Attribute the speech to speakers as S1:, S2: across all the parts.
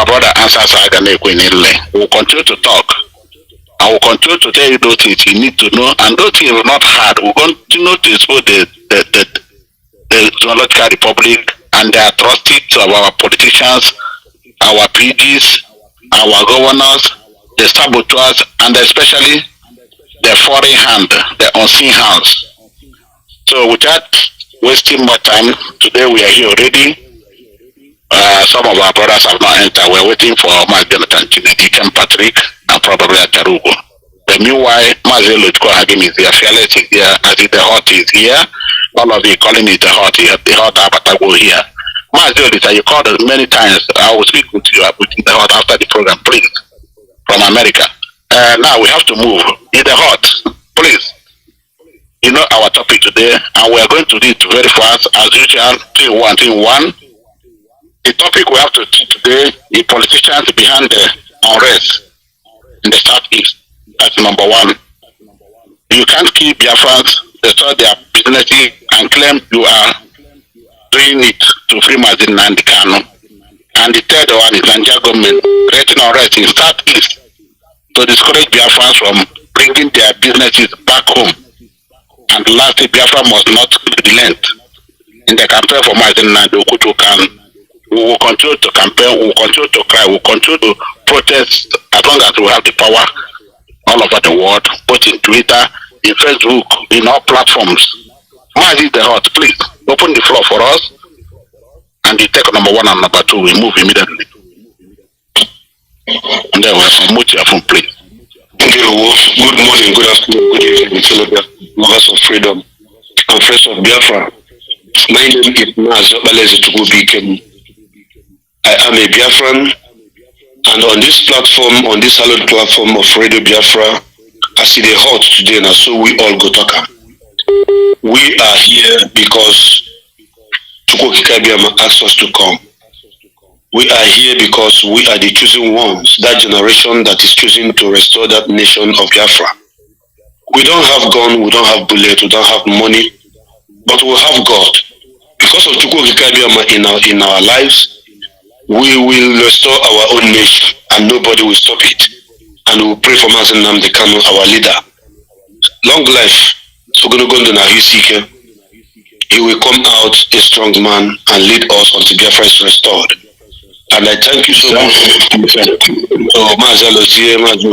S1: our brother answers we'll continue to talk. I will continue to tell you those things you need to know, and those things are not hard. We'll continue to expose the zoological republic and the atrocities of our politicians, our PGs, our governors, the saboteurs, and especially the foreign hand, the unseen hands. So without wasting more time, today we are here already. Some of our brothers have not entered. We're waiting for Mazi Alozie, Patrick, and probably Atarugo. But meanwhile, Mazi Alozie is here, Fearless is here, Aziz the Hot is here. All of you calling it the Hot Abatago here. Mazi Alozie, you called us many times. I will speak with you the Hot after the program, please, from America. Now we have to move. In the Hot, please. You know our topic today, and we are going to do it very fast, as usual, thing one. The topic we have to see today is politicians behind the unrest in the southeast. That's number one. You can't keep Biafrans, destroy their businesses, and claim you are doing it to free Mazi Kanu. And the third one is Nigeria government creating unrest in southeast to discourage Biafrans from bringing their businesses back home. And lastly, Biafra must not relent in the campaign for Mazi Alozie. We will continue to campaign, we will continue to cry, we will continue to protest as long as we have the power all over the world, both in Twitter, in Facebook, in all platforms. Mazi the Hot, please open the floor for us, and you take number one and number two, we move immediately. And then we'll mute your phone, please.
S2: Good morning, good afternoon, good evening, fellow lovers of freedom and friends of Biafra. My name is Mazi Alozie. I am a Biafran, and on this platform, on this hallowed platform of Radio Biafra, I see the Hot today, and so we all go talk. We are here because Chukwu asked us to come. We are here because we are the chosen ones, that generation that is choosing to restore that nation of Biafra. We don't have gun, we don't have bullet, we don't have money, but we have God. Because of Chukwu in our lives, we will restore our own nation, and nobody will stop it. And we will pray for Mazi Nnamdi, our leader. Long life. He will come out a strong man and lead us until Biafra is restored. And I thank you so much to Mazi Alozie, Mazi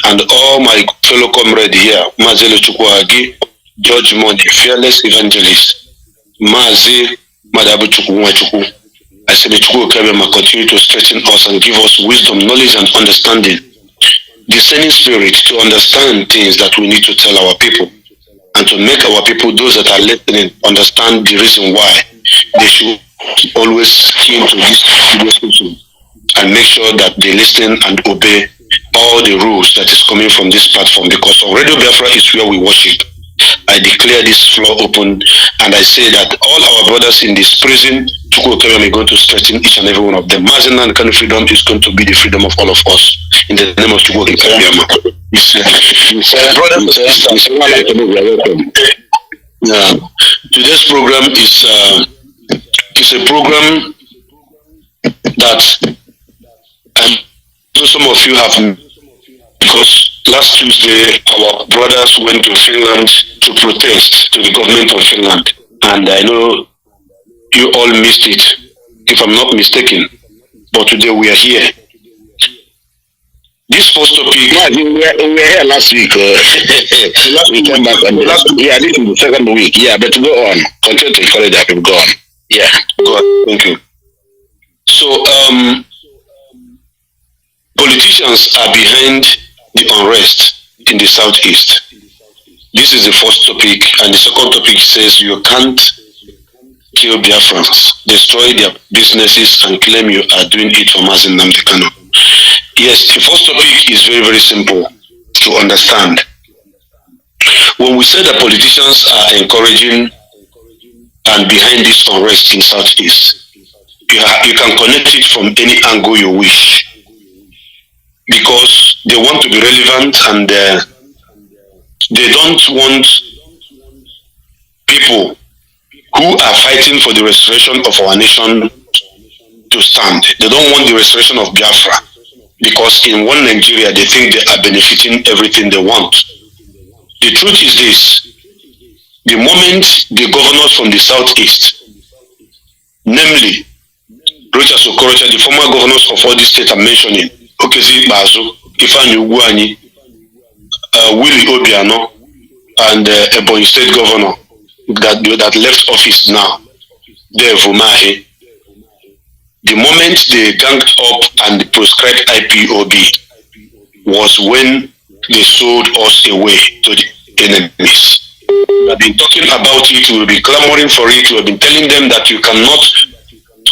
S2: and all my fellow comrades here, Mazi Alozie, George Money, Fearless Evangelist, Mazi Madabu Chukwu. I say the Chukwu continue to strengthen us and give us wisdom, knowledge, and understanding. Discerning spirit to understand things that we need to tell our people, and to make our people, those that are listening, understand the reason why they should always key into this discussion and make sure that they listen and obey all the rules that is coming from this platform, because Radio Biafra is where we worship. I declare this floor open, and I say that all our brothers in this prison, Chukwu is going to strengthen each and every one of them. Mazi Alozie freedom is going to be the freedom of all of us. In the name of Chukwu. Today's program is a program that I know some of you have, because last Tuesday our brothers went to Finland to protest to the government of Finland, and I know you all missed it, if I'm not mistaken. But today we are here. This first topic.
S1: Yeah, we were here last week. We came back on this is the second week. Yeah, but go on. Continue to encourage that people. Go on. Yeah.
S2: Go on. Thank you. So, politicians are behind the unrest in the southeast. This is the first topic, and the second topic says you can't kill Biafrans, destroy their businesses, and claim you are doing it for Mazi Nnamdi. Yes, the first topic is very, very simple to understand. When we say that politicians are encouraging and behind this unrest in southeast, you can connect it from any angle you wish, because they want to be relevant, and they don't want people who are fighting for the restoration of our nation to stand. They don't want the restoration of Biafra because in one Nigeria they think they are benefiting everything they want. The truth is this: the moment the governors from the southeast, namely Rochas Okorocha, the former governors of all these states I'm mentioning, Okezi Bazo, Ifeanyi Ugwuanyi, Willie Obiano, and Ebonyi State Governor that left office now, Dave Umahi, the moment they ganged up and proscribed IPOB was when they sold us away to the enemies. We have been talking about it, we will be clamoring for it, we have been telling them that you cannot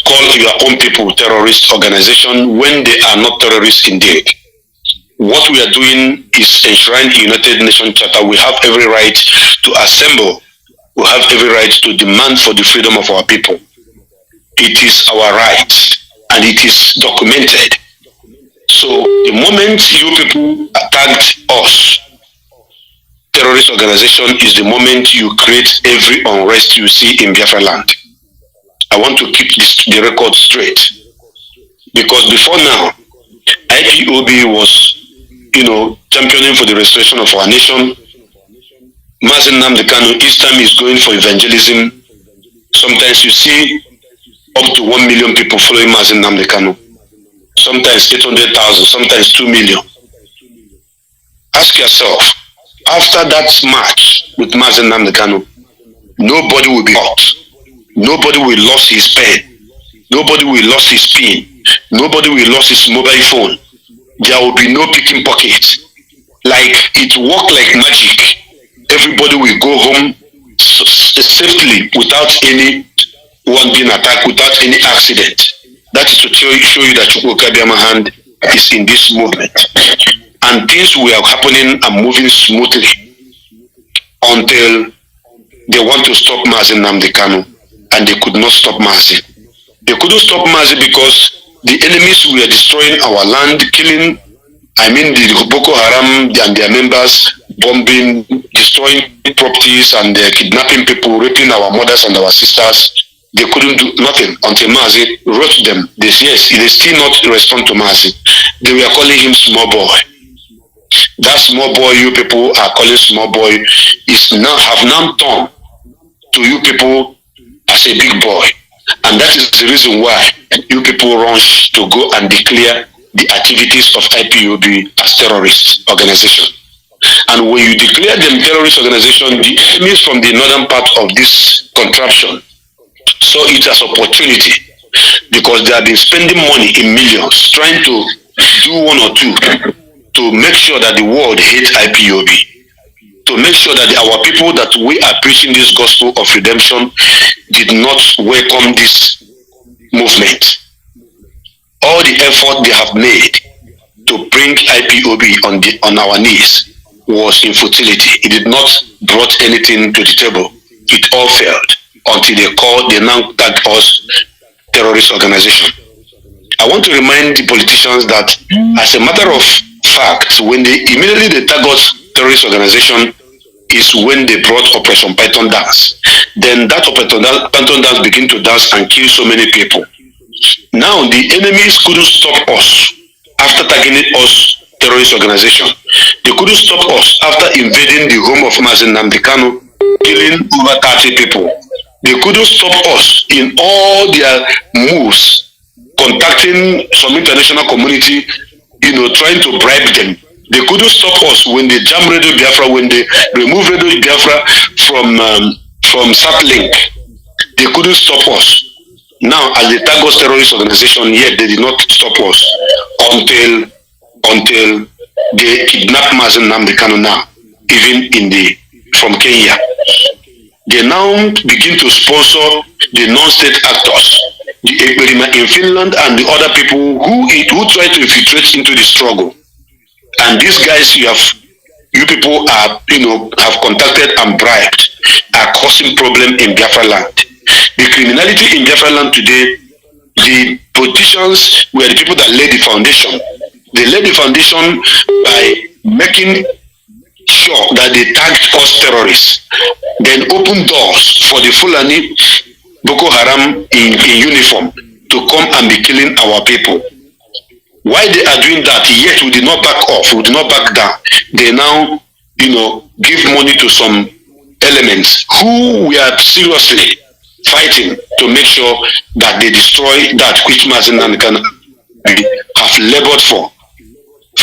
S2: call your own people terrorist organization when they are not terrorists indeed. What we are doing is enshrined in United Nations Charter. We have every right to assemble. We have every right to demand for the freedom of our people. It is our right and it is documented. So the moment you people attacked us, terrorist organization, is the moment you create every unrest you see in Biafra land. I want to keep the record straight, because before now, IPOB was, championing for the restoration of our nation. Mazi Nnamdi, each time is going for evangelism. Sometimes you see up to 1 million people following Mazi Nnamdi, sometimes 800,000, sometimes 2 million. Ask yourself, after that march with Mazi Nnamdi, nobody will be hurt. Nobody will lose his pen. Nobody will lose his pin. Nobody will lose his mobile phone. There will be no picking pockets. Like it worked like magic. Everybody will go home safely without anyone being attacked, without any accident. That is to show you that Chukwukabiama hand is in this movement. And things were happening and moving smoothly until they want to stop Mazi Nnamdi, and they could not stop Mazi. They couldn't stop Mazi because the enemies were destroying our land, killing, the Boko Haram and their members, bombing, destroying properties, and kidnapping people, raping our mothers and our sisters. They couldn't do nothing until Mazi wrote them. They still not respond to Mazi. They were calling him small boy. That small boy you people are calling small boy have now turned to you people as a big boy. And that is the reason why you people rush to go and declare the activities of IPOB as terrorist organization. And when you declare them terrorist organization, the enemies from the northern part of this contraption saw it as opportunity, because they have been spending money in millions trying to do one or two to make sure that the world hates IPOB, to make sure that our people that we are preaching this gospel of redemption did not welcome this movement. All the effort they have made to bring IPOB on our knees was in futility. It did not brought anything to the table. It all failed until they now tagged us terrorist organization. I want to remind the politicians that as a matter of fact, when they immediately tag us terrorist organization is when they brought Operation Python Dance. Then that Operation Python Dance began to dance and kill so many people. Now the enemies couldn't stop us after tagging us terrorist organization. They couldn't stop us after invading the home of Mazi Nnamdi, killing over 30 people. They couldn't stop us in all their moves, contacting some international community, trying to bribe them. They couldn't stop us when they jam Radio Biafra, when they remove Radio Biafra from Satlink. They couldn't stop us. Now, as the tag us terrorist organization, yet they did not stop us until they kidnapped Mazi Nnamdi now, even from Kenya. They now begin to sponsor the non-state actors, the Ekperima in Finland and the other people who try to infiltrate into the struggle. And these guys you people are, have contacted and bribed, are causing problem in Biafra land. The criminality in Biafra land today, the politicians were the people that laid the foundation. They laid the foundation by making sure that they tagged us terrorists, then opened doors for the Fulani Boko Haram in uniform to come and be killing our people. Why they are doing that, yet we did not back off, we did not back down. They now, give money to some elements who we are seriously fighting to make sure that they destroy that which Mazi Nnamdi Kanu have labored for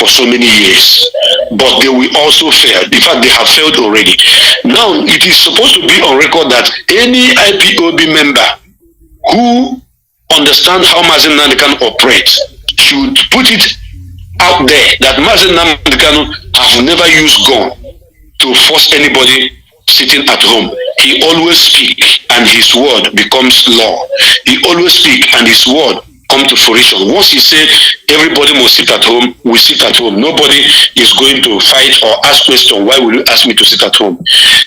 S2: so many years. But they will also fail. In fact, they have failed already. Now, it is supposed to be on record that any IPOB member who understands how Mazi Nnamdi Kanu operates should put it out there that Mazi Nnamdi Kanu have never used gun to force anybody sitting at home. He always speaks and his word becomes law. He always speaks and his word come to fruition. Once he said everybody must sit at home, we sit at home. Nobody is going to fight or ask question, why will you ask me to sit at home?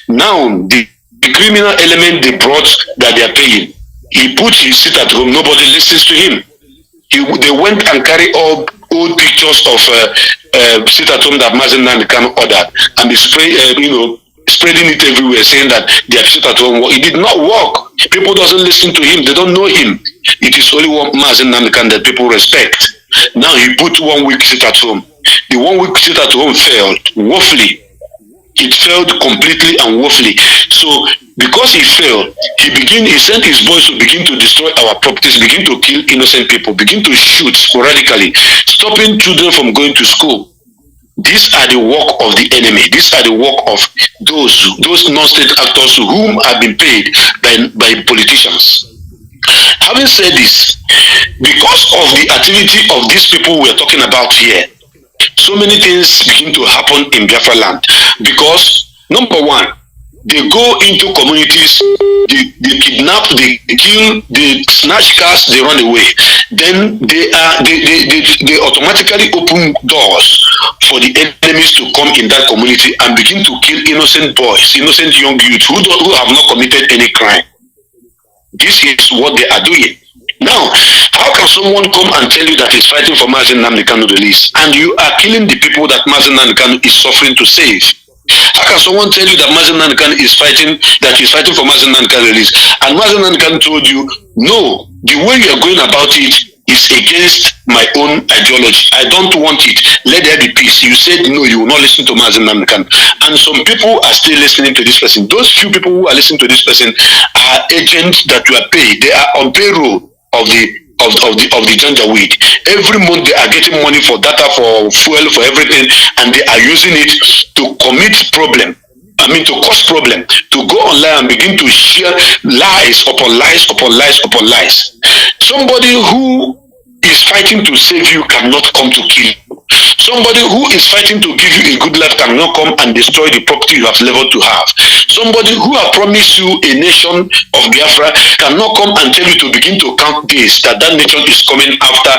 S2: Now, the criminal element they brought that they are paying, he put his sit at home, nobody listens to him. They went and carried old pictures of sit at home that Mazi Nnamdi Kanu ordered and they spreading it everywhere, saying that they have sit at home. It did not work. People doesn't listen to him. They don't know him. It is only one Mazi Nnamdi Kanu that people respect. Now he put 1 week sit at home. The 1 week sit at home failed woefully. It failed completely and woefully. So because he failed, he sent his boys to begin to destroy our properties, begin to kill innocent people, begin to shoot sporadically, stopping children from going to school. These are the work of the enemy. These are the work of those non-state actors whom have been paid by politicians. Having said this, because of the activity of these people we are talking about here, so many things begin to happen in Biafra land. Because number one, they go into communities, they kidnap, they kill, they snatch cars, they run away. Then they automatically open doors for the enemies to come in that community and begin to kill innocent boys, innocent young youth who have not committed any crime. This is what they are doing. Now, how can someone come and tell you that he's fighting for Mazi Nnamdi Kanu release and you are killing the people that Mazi Nnamdi Kanu is suffering to save? How can someone tell you that Mazi Nnamdi Kanu is fighting for Mazi Nnamdi Kanu release and Mazi Nnamdi Kanu told you, no, the way you are going about it is against my own ideology. I don't want it. Let there be peace. You said no, you will not listen to Mazi Nnamdi Kanu. And some people are still listening to this person. Those few people who are listening to this person are agents that you are paid. They are on payroll of the janjaweed. Every month they are getting money for data, for fuel, for everything, and they are using it to commit problem. To cause problem, to go online and begin to share lies upon lies upon lies upon lies. Somebody who is fighting to save you cannot come to kill you. Somebody who is fighting to give you a good life cannot come and destroy the property you have leveled to have. Somebody who has promised you a nation of Biafra cannot come and tell you to begin to count days that nation is coming after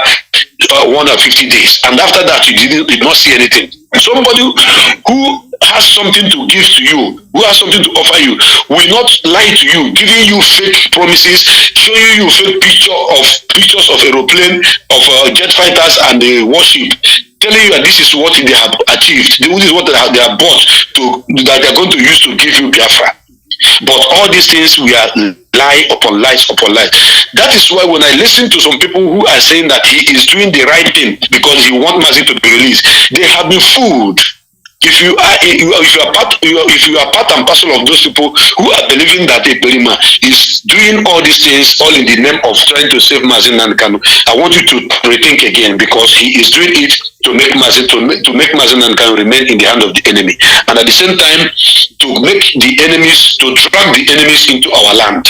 S2: 150 days. And after that, you did not see anything. Somebody who has something to give to you, who has something to offer you, will not lie to you, giving you fake promises, showing you fake pictures of aeroplane, of jet fighters and the warship, telling you that this is what they have achieved, this is what they have bought that they are going to use to give you Biafra. But all these things we are lie upon lies upon lies. That is why when I listen to some people who are saying that he is doing the right thing because he wants Mazi to be released, they have been fooled. If you are part and parcel of those people who are believing that a Perima is doing all these things all in the name of trying to save Mazi Nnamdi Kanu, I want you to rethink again, because he is doing it to make Mazi Nnamdi Kanu remain in the hand of the enemy, and at the same time to drag the enemies into our land.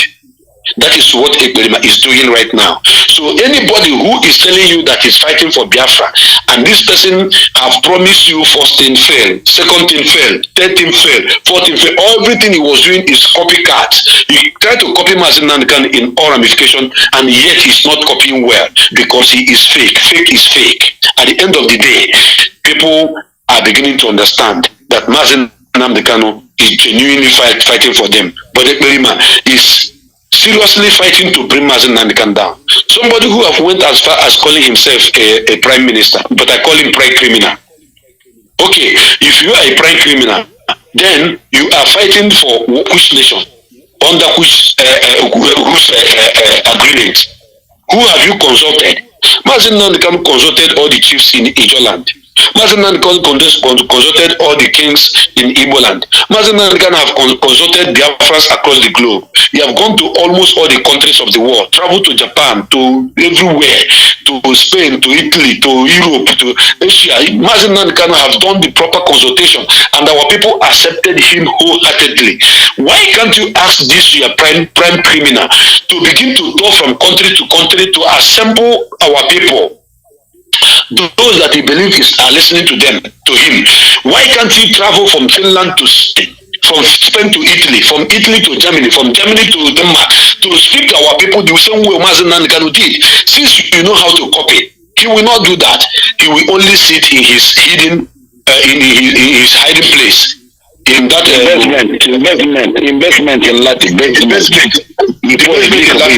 S2: That is what Ekberima is doing right now. So anybody who is telling you that he's fighting for Biafra, and this person have promised you first thing fail, second thing fail, third thing fail, fourth thing fail, everything he was doing is copycat. He tried to copy Mazi Nnamdi Kanu in all ramification, and yet he's not copying well because he is fake. Fake is fake. At the end of the day, people are beginning to understand that Mazi Nnamdi Kanu is genuinely fighting for them, but Ekberima is seriously fighting to bring Mazi Nnamdi Kanu down. Somebody who have went as far as calling himself a prime minister, but I call him prime criminal. Okay, if you are a prime criminal, then you are fighting for which nation? Under which agreement? Who have you consulted? Mazi Nnamdi consulted all the chiefs in Ijoland. Mazi Nnamdi consulted all the kings in Igbo land. Mazi Nnamdi have consulted Biafrans across the globe. You have gone to almost all the countries of the world, traveled to Japan, to everywhere, to Spain, to Italy, to Europe, to Asia. Mazi Nnamdi have done the proper consultation, and our people accepted him wholeheartedly. Why can't you ask this your prime criminal to begin to go from country to country to assemble our people? Those that he believes are listening to him. Why can't he travel from Finland to Spain, from Spain to Italy, from Italy to Germany, from Germany to Denmark, to speak to our people the same way Mazi Nnamdi did? Since you know how to copy, he will not do that. He will only sit in his hidden, in his hiding place. In that investment in Latin, investment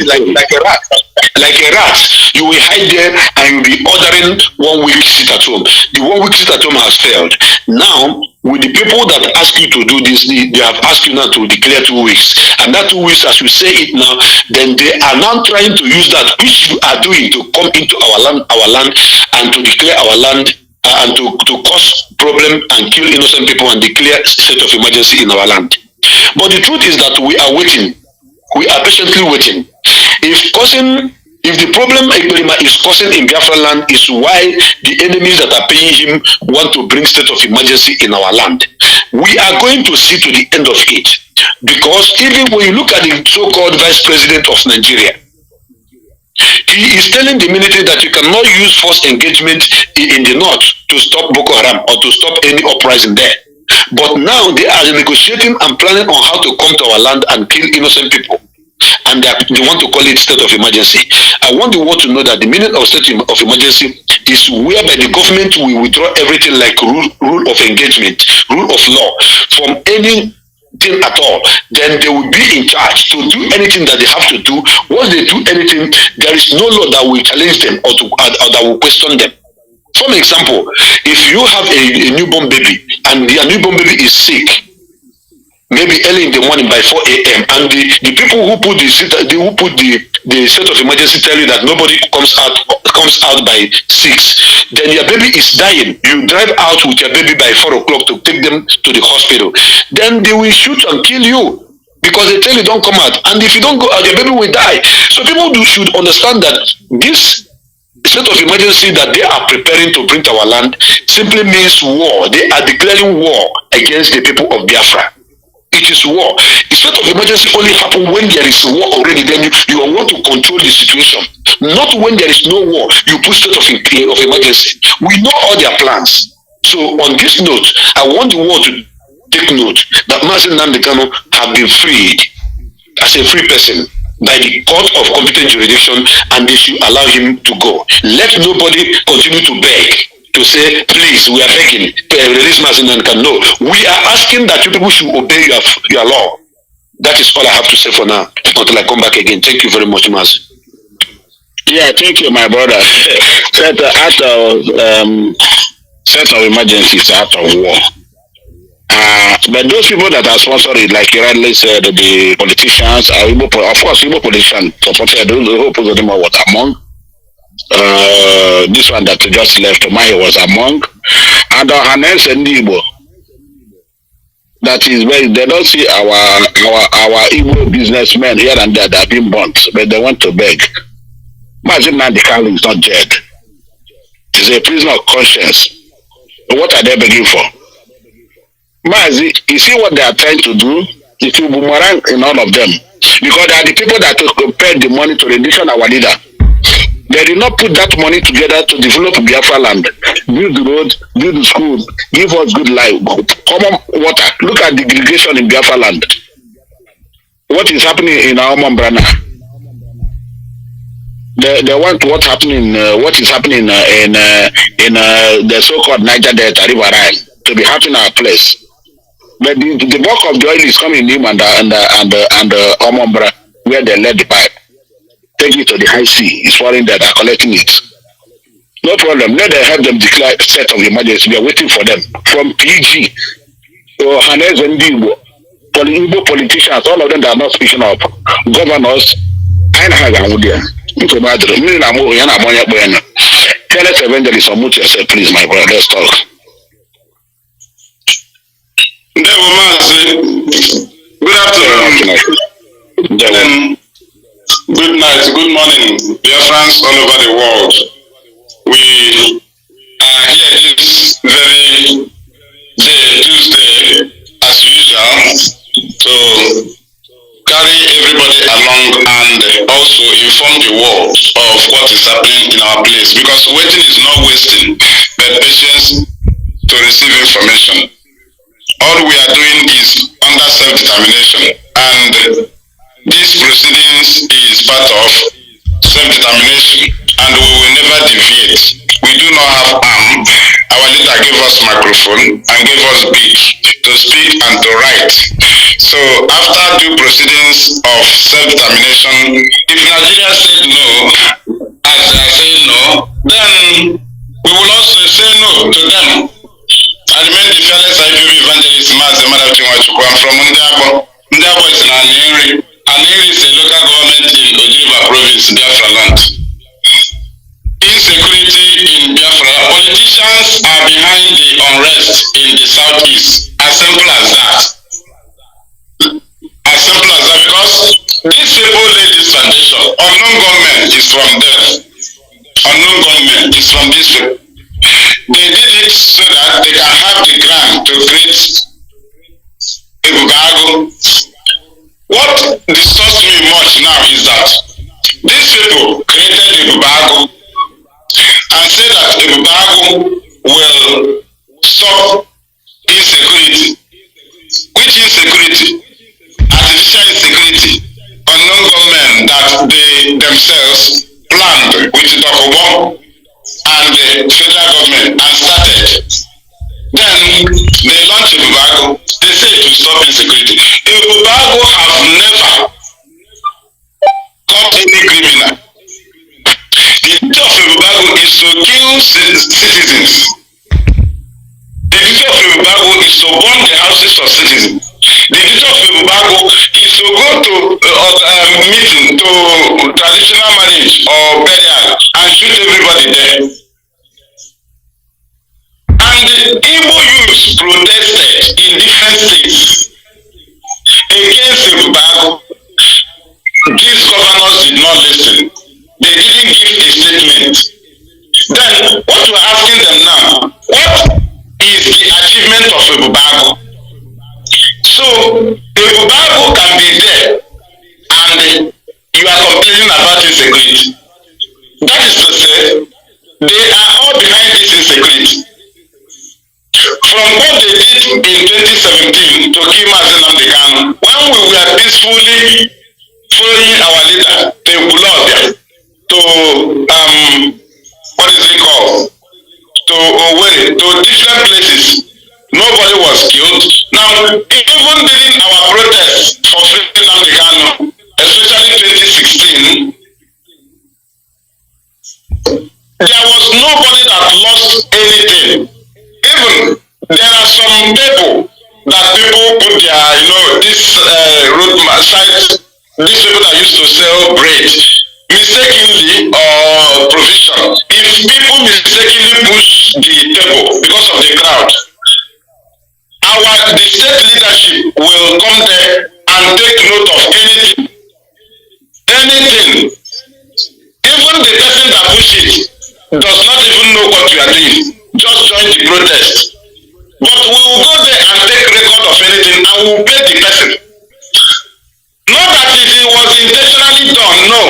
S2: like a rat. You will hide there and you'll be ordering 1 week sit at home. The 1 week sit at home has failed. Now, with the people that ask you to do this, they have asked you now to declare 2 weeks. And that 2 weeks, as we say it now, then they are now trying to use that, which you are doing, to come into our land and to declare our land and to cause problem and kill innocent people and declare state of emergency in our land. But the truth is that we are waiting. We are patiently waiting. If the problem is causing in Biafra land is why the enemies that are paying him want to bring state of emergency in our land, we are going to see to the end of it. Because even when you look at the so-called vice president of Nigeria, he is telling the military that you cannot use force engagement in the north to stop Boko Haram or to stop any uprising there. But now they are negotiating and planning on how to come to our land and kill innocent people. And they want to call it state of emergency. I want the world to know that the meaning of state of emergency is whereby the government will withdraw everything like rule of engagement, rule of law from any at all. Then they will be in charge to do anything that they have to do. Once they do anything, there is no law that will challenge them or that will question them. For example, if you have a newborn baby and your newborn baby is sick, maybe early in the morning by 4 a.m. and the people who put the state of emergency tell you that nobody comes out by 6, then your baby is dying. You drive out with your baby by 4 o'clock to take them to the hospital. Then they will shoot and kill you because they tell you don't come out. And if you don't go out, your baby will die. So people should understand that this state of emergency that they are preparing to bring to our land simply means war. They are declaring war against the people of Biafra. It is war. The state of emergency only happens when there is war already. Then you want to control the situation. Not when there is no war. You put state of emergency. We know all their plans. So on this note, I want the world to take note that Mazi Nnamdi have been freed as a free person by the court of competent jurisdiction, and they should allow him to go. Let nobody continue to beg. To say, please, we are begging, release Mazi Nnamdi. No, we are asking that you people should obey your law. That is all I have to say for now, until I come back again. Thank you very much, Mazi.
S1: Yeah, thank you, my brother. State of emergency is out of war. But those people that are sponsoring, like you rightly said, the politicians, of course, Igbo politicians supported those who put them was among. This one that just left, Mahi was among, and Hanes and Igbo. That is where they don't see our Igbo businessmen here and there that have been burnt, but they want to beg. Mazi Nnamdi is not dead. He's a prisoner of conscience. What are they begging for? Mazi, you see what they are trying to do? It will boomerang in all of them. Because they are the people that paid the money to rendition our leader. They did not put that money together to develop Biafra land, build the road, build the schools, give us good life, common water. Look at the irrigation in Biafra land. What is happening in our Mambrana? They want what is happening in the so-called Niger Delta River Rhine to be happening in our place. But the bulk of the oil is coming in and Omambra, where they let the pipe. Take it to the high sea. It's foreign that are collecting it. No problem. Let them help them declare state of emergency. We are waiting for them. From PG to Hanes and Igbo, Igbo politicians, all of them that are not speaking up. Governors, I have Careless evangelist, unmute yourself, please, my brother. Let's talk.
S3: Good afternoon. Good night, good morning, Biafrans all over the world. We are here this very day, Tuesday, as usual, to carry everybody along and also inform the world of what is happening in our place. Because waiting is not wasting, but patience to receive information. All we are doing is under self-determination, and this proceedings is part of self-determination, and we will never deviate. We do not have arm. Our leader gave us microphone and gave us beak to speak and to write. So after due proceedings of self-determination, if Nigeria said no, as they are saying no, then we will also say no to them. I remain the fearless Ipob evangelist Mazi Alozie. I'm from Nnamdi. Nnamdi is in Aniri. Aniri is a local government in Ojiriba province, Biafra land. Insecurity in Biafra. Politicians are behind the unrest in the southeast. As simple as that. As simple as that, because these people laid this foundation. Unknown government is from them. Unknown government is from this people. They did it so that they can have the grant to create a Bugago. What disturbs me much now is that these people created a Bugago and said that a Bugago will stop insecurity. Which insecurity? Artificial insecurity. Unknown government that they themselves planned with Dokobo and the federal government and started. Then they launched a Bugago. They say to stop insecurity. A Bugago have never caught any criminal. The duty of a Bugago is to kill citizens. The duty of a Bugago is to burn the houses of citizens. The duty of a Bugago is to go to meeting, to traditional marriage or burial and shoot everybody there. And the Igbo youths protested in different states against the Bugago. These governors did not listen. They didn't give a statement. Then what we're asking them now, what is the achievement of a Bugago? So a Bugago can be there and you are complaining about insecurity. That is to say, they are all behind this insecurity. From what they did in 2017 to kill Mazi Alozie, when we were peacefully following our leader, to Bulodia, to what is it called? To Owerri, to different places, nobody was killed. Now, even during our protests for freeing Nnamdi, especially 2016, there was nobody that lost anything. Even there are some people that people put their, this road side, these people that used to sell bread, mistakenly or provision. If people mistakenly push the table because of the crowd, the state leadership will come there and take note of anything. Anything. Even the person that push it does not even know what we are doing. Just join the protest. But we will go there and take record of anything and we will pay the person. Not that if it was intentionally done, no.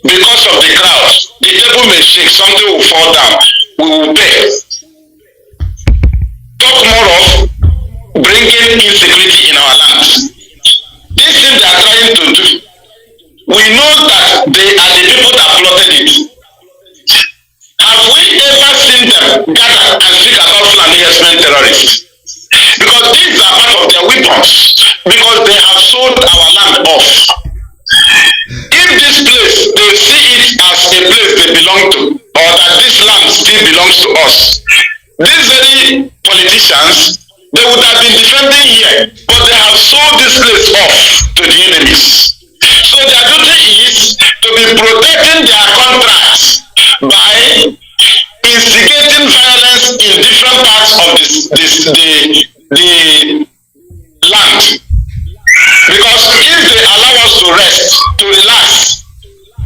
S3: Because of the crowd, the table may shake, something will fall down. We will pay. Talk more of bringing insecurity in our lands. This thing they are trying to do, we know that they are the people that plotted it. Have we ever seen them gather and speak about Fulani herdsmen terrorists? Because these are part of their weapons. Because they have sold our land off. If this place, they see it as a place they belong to, or that this land still belongs to us, these very politicians, they would have been defending here, but they have sold this place off to the enemies. So their duty is to be protecting their contracts by instigating violence in different parts of the land. Because if they allow us to rest, to relax,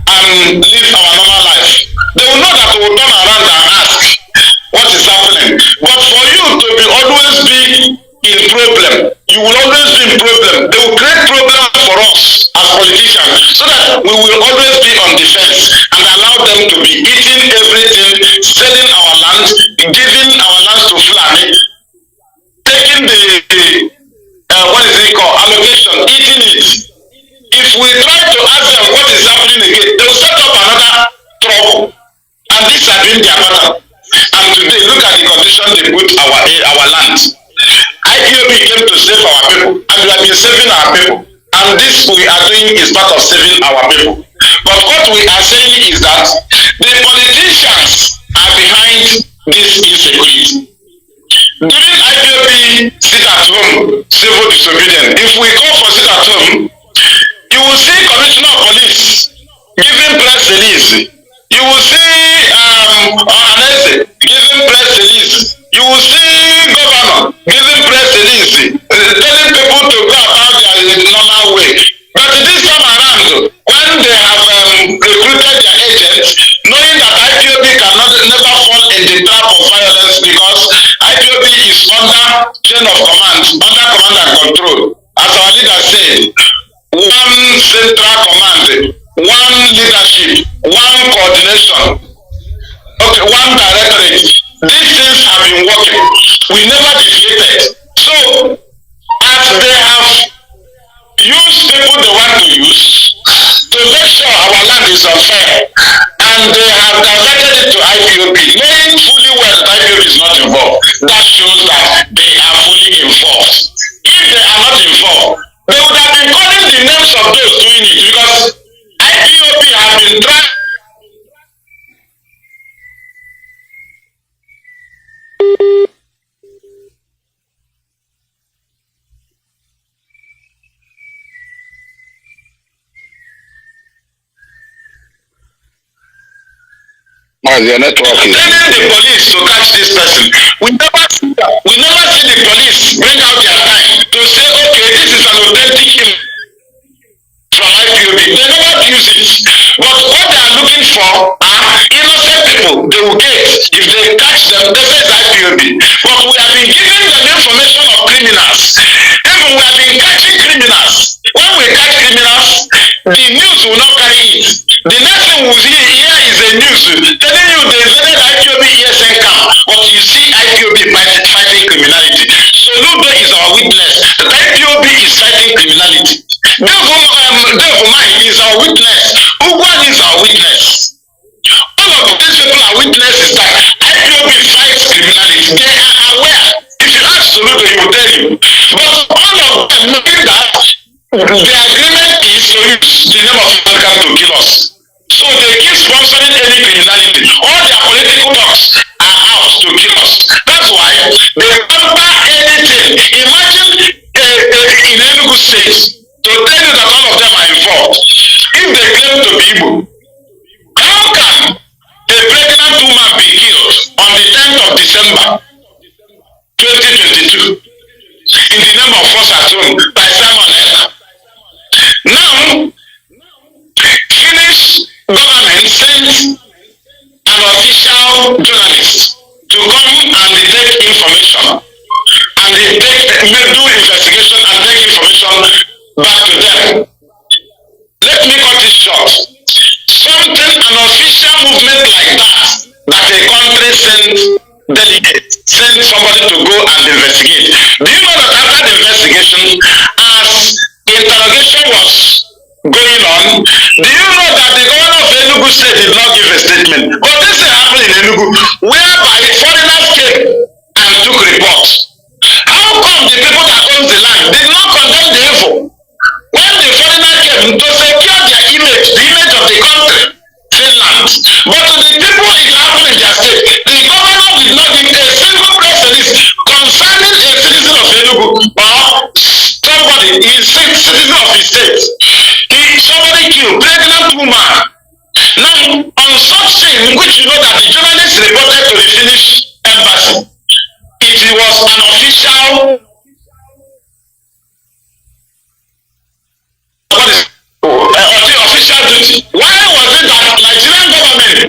S3: and live our normal life, they will know that we will turn around and ask what is happening. But for you to be always be in problem, you will always be in problem. They will create problems for us as politicians so that we will always be on defense and allow them to be eating everything, selling our land, giving our land to Fulani, taking the what is it called, allocation, eating it. If we try to ask them what is happening again, they will set up another trouble. And this has been their pattern. And today, look at the condition they put our land. IPOB came to save our people, and we have been saving our people. And this we are doing is part of saving our people. But what we are saying is that the politicians are behind this insecurity. During IPOB sit at home, civil disobedience, if we go for sit at home, you will see Commissioner of Police giving press release. You will see Anese giving press release. You will see Governor giving press release, telling people to go about their normal way. But this time around, when they have recruited their agents, knowing that IPOB cannot never fall in the trap of violence because IPOB is under chain of command, under command and control. As our leader said, one central command, one leadership, one coordination, okay, one directorate. These things have been working. We never deflated. So, as they have used people they want to use to make sure our land is unfair, and they have diverted it to IPOB, knowing fully well that IPOB is not involved. That shows that they are fully involved. If they are not involved, they would have been calling the names of those doing it because IPOB have been trying.
S1: Your network is
S3: Telling the police to catch this person. We never see the police bring out their time to say, okay, this is an authentic image from IPOB. They never use it. But what they are looking for are innocent people. They will get. If they catch them, they say it's IPOB. But we have been giving them information of criminals. Even we have been catching criminals. When we catch criminals, the news will not carry it. The next thing we see here is a news telling you they invaded IPOB ESN camp, but you see IPOB fighting criminality. So Ludo is our witness that IPOB is fighting criminality. Devomai is our witness. Ugwan is our witness. All of these people are witnesses that IPOB fights criminality. They are aware. If you ask Ludo, he will tell you. But all of them knowing that the agreement is to use the name of Africa to kill us. So they keep sponsoring any criminality. All their political talks are out to kill us. That's why they pamper anything. Imagine in Enugu State to tell you that all of them are involved. If they claim to be Igbo, how can a pregnant woman be killed on the 10th of December 2022 in the name of force at home by Simon Eka? Now, Finnish government sent an official journalist to come and take information and they do investigation and take information back to them. Let me cut it short. An official movement like that a country sent somebody to go and investigate. Do you know that after the investigation, as interrogation was going on, do you know that the governor of Enugu State did not give a statement? But this happened in Enugu, whereby foreigners came and took reports. How come the people that own the land did not condemn the evil? When the foreigners came to secure their image, the image of the country, Finland, but to the people it happened in their state, the governor did not give a single press release concerning a citizen of Enugu or somebody, is citizen of the state.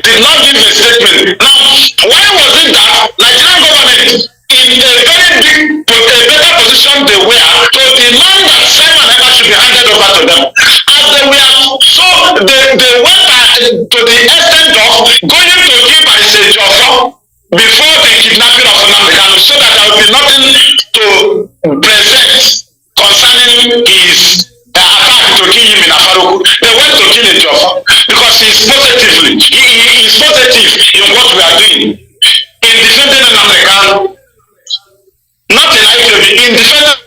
S3: did not give a statement. Now, why was it that Nigerian government in a very big, a better position they were to demand that Simon Ekpa should be handed over to them? As they were, so they went to the extent of going to give Barrister Jofo before the kidnapping of Nnamdi Kanu, so that there will be nothing to present concerning his attack to kill him in Afaruku. They went to kill Jofo because he is positive in what we are doing in defending Nnamdi Kanu. Not in Ipob, in defending.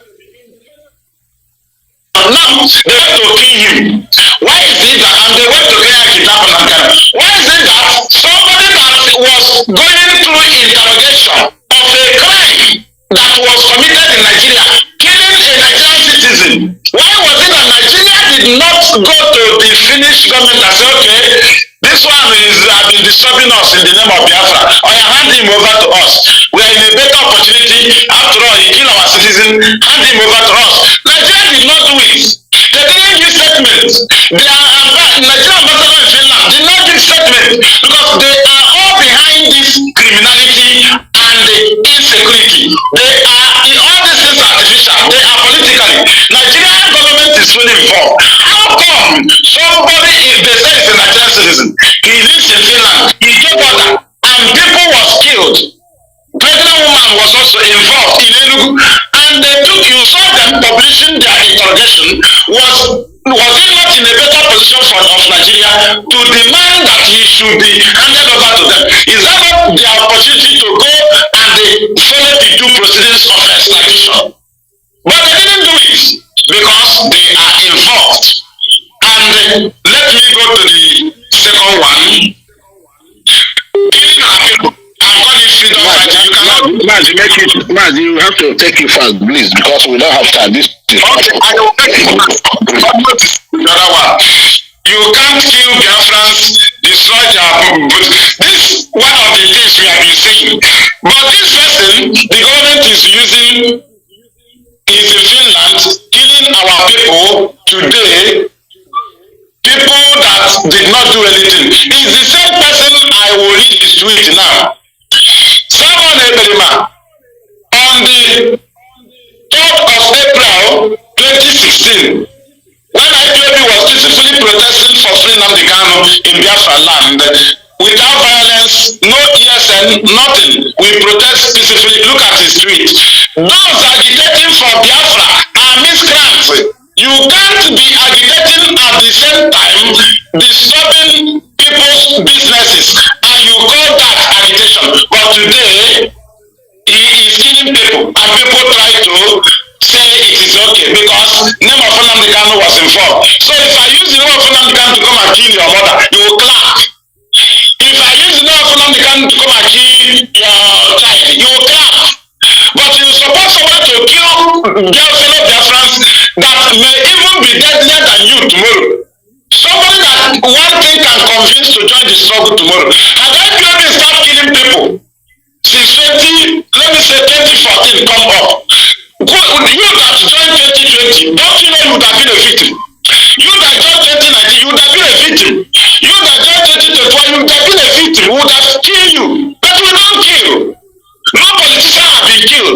S3: Now they went to kill him. Why is it that, and they went to kidnap Nnamdi Kanu? Why is it that somebody that was going through interrogation of a crime that was committed in Nigeria, killing a Nigerian citizen, why was it that Nigeria did not go to the Finnish government and say, okay, this one is been disturbing us in the name of Biafra, or hand him over to us. We are in a better opportunity. After all, he killed our citizen, hand him over to us. Nigeria did not do it. They didn't give statements. Nigerian ambassador in Finland did not give statements because they are all behind this criminality and insecurity. They are, all these things are artificial. They are politically. Nigerian government is fully involved. How come somebody, if they say it's a Nigerian citizen, he lives in Finland, he gave order, and people was killed? Pregnant woman was also involved in Enugu, and they took, you saw them publishing their interrogation. Was he not in a better position of Nigeria to demand that he should be handed over to them? Is that not their opportunity to go and follow the due proceedings of extradition? But they didn't do it because they are involved. And let me go to the second one.
S1: Mazi, you have to take it fast, please, because we don't have time. This is
S3: okay, I will take it fast. The other one. You can't kill Biafrans, destroy their. This one of the things we have been saying. But this person, the government is using, is in Finland, killing our people today. People that did not do anything. It's the same person. I will read his tweet now. Simon Ekpa, on the 3rd of April 2016, when Ipob was peacefully protesting for free Nnamdi Kanu in Biafra land, without violence, no ESN, nothing. We protest peacefully. Look at his tweet. Those agitating for Biafra are miscreants. You can't be agitating at the same time disturbing people's businesses, and you call that agitation. But today, he is killing people, and people try to say it is okay because name of Nnamdi Kanu was involved. So if I use the name of Nnamdi Kanu to come and kill your mother, you will clap. If I use the name of Nnamdi Kanu to come and kill your child, you will clap. But you suppose someone to kill their fellow Biafrans that may even be deadlier than you tomorrow. Somebody that one thing can convince to join the struggle tomorrow. Had Ipob start killing people since 2014 come up? You that joined 2020, don't you know you would have been a victim? You that joined 2019, you would have been a victim. You that joined 2021, you would have been a victim. We would have killed you. But we don't kill. No politician have been killed.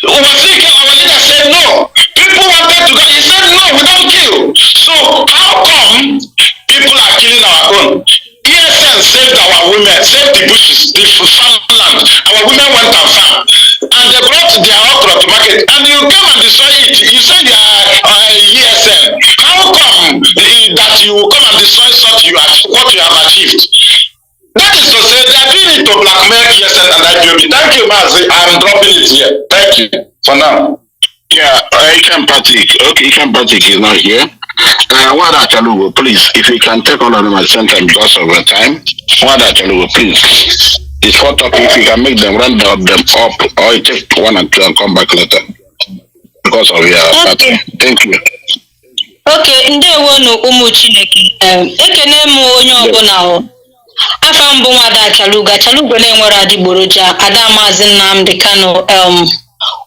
S3: Our leader said no. People wanted to go. He said no, we don't kill. So how come people are killing our own? ESN saved our women, saved the bushes, the farmland. Our women went and farmed. And they brought their okra to market. And you come and destroy it. You say you are ESN. How come that you come and destroy what you have achieved? That is to say, they are doing it to blackmail ESN and Ipob. Thank you, Mazi. I'm dropping it here. Thank you for now.
S1: yeah, Ikan Patrick. Okay, Ikan Patrick is not here. Wada Chalugo, please, if you can take all of them at the same time because of the time. Wada Chalugo, please. It's 4 topics. If you can make them run them up, or you take 1 and 2 and come back later because of your party. Thank you.
S4: Okay, ndewo no umu Chineke. Ekene m onye ọbụla. Afa mbụ Wada Chalugo na-enwere adịgboroja Ada Mazi Nnamdi Kanu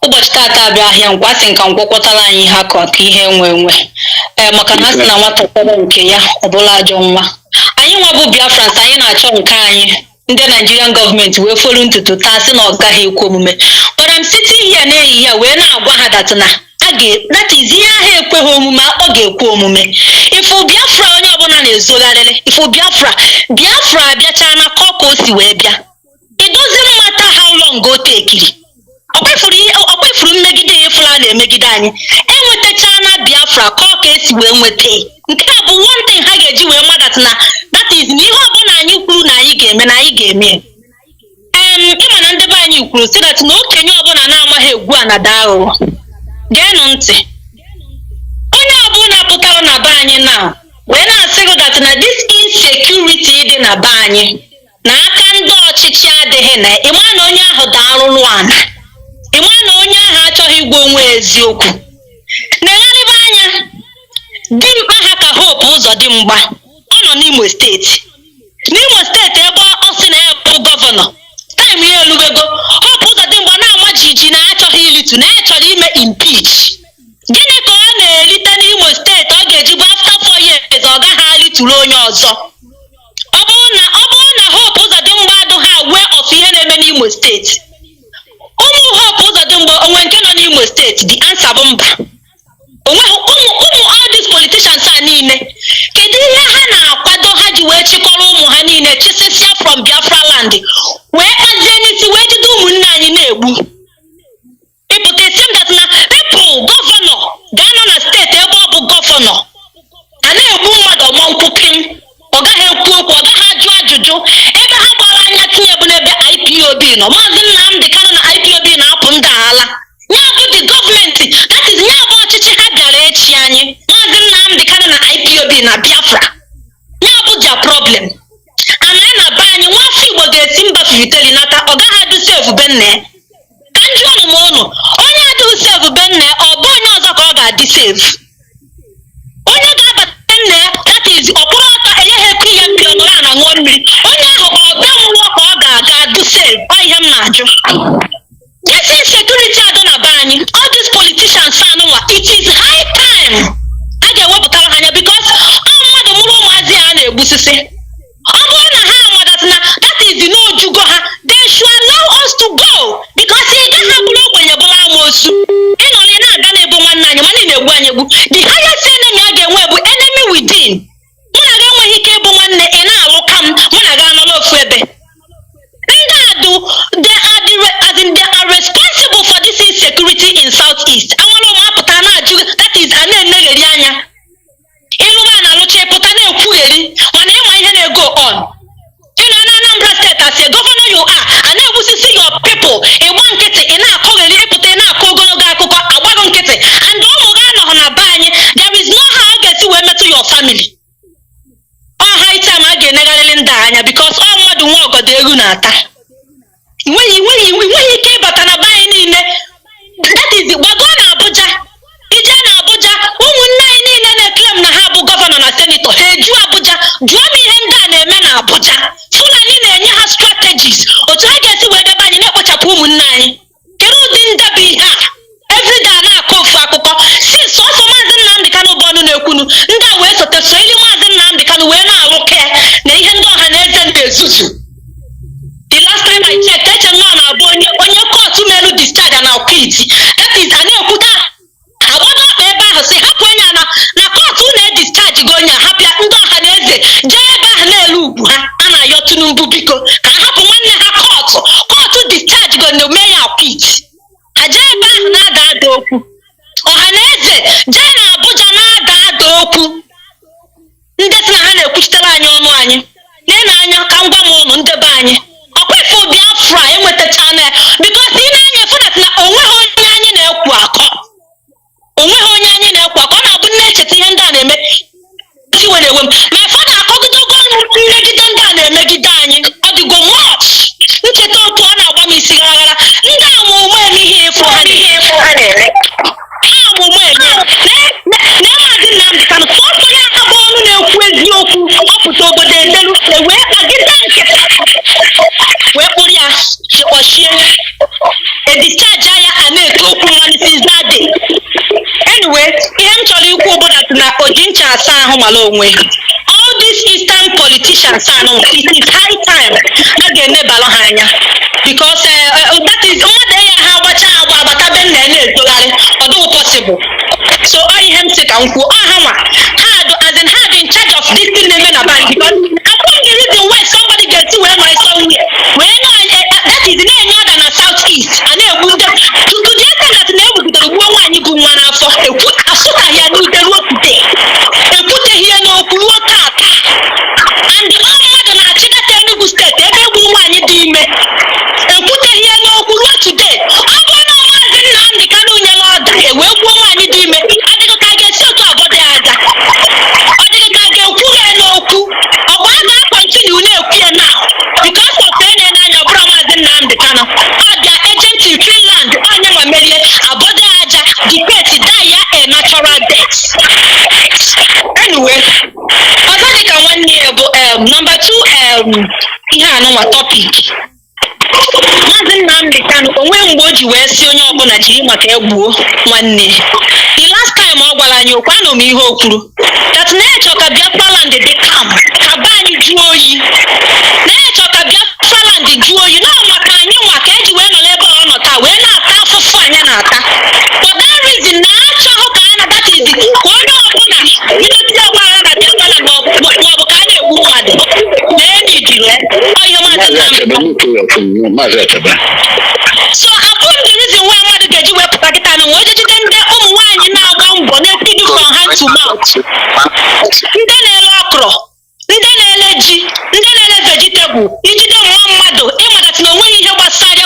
S4: ụbọchị taata abịa ahịa nkwasị nka nkwọkwọtara anyị ha ka ihe nwe maka na sị na nwata tọrọ nke ya ọ bụla ajọ nwa. Anyị nwa bụ Biafrans anyị na-achọ nke anyị ndị Nigerian gọọmenti wee folu ntutu taa sị na ọ gaghị ekwe omume. But I'm sitting here n'ehihie wee na-agwa ha that is ihe ahụ ekweghị omume ọ ga-ekwe omume. Ifu Biafra onye ọbụla na-ezogharịrị ifu Biafra abịachaa na ka o si wee bịa. It doesn't matter how long o tekiri. Ọ kwefuru mmegide Ifula na-emegide anyị. Enwetacha na Biafra ka ọ ka esi wee nweta. Nke a bụ one thing ha ga-eji wee madat na that is na ihe ọbụla anyị kwuru na anyị ga-eme na anyị ga-eme. Ịma na ndị be anyị kwuru sị that na okenye ọbụla na-amaghị egwu a na aghụghọ. Geenụ ntị. Onye ọbụla pụtara na be anyị na wee na-asị gị that na this insecurity dị na be anyị na aka ndị ọchịchị adịghị na ịma na onye ahụ darụrụ ana. Ịma na onye ahụ achọghị igwe onwe eziokwu. Na-egharịba anya dimkpa ha ka Hope Uzodimgba ọ nọ n'Imo steeti. N'Imo steeti ebe ọ sị na ya bụ gọvanọ taịm ya elubego Hope Uzodimgba na-ama jiji na achọghị ilitu na ya chọrọ ime impeach. Gịnị ka ọ na-erite n'Imo steeti ọ ga-eji bụ after 4 years ọ gaghị alitụrụ onye ọzọ? Ọ bụrụ na Hope Uzodimgba adịghị aware of ihe na-eme n'Imo steeti, ụmụ Hope Uzodimgba onwe nke nọ n'Imo steeti the answer bụ mba. Ụmụ all these politicians a niile kedu ihe ha na-akwado ha ji wee chịkọrọ ụmụ ha niile chisisia from Biafra land wee kpazie n'isi wee jide ụmụnne anyị na-egbu? Ịpụta isi m dat na people gọvanọ ga-anọ na steeti ebe ọ bụ gọvanọ a na-egbu mmadụ ọma nkwụpịm, ọ gaghị ekwu okwu, ọ gaghị ajụ ajụjụ. Ebe ha gbara anya tinye bụ n'ebe IPOB nọ. Maazị Nnamdi Kanu na IPOB na-apụ ndị ala. Ya bụ the gọọmenti that is ya bụ ọchịchị ha bịara echi anyị. Maazị Nnamdi Kanu na IPOB na Biafra. Ya bụ ja problem. Ana ya na be anyị nwafọ Igbo ga-esi mba fifiteli nata ọ gaghị adụ sefu be nne. Ka ndị ọnụma ụnụ onye adịghị sefu be nne ọ bụ onye ọzọ ka ọ ga-adị sefu. Onye ga-abata nne that is ọkpụrụ ọtọ enyeghị ekwu ihe mpi ọnụ ya na ṅụọ mmiri. Onye ahụ ọ bịa nwụọ ka ọ ga-aga adụ sefu. Ọ ihe m na-ajụ. Yes, insecurity adọ na be anyị. All these politicians anụnwa it is high time a ga-ewepụtara ha anya because mmadụ mụrụ ụmụazị a na-egbusisi. Ọ bụrụ na ha amadat na that is n'ojugo ha they should allow us to go because ị gaghị abụrụ ogbenye bụrụ amoosu. Ịnọrọ ị na-aga na-ebu nwanne anyị mana ị na-egbu anyị egbu. The highest enemy a ga-enwe bụ enemy within. Mụ na gị enweghị ike ịbụ nwanne ị na-alụ ka m mụ na gị anọrọ ofu ebe. They are responsible for this insecurity in Southeast. Anwụrụ m apụta na-ajụ that is a na-enegheri anya. Ịlụba na-alụcha ịpụta na-ekwugheri mana ịma ihe na-ego on. Ịnọ na Anambra steeti as a governor you are a na-egbusisi your people. Ịgba nkịtị ị na-akọgheri ịpụta ị na-akọ ogologo akụkọ agbaghị nkịtị and ụmụ gị anọghị na be anyị there is no how ọ ga-esi wee metụ your family. Ọ high time a ga-enegharịrị ndị anya because ọ mmadụ nwa ọgọdọ egwu na-ata. Nweghị ike ịbata na be anyị niile. That is gbago na Abuja. Ije na Abuja ụmụnne anyị niile na-eklem na ha bụ gọvanọ na senetọ ha eju Abuja. Jụọ m ihe ndị a na-eme na Abuja. Fulani na-enye ha strategies otu ha ga-esi wee debe anyị na-ekpochapụ ụmụnne anyị. Kedu ụdị ndebe ihe a? Everyday a na-akọ ofu akụkọ si sọsọ Maazị Nnamdi Kanu bụ ọnụ na-ekwunu ndị a wee sote so ili Maazị Nnamdi Kanu wee na-arụke na ihe ndị ọha na eze na-ezuzu. The last time I checked, eche nọ na-abụ onye kọtụ melu discharge na ọkiti. That is a na-ekwuta agbado ọkpa ebe ahụ si hapụ onye na kọtụ na-edischarge gị onye hapịa ndị ọha na eze jee ebe ahụ na-elu ugwu ha a na-ayọ Tinubu biko ka hapụ nwanne ha kọtụ discharge gị na-eme ya ọkiti. Ha jee ebe ahụ na-ada okwu. Ọha na eze jee na Abuja na-ada okwu. Ndị si na ha na-ekwuchitere anyị ọnụ anyị. Na anya ka ngwa m ụnụ ndebe anyị. Ọkwefu Biafra enwetacha na because ị na-anya fụdat na onweghị onye anyị na-ekwu akọ. Onweghị onye anyị na-ekwu akọ. Ọ na-abụ na-echeta ihe ndị a na-eme iwe na-ewe m ma fọdụ akọgide ogo mmegide ndị a na-emegide anyị ọ dịgo much. Ncheta otu ọ na-agba m isi garaghara ndị amụmụ eme ihe efu ha na-eme. Ha amụmụ eme na Maazị Nnamdi Kanu sọsọ ya abụ ọnụ na-ekwu eziokwu ọ pụta obodo edelu jincha asa ahụ mala onwe. All these Eastern politicians it is high time a ga-enebala ha anya because that is mmadụ ya ha agbacha agba abata be nna na-etogharị ọ dịghị possible. So I am sick and who as in had in charge of this thing na bank because I think the reason why somebody gets to where my son here that is in any other than southeast and they would to the extent that they would the one you go one after a put a suka here no the road today a put here no kuota and the mother na chika tell you state every one you do me a put here no kuota today Nnamdi Kanu nyere ọda ewe gbuo nwaanyị dị ime adịghị ka ga-esi otu obodo ya aja ọ dịghị ka ga-ekwu ya n'okwu ọkwa a ga-akọntinu na-ekwu ya na because of enye n'anya ọbụrụ Maazị Nnamdi Kanu ọ bịa agent in Finland onye nwa merie abodo ya aja debate die ya a natural death. Anyway ọzọ dịka nwanne ya bụ number 2 ihe anụnwa topic Maazị Nnamdi Kanu onwe mgbe o ji wee si onye ọbụla jiri maka egbuo nwanne. The last time ọ gwara anyị okwu anụ m ihe o kwuru that na-echọ ka Biafra land dị calm ka be anyị jụọ oyi na-echọ ka Biafra land jụọ oyi na maka anyị nwa ka eji wee nọ n'ebe ọ nọ taa wee na-ata afụfụ anyị na-ata for that reason na-achọghị ka a na that is ka onye ọbụla bidozie gwara na Biafra land maọbụ ka a na-egbu mmadụ na-enidire ihe Maazị Nnamdi. So upon the reason why mmadụ ga-eji wepụta kịta na nwe ejide ndị ụmụ nwaanyị na-agba mbọ na-etidi from hand to mouth ndị na-ele okro ndị na-ele ji ndị na-ele vegetable ijide nwa mmadụ ịmadata na onweghị ihe gbasara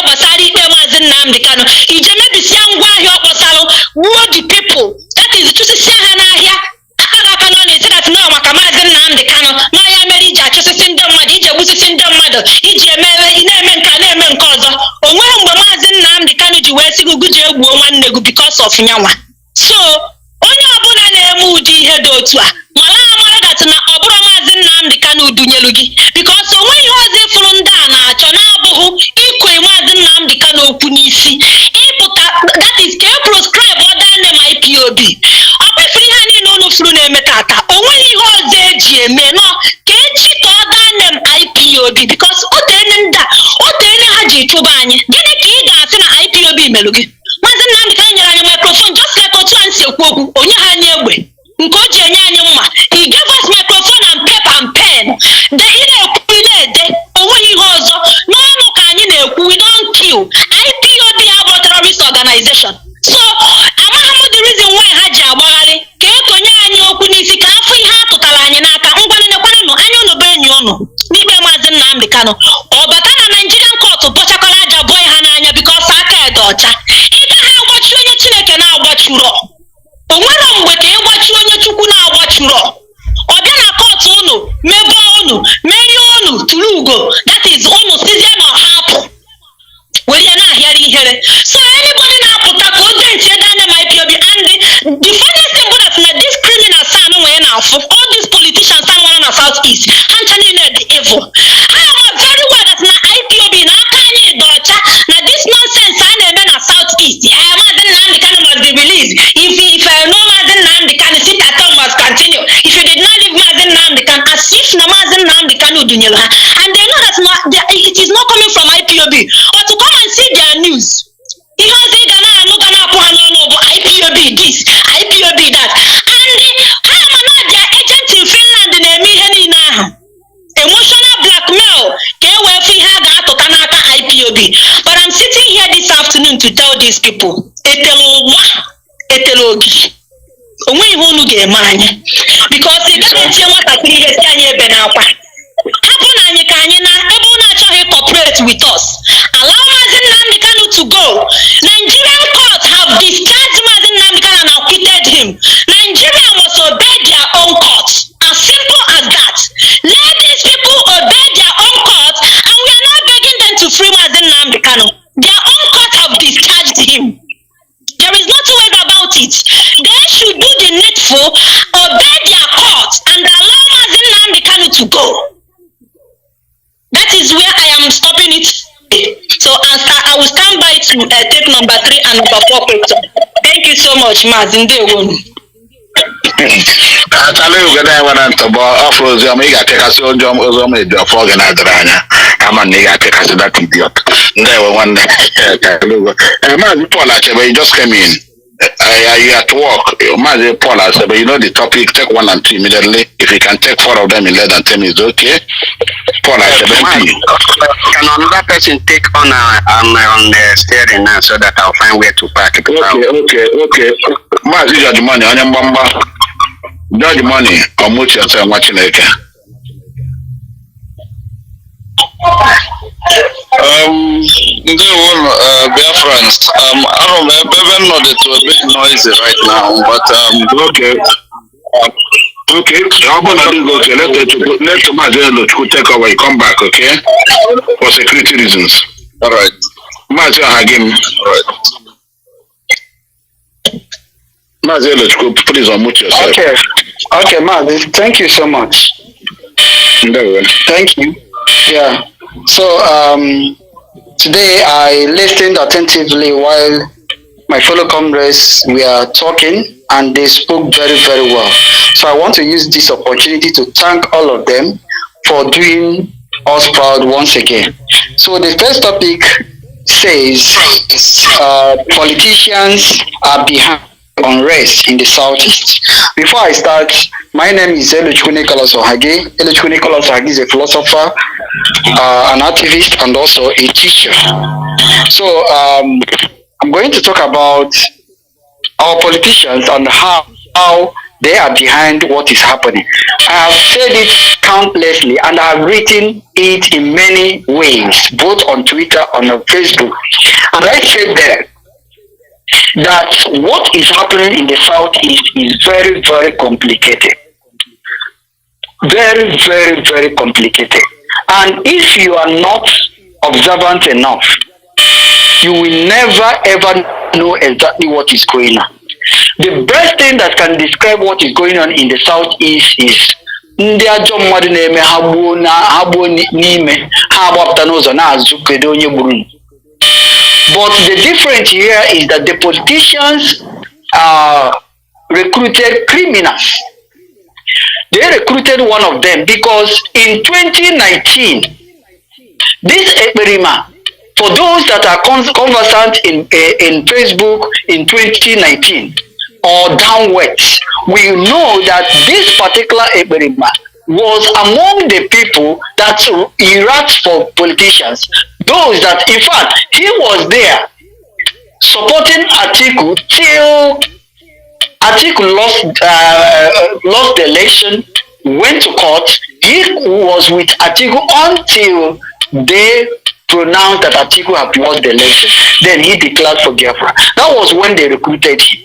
S4: ikpe Maazị Nnamdi Kanu ije mebisia ngwa ahịa ọ kpọsalụ gbuo the people that is chụsịsịa ha n'ahịa aka nọ na-esi dat nọ maka Maazị Nnamdi Kanu n'ahịa mere iji achụsịsị ndị mmadụ iji egbusisi ndị mmadụ iji na-eme nka na-eme nke ọzọ onweghị mgbe Maazị Nnamdi Kanu ji wee sị gị ji egbuo nwanne gị because of nyanwa. So onye ọbụla na-eme ụdị ihe dị otu a mara dat na ọ bụrụ Maazị Nnamdi Kanu dunyelu gị because onweghị ọzọ ịfụrụ ndị a na-achọ na-abụghị ikwe Maazị Nnamdi Kanu okwu n'isi ịpụta that is ka e proscribe other name IPOB ọ kpefere ihe niile unu furu na-eme tata onweghị ihe ọzọ eji eme nọ ka echi ka other name IPOB because otene ha ji chụba anyị gịnị ka ị ga-asị na IPOB melụ gị Maazị Nnamdi Kanu nyere anyị microphone just like otu anyị si ekwu okwu onye ha anyị egbe nke o ji enye anyị mma he gave us microphone and paper and pen ị na-ekwu na-ede onweghị ihe ọzọ n'ọnụ ka anyị na-ekwu we don't kill IPOB abụrụ terrorist organization. So amaghị m the reason why ha ji agbagharị ka ekonye anyị okwu n'isi ka afọ ihe a tụtara anyị n'aka ngwanenekwanụ anya ụnụ bụ enyi ụnụ n'ikpe Maazị Nnamdi Kanu ọ bata na Nigerian court bọchakọla aja bụọ ha n'anya because aka ede ọcha ị gaghị agbachi onye Chineke na-agbachuro o nwere mgbe ka ịgbachi onye Chukwu na-agbachuro ọ bịa na court ụnụ mebe ụnụ merie ụnụ tụrụ ugo that is ụnụ sizie na ọha apụ were ya na-ahịara ihere. So anybody na-apụta ka o dentie dane ma IPOB and the funniest thing bụ that na this criminal san nwee na-afụ all these politicians san nwere na southeast ha ncha niile dị evil. I am very well that na IPOB na aka anyị dị ọcha na this nonsense a na-eme na southeast Maazị Nnamdi Kanu must be released if no Maazị Nnamdi Kanu sit at home must continue if you did not leave Maazị Nnamdi Kanu as if na Maazị Nnamdi Kanu dunyelu ha and they know that it is not coming from IPOB or to come and see their news. Ihe ọzọ ị ga na-anụ ga na-apụ ha n'ọnụ bụ IPOB this IPOB that and ha ma na their agent in Finland na-eme ihe niile ahụ emotional blackmail ka e wee fụ ihe a ga-atụta n'aka IPOB. But I'm sitting here this afternoon to tell these people etele ogiri onwe ihe unu ga-eme anyị because ị gaghị etinye nwatakịrị ihe si anyị ebe n'akwa hapụ na anyị ka anyị na ebe unu achọghị cooperate with us allow Maazị Nnamdi Kanu to go. Nigerian courts have discharged Maazị Nnamdi Kanu and acquitted him. Nigeria must obey their own courts, as simple as that. Let these people obey their own courts and we are not begging them to free Maazị Nnamdi Kanu. Their own courts have discharged him. There is no two ways about it. They should do the needful, obey their courts and allow Maazị Nnamdi Kanu to go. That is where I am stopping it. So I will stand by to take number 3 and number 4 question. Thank you so much, Mazi.
S1: Atala ugana ya wana ntobo afro ozioma ị ga-apịakasị ozioma edu afọ oge na-adịrị anya ama na ị ga-apịakasị that idiot ndewe nwanne Maazị Paul Achebe, you just came in. You at work. Mazi Paul Achebe, you know the topic, take 1 and 2 immediately. If you can take 4 of them in less than 10 minutes, okay? Paul Achebe,
S5: can another person take on the steering now so that I'll find where to park it?
S1: Okay. Mazi Judge Money, on your bamba. Judge Money, or much yourself watching it.
S6: Ndị Biafrans, I don't know, even know that we're a bit noisy right now, but
S1: okay. How about this? Okay, let Mazi Alozie take over. You come back, okay? For security reasons.
S6: All right.
S1: Mazi Hagim. All right. Mazi Alozie, please unmute yourself.
S7: Okay, Mazi. Thank you so much. Thank you. Yeah. So today I listened attentively while my fellow comrades were talking, and they spoke very, very well. So I want to use this opportunity to thank all of them for doing us proud once again. So the first topic says politicians are behind unrest in the southeast. Before I start, my name is Nicholas Ohage. Nicholas Ohage is a philosopher, an activist, and also a teacher. So I'm going to talk about our politicians and how they are behind what is happening. I have said it countlessly, and I have written it in many ways, both on Twitter and on Facebook. And I said there that what is happening in the southeast is very, very complicated. Very, very, very complicated. And if you are not observant enough, you will never ever know exactly what is going on. The best thing that can describe what is going on in the southeast is ndị ajọ mmadụ na-eme ha gbuo n'ime ha agbapụta n'ụzọ na-azụ kedu onye gburu. But the difference here is that the politicians recruited criminals. They recruited one of them because in 2019, this Ekperima, for those that are conversant in Facebook in 2019 or downwards, we know that this particular Ekperima was among the people that erupt for politicians. Those that, in fact, he was there supporting Atiku till Atiku lost the election, went to court. He was with Atiku until they pronounced that Atiku had lost the election. Then he declared for Biafra. That was when they recruited him.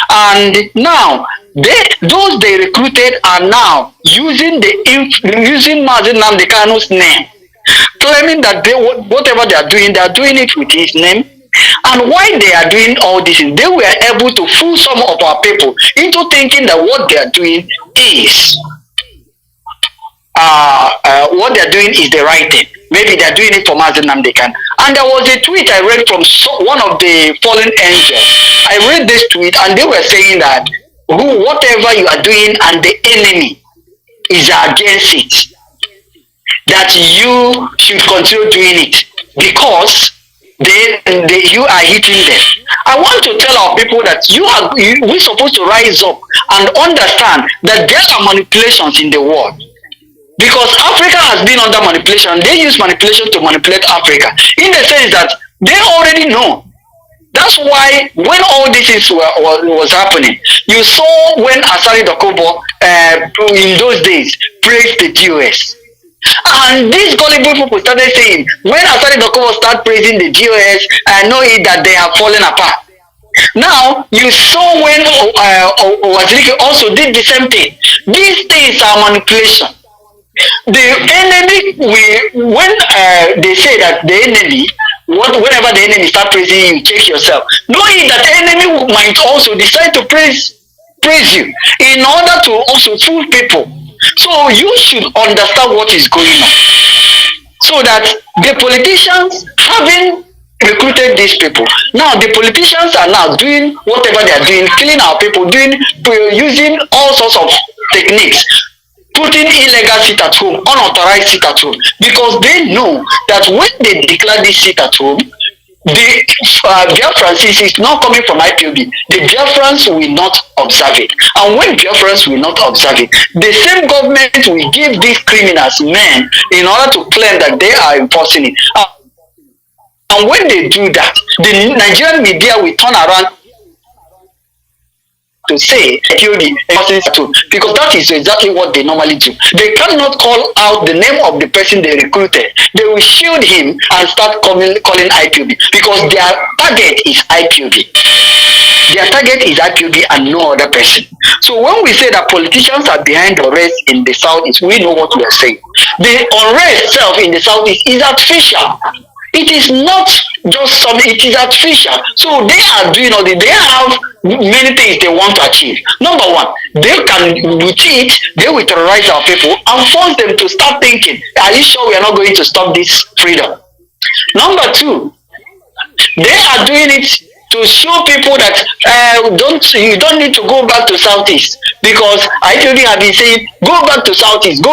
S7: And now, those they recruited are now using Mazi Nnamdi Kanu's name, claiming that whatever they are doing it with his name. And why they are doing all this is they were able to fool some of our people into thinking that what they are doing is the right thing. Maybe they are doing it for Mazi Nnamdi Kanu. And there was a tweet I read from one of the fallen angels. I read this tweet and they were saying that whatever you are doing and the enemy is against it, that you should continue doing it because you are hitting them. I want to tell our people that we're supposed to rise up and understand that there are manipulations in the world. Because Africa has been under manipulation. They use manipulation to manipulate Africa. In the sense that they already know. That's why when all this was happening, you saw when Asari Dokubo in those days praised the GOS. And these gullible people started saying, when Asari Dokubo started praising the GOS, I know it that they have fallen apart. Now, you saw when Waziriki also did the same thing. These things are manipulation. The enemy, when they say that the enemy, whenever the enemy start praising you, check yourself. Knowing that the enemy might also decide to praise you in order to also fool people. So you should understand what is going on. So that the politicians having recruited these people. Now the politicians are now doing whatever they are doing, killing our people, using all sorts of techniques, putting illegal sit at home, unauthorized sit at home, because they know that when they declare this sit at home, the Biafrans is not coming from IPOB. The Biafrans will not observe it. And when Biafrans will not observe it, the same government will give these criminals men in order to claim that they are enforcing it. And when they do that, the Nigerian media will turn around to say because that is exactly what they normally do. They cannot call out the name of the person they recruited. They will shield him and start calling IPOB because their target is IPOB. Their target is IPOB and no other person. So when we say that politicians are behind the arrest in the southeast, we know what we are saying. The unrest itself in the southeast is artificial. It is not just something, it is artificial. So they are doing all this. They have many things they want to achieve. Number one, they can, with it, they will terrorize our people and force them to start thinking, are you sure we are not going to stop this freedom? Number two, they are doing it to show people that you don't need to go back to southeast, because IPOB have been saying, go back to southeast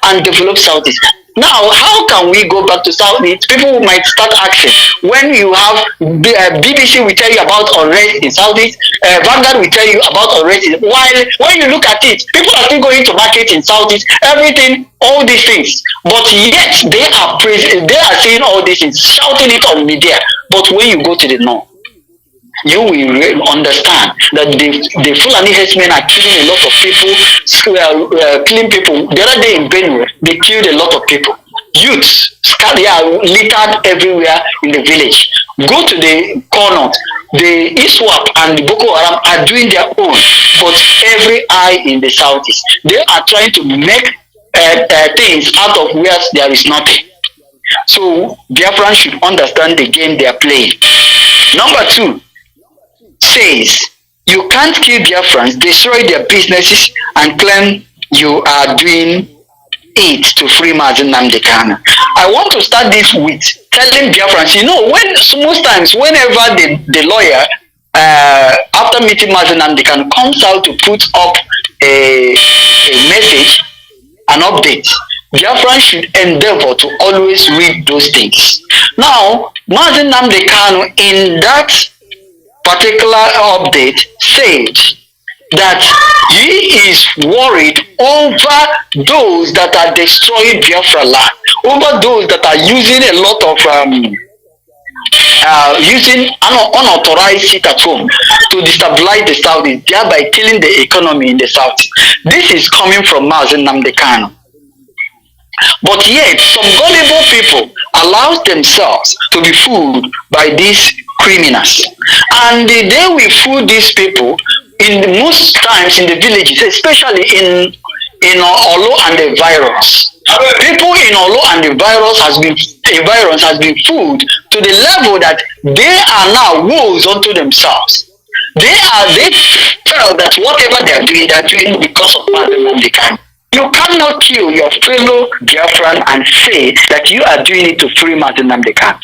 S7: and develop southeast. Now, how can we go back to Southeast? People might start asking. When you have BBC will tell you about unrest in Southeast, Vanguard will tell you about unrest. While when you look at it, people are still going to market in Southeast, everything, all these things. But yet they are saying all these things, shouting it on media. But when you go to the north, you will understand that the Fulani herdsmen are killing a lot of people, killing people. The other day in Benue, they killed a lot of people. Youths, littered everywhere in the village. Go to the corner, the ISWAP and the Boko Haram are doing their own, but every eye in the southeast, they are trying to make things out of where there is nothing. So Biafrans should understand the game they are playing. Number two, says you can't kill Biafrans, destroy their businesses, and claim you are doing it to free Mazi Nnamdi Kanu. I want to start this with telling Biafrans, most times whenever the lawyer after meeting Mazi Nnamdi Kanu comes out to put up a message, an update, Biafrans should endeavor to always read those things. Now, Mazi Nnamdi Kanu in that particular update said that he is worried over those that are destroying Biafra land, over those that are using a lot of using unauthorized sit at home to destabilize the Southeast, thereby killing the economy in the Southeast. This is coming from Mazi Nnamdi Kanu. But yet, some gullible people allow themselves to be fooled by these criminals, and they will fool these people in most times in the villages, especially in Olo and the virus. People in Olo and the virus has been fooled to the level that they are now woes unto themselves. They felt that whatever they are doing because of Nnamdi Kanu. You cannot kill your fellow Biafran and say that you are doing it to free Mazi Nnamdi Kanu.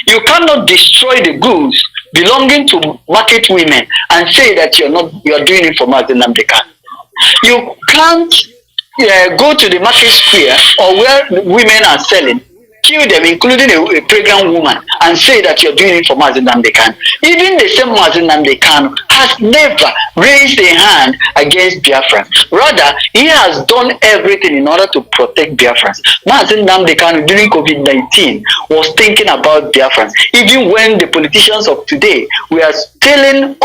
S7: You cannot destroy the goods belonging to market women and say that you are doing it for Mazi Nnamdi Kanu. You can't go to the market square or where women are selling, kill them, including a pregnant woman, and say that you're doing it for Mazi Nnamdi Kanu. Even the same Mazi Nnamdi Kanu has never raised a hand against Biafra. Rather, he has done everything in order to protect Biafrans. Mazi Nnamdi Kanu during COVID-19 was thinking about Biafrans. Even when the politicians of today were stealing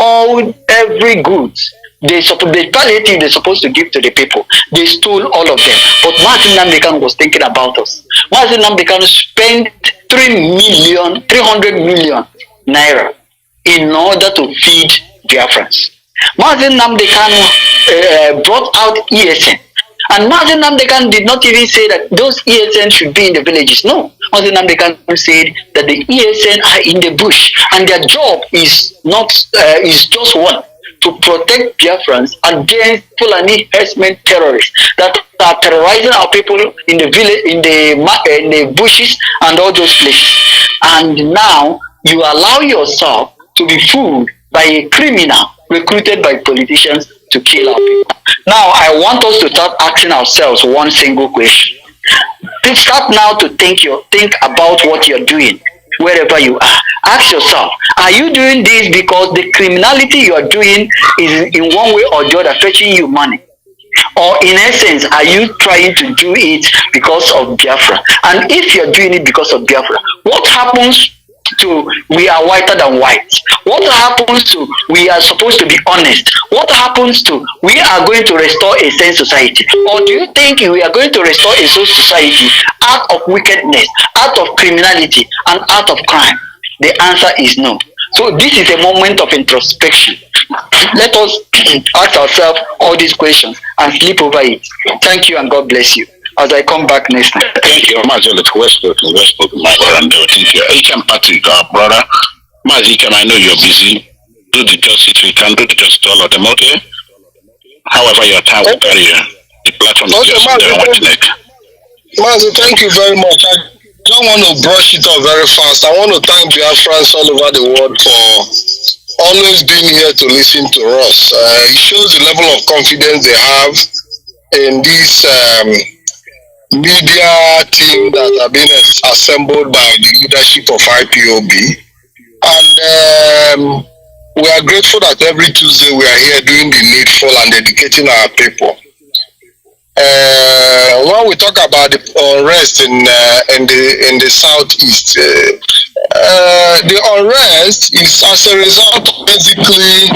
S7: every goods, the palliative they're supposed to give to the people, they stole all of them. But Mazi Nnamdi Kanu was thinking about us. Mazi Nnamdi Kanu spent 300 million naira in order to feed Biafrans. Mazi Nnamdi Kanu brought out ESN. And Mazi Nnamdi Kanu did not even say that those ESN should be in the villages. No. Mazi Nnamdi Kanu said that the ESN are in the bush and their job is just one, to protect Biafrans against Fulani herdsmen terrorists that are terrorizing our people in the village, in the bushes and all those places. And now you allow yourself to be fooled by a criminal recruited by politicians to kill our people. Now I want us to start asking ourselves one single question. Please start now to think about what you're doing wherever you are. Ask yourself, are you doing this because the criminality you are doing is in one way or the other fetching you money? Or in essence, are you trying to do it because of Biafra? And if you're doing it because of Biafra, what happens to we are whiter than white? What happens to we are supposed to be honest? What happens to we are going to restore a sane society? Or do you think we are going to restore a sane society out of wickedness, out of criminality, and out of crime? The answer is no. So this is a moment of introspection. Let us ask ourselves all these questions and sleep over it. Thank you and God bless you. As I come back next time.
S1: Thank you, Mazi Alozie. Westbrook, my brother, and thank you. Ichan Patrick, our brother. Mazi, I know you're busy. Do the justice we can, do the justice to all of them, okay? However, your time will carry you. The platform is just there watching it.
S8: Mazi, thank you very much. I don't want to brush it off very fast. I want to thank Biafrans all over the world for always being here to listen to us. It shows the level of confidence they have in this media team that have been assembled by the leadership of IPOB. And we are grateful that every Tuesday we are here doing the needful and educating our people. When we talk about the unrest in the southeast, the unrest is as a result of basically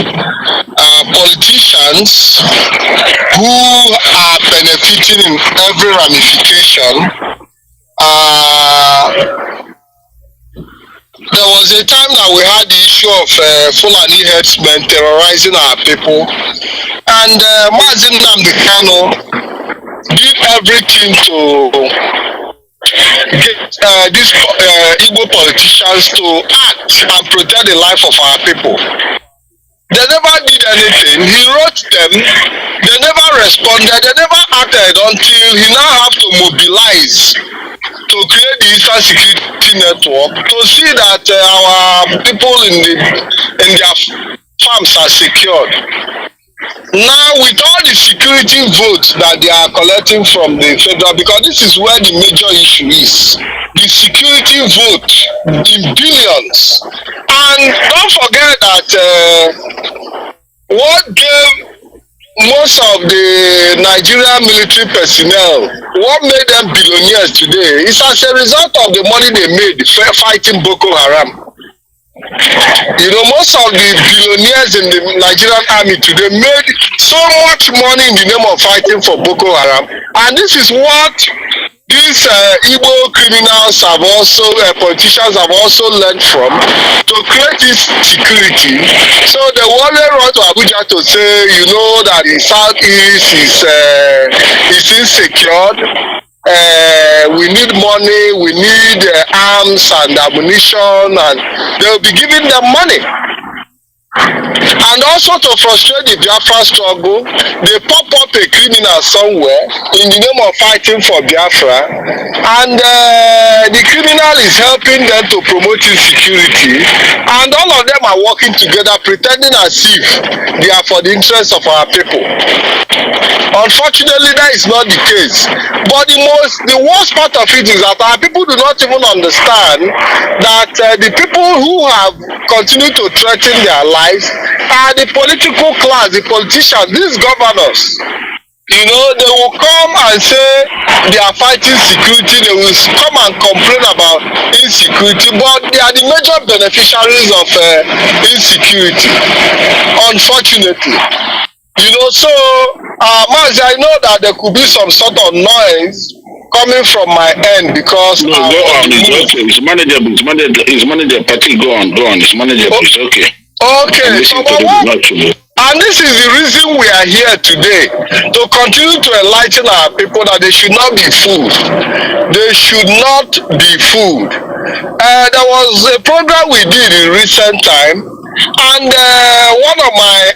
S8: politicians who are benefiting in every ramification. There was a time that we had the issue of Fulani herdsmen terrorizing our people, and Mazi Nnamdi did everything to get these Igbo politicians to act and protect the life of our people. They never did anything. He wrote them. They never responded. They never acted until he now have to mobilize to create the Eastern Security Network to see that our people in their farms are secured. Now, with all the security votes that they are collecting from the federal, because this is where the major issue is, the security vote in billions. And don't forget that what gave most of the Nigerian military personnel, what made them billionaires today, is as a result of the money they made fighting Boko Haram. You know, most of the billionaires in the Nigerian army today made so much money in the name of fighting for Boko Haram. And this is what these Igbo criminals have also, politicians have also learned from to create this security. So they always run to Abuja to say, you know, that the southeast is insecure. We need money, we need arms and ammunition, and they'll be giving them money. And also to frustrate the Biafra struggle, they pop up a criminal somewhere in the name of fighting for Biafra, and the criminal is helping them to promote insecurity, and all of them are working together pretending as if they are for the interest of our people. Unfortunately, that is not the case. But the worst part of it is that our people do not even understand that the people who have continued to threaten their lives are the political class, the politicians, these governors. You know, they will come and say they are fighting security, they will come and complain about insecurity, but they are the major beneficiaries of insecurity, unfortunately. You know, so, Mazi, I know that there could be some sort of noise coming from my end because...
S1: No, go on, it's okay. It's manageable, it's manageable. Patrick, go on, it's manageable, it's okay.
S8: Okay, so and this is the reason we are here today, to continue to enlighten our people that they should not be fooled. They should not be fooled. There was a program we did in recent time, and And one of my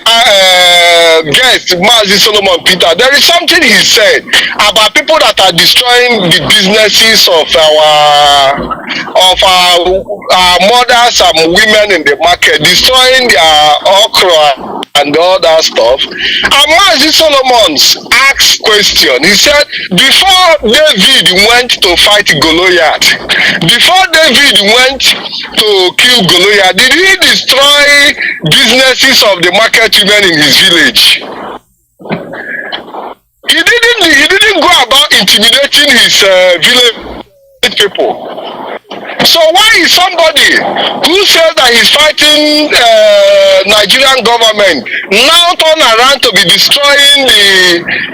S8: guests, Mazi Solomon Peter, there is something he said about people that are destroying the businesses of our mothers and women in the market, destroying their okra and all that stuff. And Mazi Solomon asked question. He said, before David went to fight Goliath, before David went to kill Goliath, did he destroy businesses of the market women in his village? He didn't go about intimidating his village people. So why is somebody who says that he's fighting Nigerian government now turn around to be destroying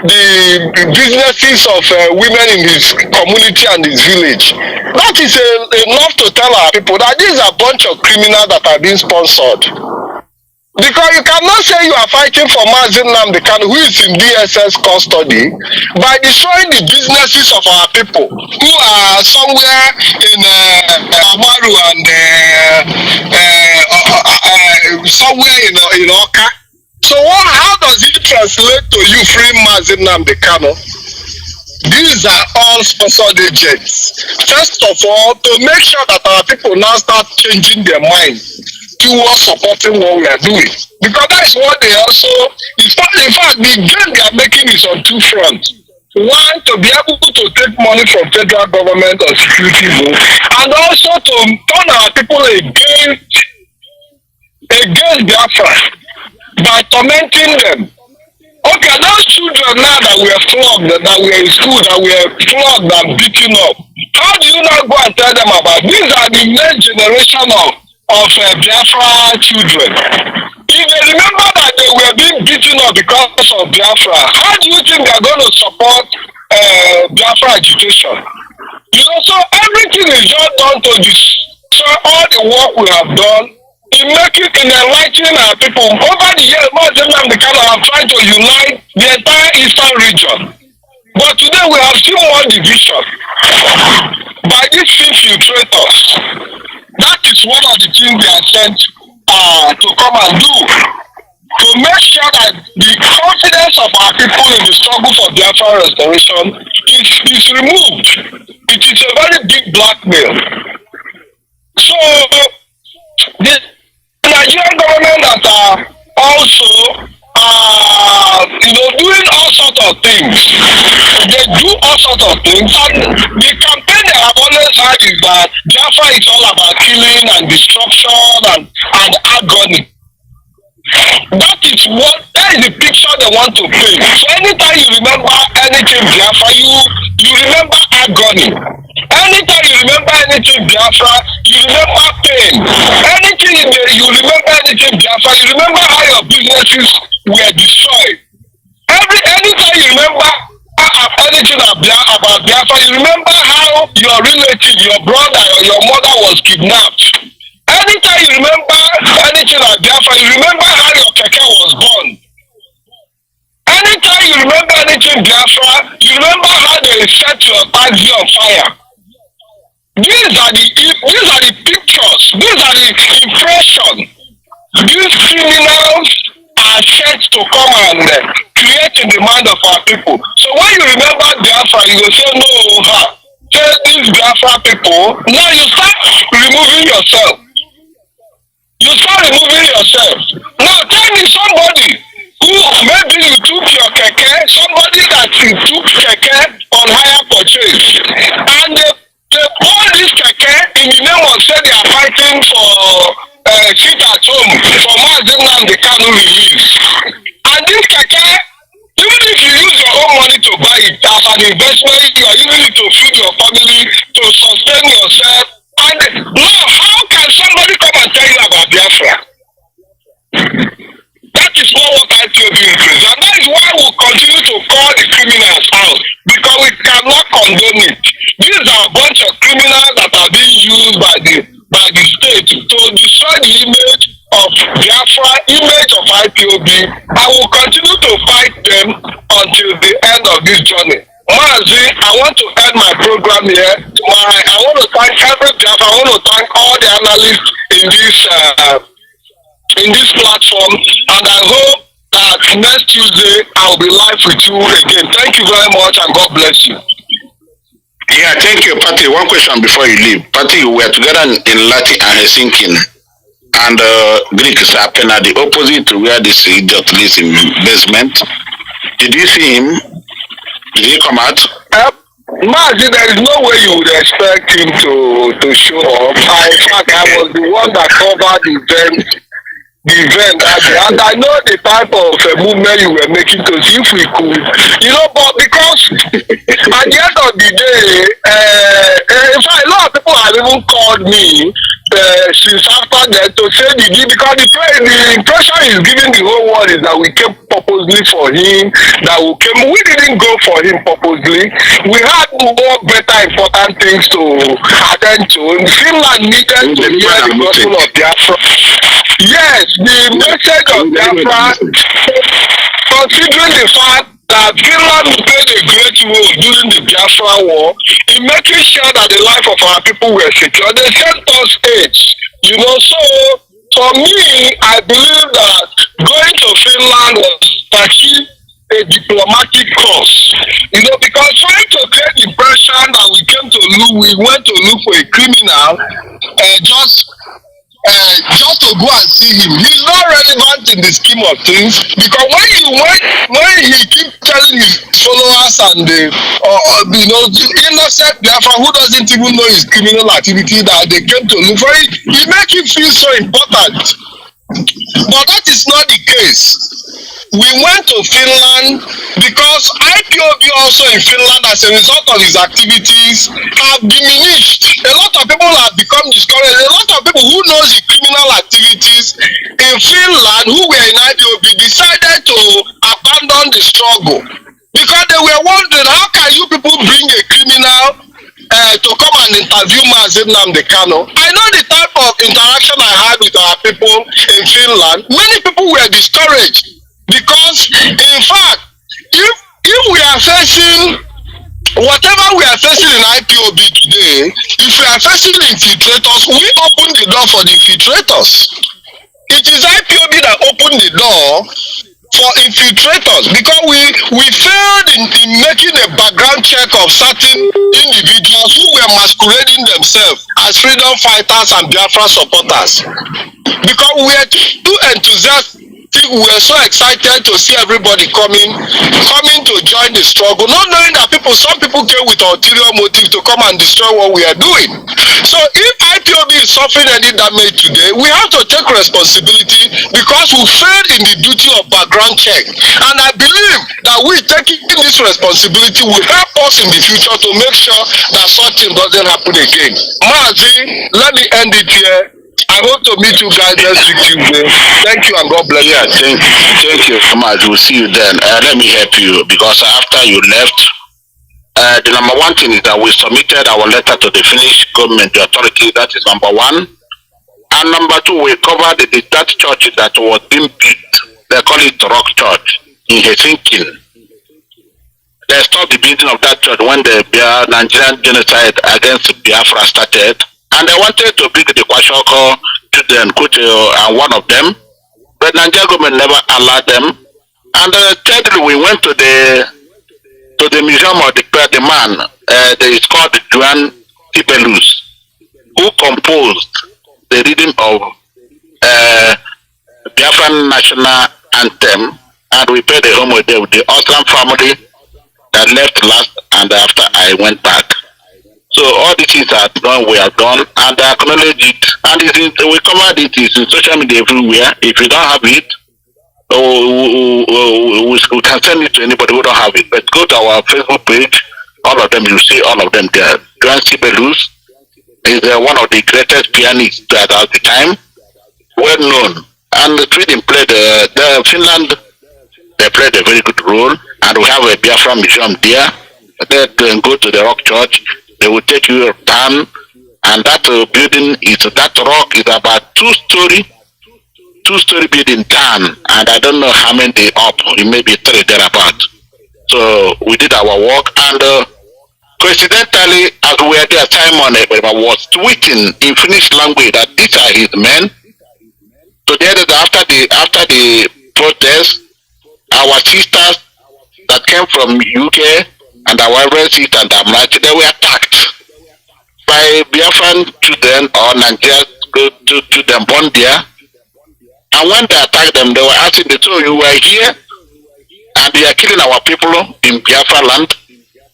S8: the businesses of women in his community and his village? That is enough to tell our people that these are a bunch of criminals that are being sponsored. Because you cannot say you are fighting for Mazi Nnamdi Kanu, who is in DSS custody, by destroying the businesses of our people who are somewhere in Amaru and somewhere in Oka. So how does it translate to you free Mazi Nnamdi Kanu? These are all sponsored agents. First of all, to make sure that our people now start changing their mind towards supporting what we are doing. Because that's what they also, in fact, the gain they are making is on two fronts. One, to be able to take money from federal government or security votes, and also to turn our people against Biafra by tormenting them. Okay, those children now that we are flogged, that we are in school, that we are flogged and beaten up, how do you now go and tell them about? These are the next generation of Biafra children. If they remember that they were being beaten up because of Biafra, how do you think they are going to support Biafra agitation? You know, so everything is just done to destroy all the work we have done in enlightening our people. Over the years, Mazi Nnamdi Kanu have tried to unite the entire eastern region. But today we have seen more division by these infiltrators. That is one of the things they are sent to come and do, to make sure that the confidence of our people in the struggle for Biafra restoration is removed. It is a very big blackmail. So the Nigerian government that are also doing all sorts of things. They do all sorts of things, and the campaign they have always had is that Biafra is all about killing and destruction and agony. That is the picture they want to paint. So anytime you remember anything Biafra, you remember agony. Anytime you remember anything Biafra, you remember pain. Anything you remember anything Biafra, you remember how your businesses were destroyed. Anytime you remember anything about Biafra, you remember how your relative, your brother or your mother was kidnapped. Anytime you remember anything about Biafra, you remember how your keke was burned. Anytime you remember anything Biafra, you remember how they set your taxi on fire. These are the pictures. These are the impressions. These criminals are set to come and create in the mind of our people. So when you remember Biafra, you will say, no, tell these Biafra people, now you start removing yourself. You start removing yourself. Now tell me somebody who maybe you took your keke, somebody that you took keke on hire purchase, and they bought this keke in the name of say they are fighting for sit at home for Mazi Nnamdi Kanu release. And this keke, even if you use your own money to buy it as an investment, you are using it to feed your family, to sustain yourself. And now, how can somebody come and tell you about Biafra? That is not what IPOB is. And that is why we continue to call the criminals out, because we cannot condone it. These are a bunch of criminals that are being used by the state to destroy the image of Biafra, image of IPOB. I will continue to fight them until the end of this journey. Mazi, I want to end my program here. I want to thank every Biafra. I want to thank all the analysts in this in this platform, and I hope that next Tuesday I'll be live with you again. Thank you very much, and God bless you.
S1: Yeah, thank you, Patty. One question before you leave. Patty, we were together in Lati and Helsinki, and Greek is happening at the opposite to where this idiot lives in basement. Did you see him? Did he come out?
S8: Mazi, there is no way you would expect him to show up. In fact, I was the one that covered the event that day, and I know the type of movement you were making to see if we could, but because at the end of the day, in fact, a lot of people have even called me since after that to say the deal, because the impression is giving the whole world is that we came purposely for him, we didn't go for him purposely. We had more better important things to attend to. Finland needed to hear the gospel of Biafra. Yes, the message of Biafra, considering the fact that Finland played a great role during the Biafra war in making sure that the life of our people were secure. They sent us aid, so for me, I believe that going to Finland was achieve a diplomatic course, because trying to create the impression that we went to look for a criminal, just to go and see him. He's not relevant in the scheme of things, because when he keep telling his followers and the innocent Biafra who doesn't even know his criminal activity that they came to look for, he make him feel so important. But that is not the case. We went to Finland because IPOB also in Finland, as a result of his activities, have diminished. A lot of people have become discouraged. A lot of people who know the criminal activities in Finland, who were in IPOB, decided to abandon the struggle, because they were wondering, how can you people bring a criminal to come and interview Mazi Kanu? I know the type of interaction I had with our people in Finland. Many people were discouraged, because in fact, if we are facing whatever we are facing in IPOB today, if we are facing infiltrators, we open the door for the infiltrators. It is IPOB that opened the door for infiltrators, because we failed in making a background check of certain individuals who were masquerading themselves as freedom fighters and Biafra supporters, because we were too enthusiastic. We were so excited to see everybody coming to join the struggle, not knowing that some people came with ulterior motive to come and destroy what we are doing. So if IPOB is suffering any damage today, we have to take responsibility, because we failed in the duty of background check. And I believe that we taking this responsibility will help us in the future to make sure that such thing doesn't happen again. Mazi, let me end it here. I hope to meet you guys next week Tuesday. Thank you, and God bless you.
S1: Yeah, thank you so much. We'll see you then. Let me help you, because after you left, the number one thing is that we submitted our letter to the Finnish government, the authority. That is number one. And number two, we covered that church that was being built. They call it Rock Church in Helsinki. They stopped the building of that church when the Nigerian genocide against Biafra started. And they wanted to bring the Kwashoko children, and one of them, but Nigerian government never allowed them. And thirdly, we went to the museum of the man. It's called Juan Tibelus, who composed the reading of Biafran national anthem, and we paid the home with the Osman family that left last, and after I went back. So all the things are done, we have done, and I acknowledge it. And we covered it. It's in social media everywhere. If you don't have it, we can send it to anybody who don't have it. But go to our Facebook page. All of them, you see all of them there. Juan Sibelius is one of the greatest pianists at the time, well known. And Sweden played Finland. They played a very good role, and we have a Biafra museum there. They can go to the Rock Church. They will take you down, and that building that rock is about two-story building down, and I don't know how many up. It may be 3 thereabout. So we did our work, and coincidentally, as we were there, Simon was tweeting in Finnish language that these are his men, to the end after the protest, our sisters that came from UK and our reverend sister and Amrachi, they were attacked by Biafran children or Nigerian children born there. And when they attacked them, they were asking them, so you were here and you are killing our people in Biafra land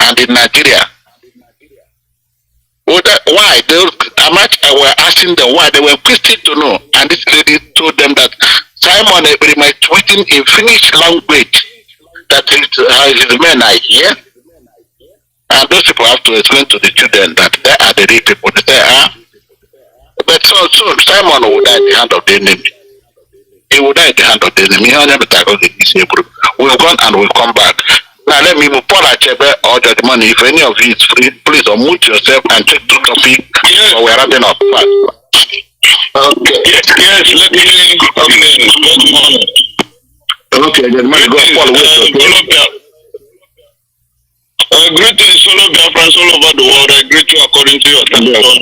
S1: and in Nigeria. Why? I were asking them why. They were questioning to know. And this lady told them that Simon my tweeting in Finnish language that his men are here. And those people have to explain to the children that they are the real people. They say, but soon Simon will die at the hand of the enemy. He will die at the hand of the enemy. We've gone and we'll come back. Now let me move Paul Achebe or the money. If any of you is free, please unmute yourself and take the topic. Yes. So we're wrapping up fast.
S3: Okay. Yes, let me good morning.
S1: Okay, then money go Paul
S3: greetings, fellow Biafrans all over the world. I greet you according to your telephone.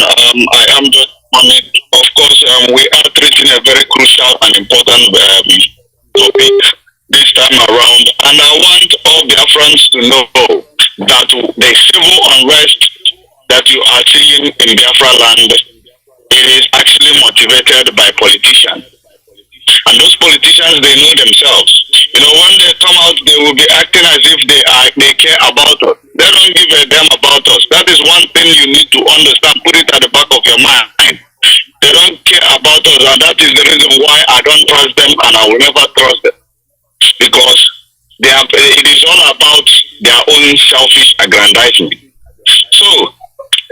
S3: I am just money. Of course, we are treating a very crucial and important topic this time around, and I want all Biafrans to know that the civil unrest that you are seeing in Biafra land, it is actually motivated by politicians. And those politicians, they know themselves. You know, when they come out, they will be acting as if they care about us. They don't give a damn about us. That is one thing you need to understand. Put it at the back of your mind. They don't care about us, and that is the reason why I don't trust them, and I will never trust them. Because it is all about their own selfish aggrandizement. So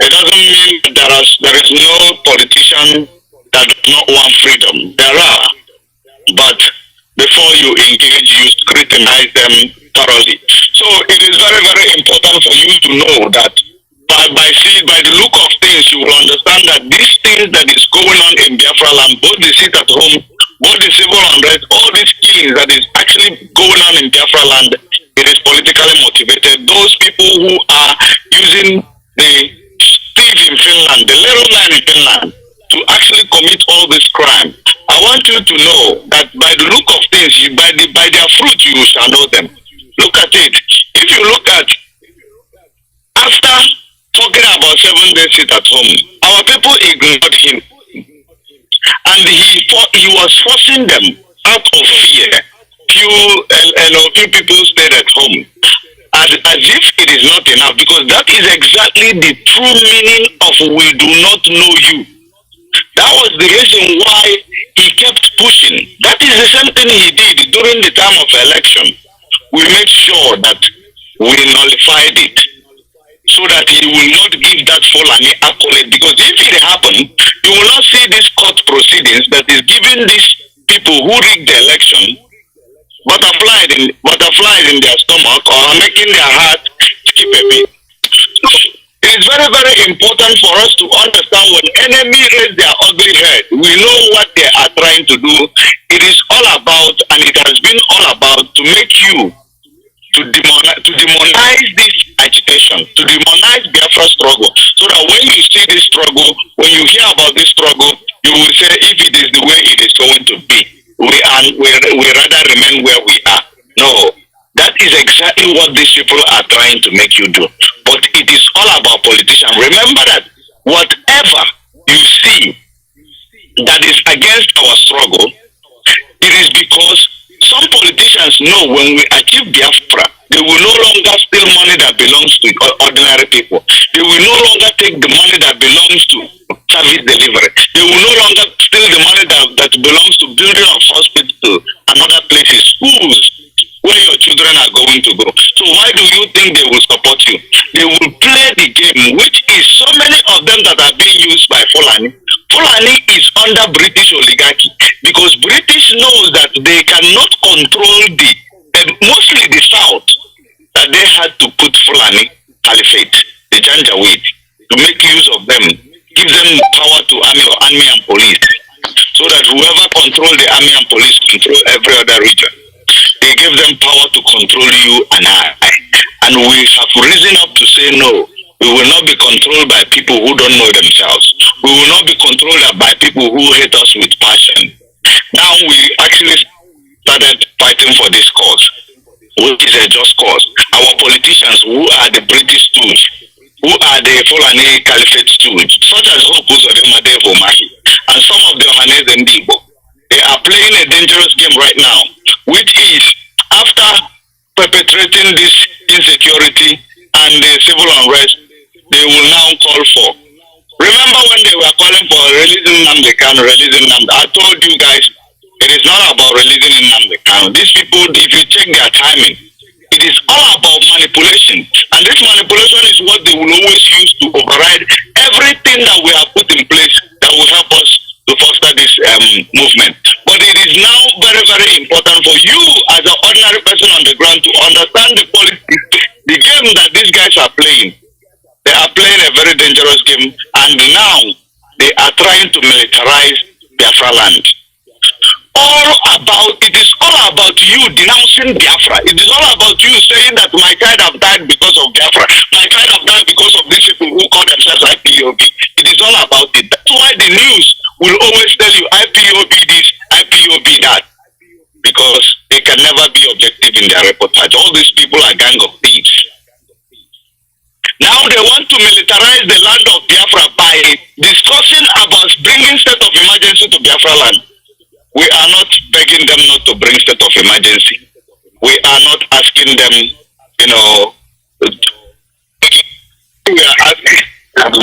S3: it doesn't mean that there is no politician that does not want freedom. There are, but before you engage, you scrutinize them thoroughly. So it is very, very important for you to know that by the look of things, you will understand that these things that is going on in Biafra land, both the sit at home, both the civil unrest, all these killings that is actually going on in Biafra land, it is politically motivated. Those people who are using the thief in Finland, the little man in Finland, to actually commit all this crime. I want you to know that by the look of things, by their fruit you shall know them. Look at it. If you look at, after talking about 7 days sit at home, our people ignored him. And he was forcing them out of fear. Few people stayed at home. As if it is not enough, because that is exactly the true meaning of we do not know you. That was the reason why he kept pushing. That is the same thing he did during the time of election. We made sure that we nullified it, so that he will not give that Fulani accolade. Because if it happened, you will not see this court proceedings that is giving these people who rigged the election butterflies in their stomach, or making their heart skip a bit. It is very, very important for us to understand when enemy raise their ugly head, we know what they are trying to do. It is all about, and it has been all about, to make you to demonize this agitation, to demonize Biafra struggle, so that when you see this struggle, when you hear about this struggle, you will say, if it is the way it is going to be, we rather remain where we are. No, that is exactly what these people are trying to make you do. But it is all about politicians. Remember that whatever you see that is against our struggle, it is because some politicians know when we achieve Biafra, they will no longer steal money that belongs to ordinary people. They will no longer take the money that belongs to service delivery. They will no longer steal the money that belongs to building of hospitals and other places, schools, where your children are going to go. So why do you think they will support you? They will play the game, which is so many of them that are being used by Fulani. Fulani is under British oligarchy, because British knows that they cannot control mostly the South, that they had to put Fulani Caliphate, the Janjaweed, to make use of them, give them power to army and police, so that whoever control the army and police control every other region. They give them power to control you and I. And we have risen up to say no. We will not be controlled by people who don't know themselves. We will not be controlled by people who hate us with passion. Now,
S1: actually started fighting for this cause, which is a just cause. Our politicians, who are the British stooges, who are the Fulani Caliphate stooges, such as Hokus or the Madevo Mahi, and some of the Ohanes and Igbo, they are playing a dangerous game right now, which is after perpetrating this insecurity and the civil unrest, they will now call for. Remember when they were calling for releasing Nnamdi Kanu, releasing Nnamdi? I told you guys, it is not about releasing Nnamdi Kanu. These people, if you check their timing, it is all about manipulation. And this manipulation is what they will always use to override everything that we have put in place that will help us to foster this movement. But it is now very, very important for you as an ordinary person on the ground to understand the politics, the game that these guys are playing. They are playing a very dangerous game, and now they are trying to militarize Biafra land. It is all about you denouncing Biafra. It is all about you saying that my child have died because of Biafra. My child have died because of these people who call themselves IPOB. It is all about it. That's why the news will always tell you IPOB this, IPOB that, because they can never be objective in their reportage. All these people are gang of thieves. Now they want to militarize the land of Biafra by discussing about bringing state of emergency to Biafra land. We are not begging them not to bring state of emergency. We are not asking them, we are asking. All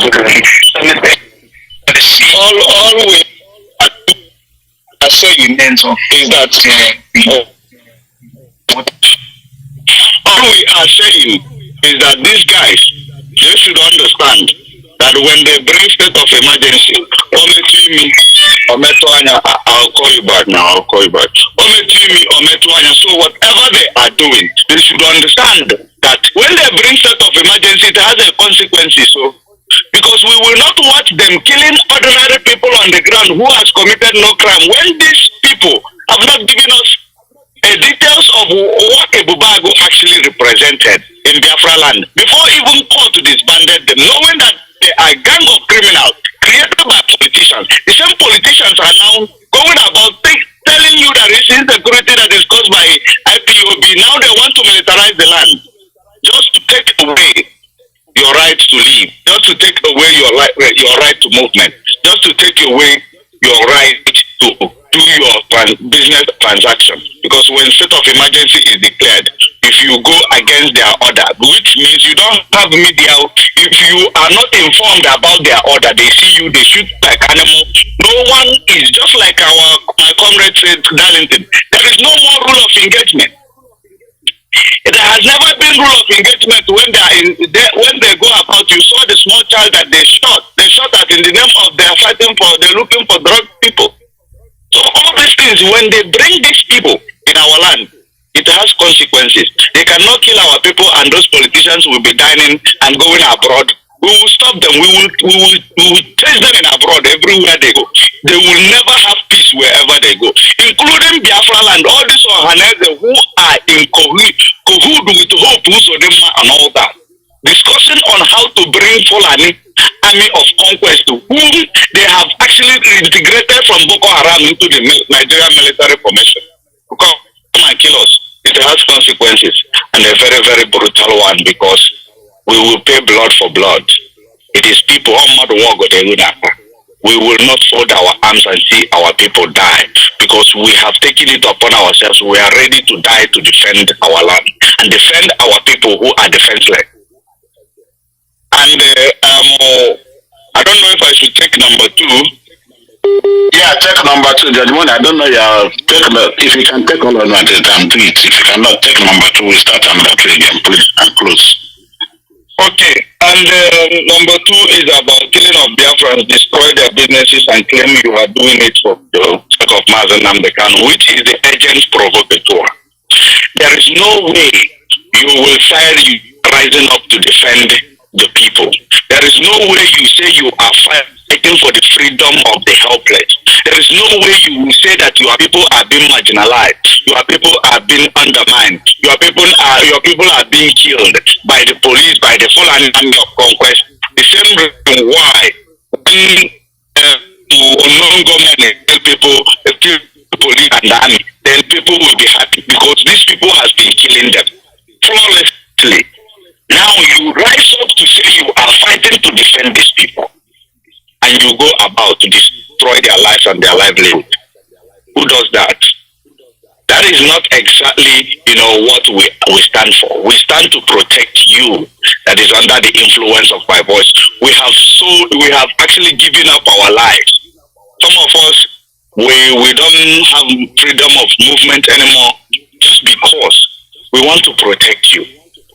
S1: we are saying is that all we are saying is that these guys, they should understand that when they bring state of emergency, I'll call you back now, I'll call you back. So whatever they are doing, they should understand that when they bring state of emergency, it has a consequences. So, because we will not watch them killing ordinary people on the ground who has committed no crime, when these people have not given us details of what a Bubago actually represented in Biafra land before even court disbanded them, knowing that they are a gang of criminals created by politicians. The same politicians are now going about telling you that it's insecurity that is caused by IPOB. Now they want to militarize the land just to take away your right to live, just to take away your right to movement, just to take away your right to do your business transaction. Because when state of emergency is declared, if you go against their order, which means you don't have media, if you are not informed about their order, they see you, they shoot like animals. No one is just like my comrade said, Darlington. There is no more rule of engagement. There has never been rule of engagement when when they go about. You saw the small child that they shot. They shot at in the name of they're looking for drug people. So all these things, when they bring these people in our land, it has consequences. They cannot kill our people, and those politicians will be dining and going abroad. We will stop them. We will chase them in abroad everywhere they go. They will never have peace wherever they go, including Biafra land. All these Ohanese who are in cahoot with Hope Uzodinma and all that, discussing on how to bring Fulani army of conquest to whom they have actually integrated from Boko Haram into the Nigerian military formation. Come and kill us. It has consequences, and a very, very brutal one, because we will pay blood for blood. It is people we will not fold our arms and see our people die, because we have taken it upon ourselves. We are ready to die to defend our land and defend our people who are defenseless. And I don't know if I should take number 2.
S3: Yeah, take number 2, Judge Moon. I don't know if you can take all of them at a time, do it. If you cannot take number 2, we start another 3 again, please, and close.
S1: Okay, and number 2 is about killing of Biafrans, destroy their businesses, and claim you are doing it for the sake of Mazi Alozie, which is the agent provocateur. There is no way you will say rising up to defend the people. There is no way you say you are fighting for the freedom of the helpless. There is no way you will say that your people are being marginalized, your people are being undermined, your people are being killed by the police, by the Fulani army of conquest. The same reason why when unknown government tell people kill the police and the army, then people will be happy because these people has been killing them flawlessly. Now you rise up to say you are fighting to defend these people, and you go about to destroy their lives and their livelihood. Who does that? That is not exactly, what we stand for. We stand to protect you that is under the influence of my voice. We have actually given up our lives. Some of us, we don't have freedom of movement anymore just because we want to protect you.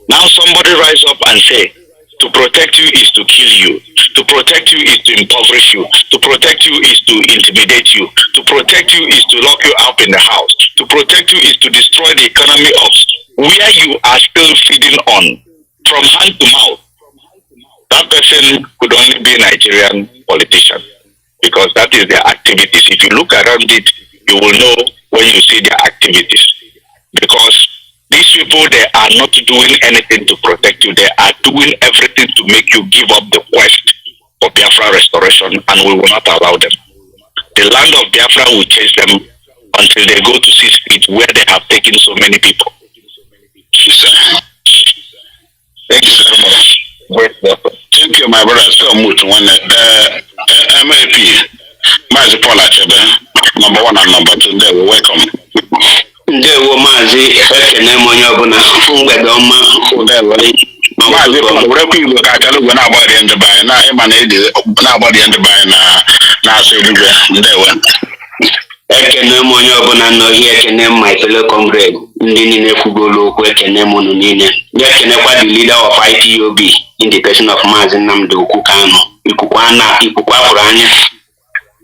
S1: Now somebody rise up and say, to protect you is to kill you. To protect you is to impoverish you. To protect you is to intimidate you. To protect you is to lock you up in the house. To protect you is to destroy the economy of where you are still feeding on from hand to mouth. That person could only be a Nigerian politician because that is their activities. If you look around it, you will know when you see their activities. Because these people, they are not doing anything to protect you. They are doing everything to make you give up the quest for Biafra restoration, and we will not allow them. The land of Biafra will chase them until they go to 6 feet where they have taken so many people. Thank you very much.
S3: Thank you, my brother. So much. MAP, Mazi number 1 and number 2, they will welcome.
S5: Ndewo Mazi ekene m onye ọbụla mgbede ọma
S3: Mazi werekwa Igbo ka akara ugwe na-agbari ndị be anyị na ịma na ede na-agbari ndị be anyị na-asụ eluigwe. Ndewo.
S5: Ekene m onye ọbụla nọ ihe, ekene m my fellow comrade ndị niile kwugolo okwu, ekene m unu niile. Ekenekwa the leader of IPOB in the person of Mazi Nnamdi Kanu. Ikuku apụrụ anya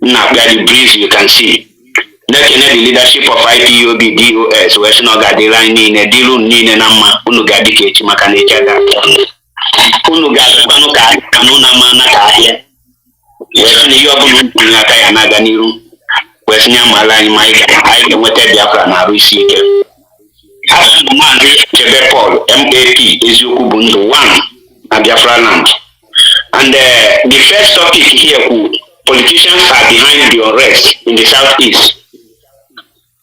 S5: na-akpịa the breeze you can see. Nekene the leadership of IPOB DOS wee sị na ọ ga-adịrị anyị niile dịrụ niile na mma. Unu ga-adị ka echi maka na echi aga unu ga-azụkwanụ ka Kanu na ama na ka ahịa wee sị na ihe ọbụla ntinye aka ya na-aga n'iru wee sị ya mara anyị ma anyị ga-enweta Biafra na arụ isi ike. Afọ bụ Maazị Chebe Paul MAP eziokwu bụ ndụ 1 na Biafra land. And the first topic here, politicians are behind the unrest in the southeast.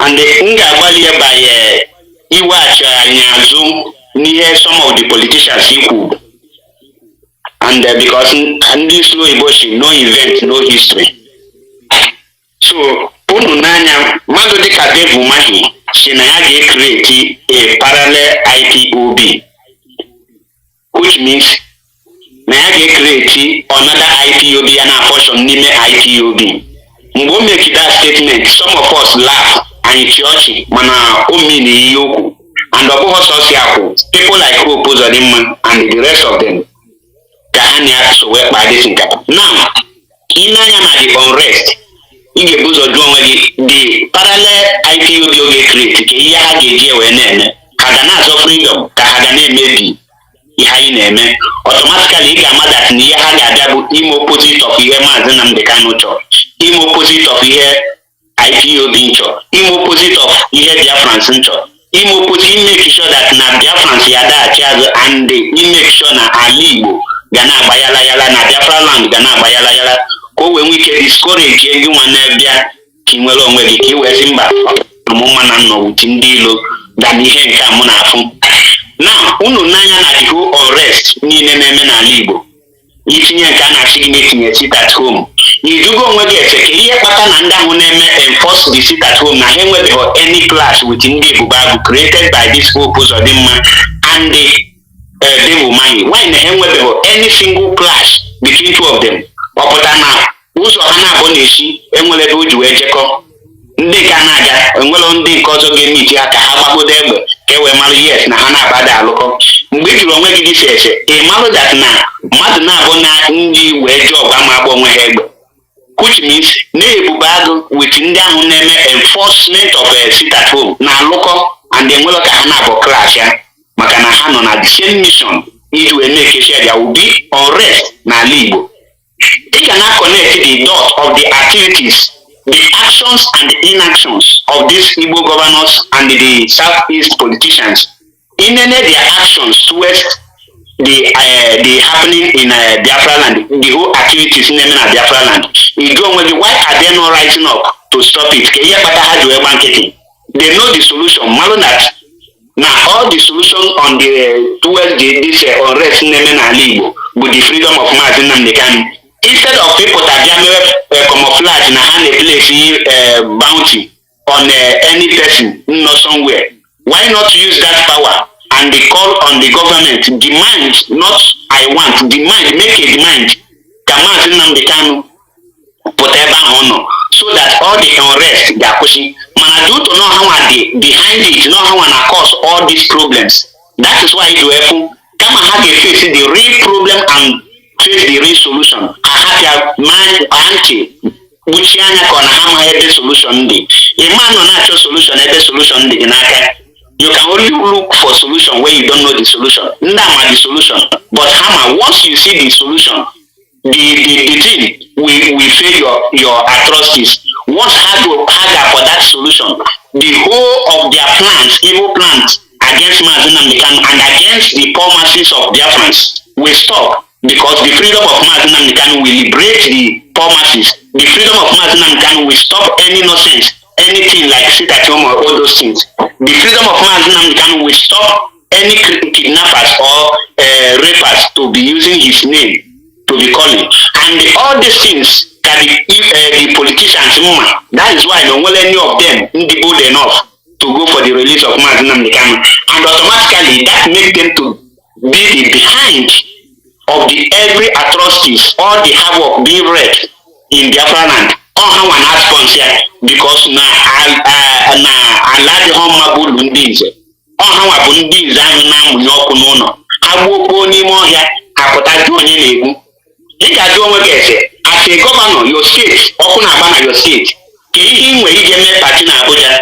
S5: And ngagbalie by iwacha nyazu near some of the politicians equal. And because and this no emotion, no event, no history. So unu nanya mado de kadevu mahi shinaya create a parallel IPOB, which means na create another IPOB and a portion nime IPOB. Mgo make that statement, some of us laugh and church mana omini yoku and obo social people like who oppose them and the rest of them kahania so we by this nkata. Now inanya na the unrest ige buzo the parallel IPOB oge create ke ihe ha ga-eji we na-eme kaga na azọ freedom ka ha ga na-emebi ihe anyị na-eme automatically ị ga-ama that na ihe ha ga-abịa bụ ime opposite of ihe Maazị Nnamdi Kanu chọrọ, ime opposite of ihe IPOB chọrọ, ime opposite of ihe Biafrans chọrọ, ime opposite make sure that na Biafrans ya daghachi azụ and make sure na ala Igbo ga na-agba yala na Biafra land ga na-agba yala ka o wee nwee ike discourage gị nwa na-abịa ka ị nwere onwe gị ka ị wee sị mba ọmụma na nnọ uchi ndị ilo ga na ihe nke a mụ na-afụ. Now, unu nanya na the whole unrest niile na-eme n'ala Igbo itinye nke a na-achị gị na-etinye sit at home. Ijugo onwe gị eche ka ihe kpata na ndị ahụ na-eme enforce the sit at home na ha enwebeghị any clash with ndị ebube agụ created by this hope Uzodimma and the devil money. Why na ha enwebeghị any single clash between two of them? Ọpụta na ụzọ ha na-abụ na-esi enwere ebe o ji wee jekọ. Ndị ka na-aga enwere ndị nke ọzọ ga-emiti ha ka ha gbagodo egbe ka e wee mara yes na ha na-abada alụkọ. Mgbe ị jụrụ onwe gị dịsi ese ị marụ that na mmadụ na-abụ na ndị wee ji ọgba ma agba onwe ha egbe, which means na-ebube agụ with ndị ahụ na-eme enforcement of sit at home na alụkọ and enwere ka ha na-abụ clash ya maka na ha nọ na the same mission iji wee make sure there will be unrest n'ala Igbo. Ị ga na connect the dot of the activities, the actions and the inactions of these Igbo governors and the Southeast politicians in their actions towards the happening in Biafra land, the whole activities in Biafra land. You go with why are they not rising up to stop it. They know the solution. Malonat. Now all the solution on the towards this unrest with the freedom of Mazi Nnamdi Kanu. Instead of people that camouflage na hand a place bounty on any person not somewhere, why not use that power and they call on the government, demand, not I want, demand, make a demand, Mazi Nnamdi Kanu whatever honor, so that all the unrest they are pushing. Man, I do to know how are they behind it, know how and cause all these problems. That is why you have come and have a face the real problem and face the real solution. I have your mind anti which you have the solution. A man on natural solution, every solution in you can only look for solution where you don't know the solution. Not the solution. But hammer, once you see the solution, the thing will fail your atrocities. Once harder for that solution, the whole of their plans, evil plans against Mazi Nnamdi Kanu and against the poor masses of Biafrans will stop, because the freedom of Mazi Nnamdi Kanu will liberate the poor masses. The freedom of Mazi Nnamdi Kanu will stop any nonsense, anything like sit at home or all those things. The freedom of Mazi Nnamdi Kanu will stop any kidnappers or rapers to be using his name to be calling. And all these things can be the politicians, that is why no one any of them is bold enough to go for the release of Mazi Nnamdi Kanu. And automatically that makes them to be the behind of the every atrocities, all the havoc being wreaked in Biafra land. On how an response here, because na allow home mabulundis. On how a bundis and nam no. I will go any more here. I put that on your as a governor, your state, Okunabana your state. Can where he get party na Abuja,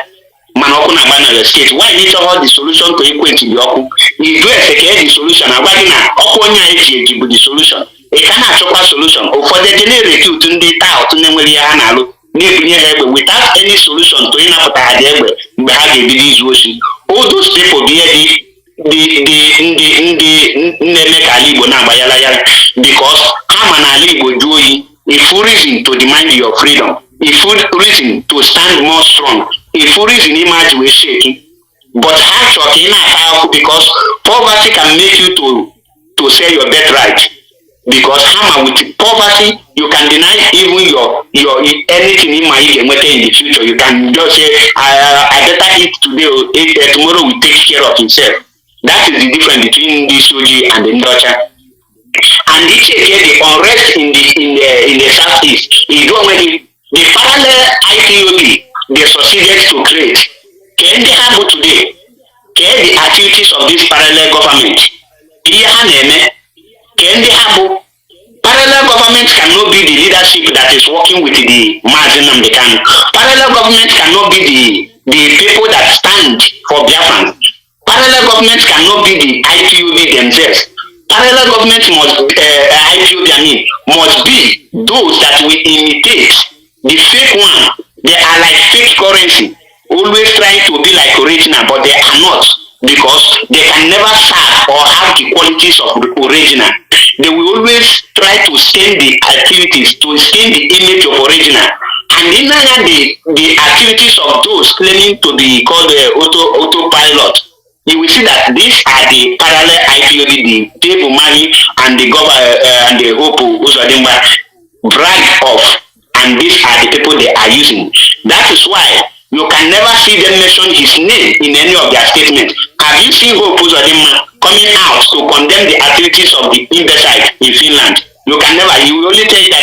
S5: man Okunabana your state. Why need to hold the solution to equate to the Oku? You do a the solution, and why not Okunya with the solution? A cannot chop a solution, or for the generic to the out to Nemeliana, without any solution to Inapata, we have a big worship. All those people be because Ali will do a full reason to demand your freedom, a full reason to stand more strong, a full reason image will shaking. But actually because poverty can make you to sell your birthright. Because hammer with poverty, you can deny even your anything in my in the future. You can just say I better eat today or tomorrow will take care of himself. That is the difference between this OG and the Ndocha. And this again, the unrest in the southeast is when the parallel IPOB they succeeded to create. Can they have today? Can the activities of this parallel government? Can they have parallel government cannot be the leadership that is working with the Mazi Nnamdi Kanu. Parallel government cannot be the people that stand for Biafrans. Parallel government cannot be the IPOB themselves. Parallel government IPOB must be those that will imitate the fake one. They are like fake currency, always trying to be like original, but they are not, because they can never serve or have the qualities of the original. They will always try to stain the activities, to stain the image of original. And in the activities of those claiming to be called autopilot, you will see that these are the parallel IPOB, the table money and the and the Opo Uzodimba brag of, and these are the people they are using. That is why you can never see them mention his name in any of their statements. Have you seen Opo Uzodimba coming out to condemn the activities of the imbecile in Finland? You can never. You will only tell that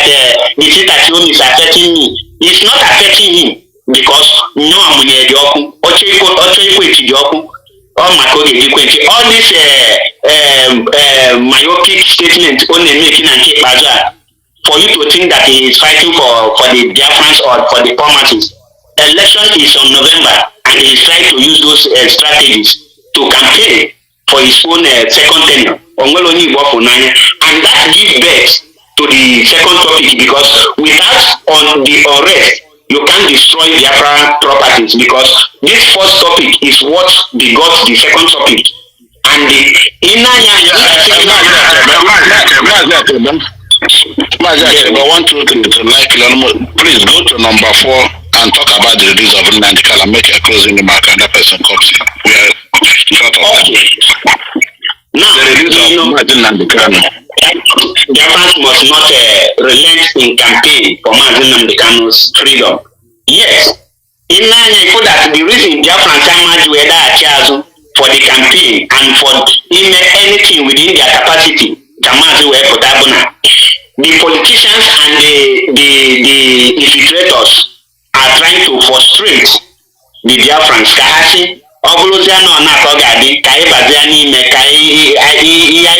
S5: the thing that home is affecting me. It's not affecting him, because no one all these myopic statements only making and keep for you to think that he is fighting for the Biafrans or for the poor masses. Election is on November, and he is trying to use those strategies to campaign for his own second tenure. And that gives birth to the second topic, because without the unrest, you can't destroy Biafra properties, because this first topic is what begot the second topic. And the inner
S1: I want you to like, please go to number 4 and talk about the release of Nnamdi and make a closing remark, and that person comes in. We are short of
S5: Okay. Now,
S1: the release of Nnamdi Kanu.
S5: Biafrans must not relent in campaign for Mazi Nnamdi's freedom. Yes, in line for that the reason Biafrans are whether for the campaign and for anything within their capacity, Mazi were protabona. The politicians and the infiltrators are trying to frustrate the Biafrans. Kahasi, Obuluzia no na kogadi, kai baziani me kai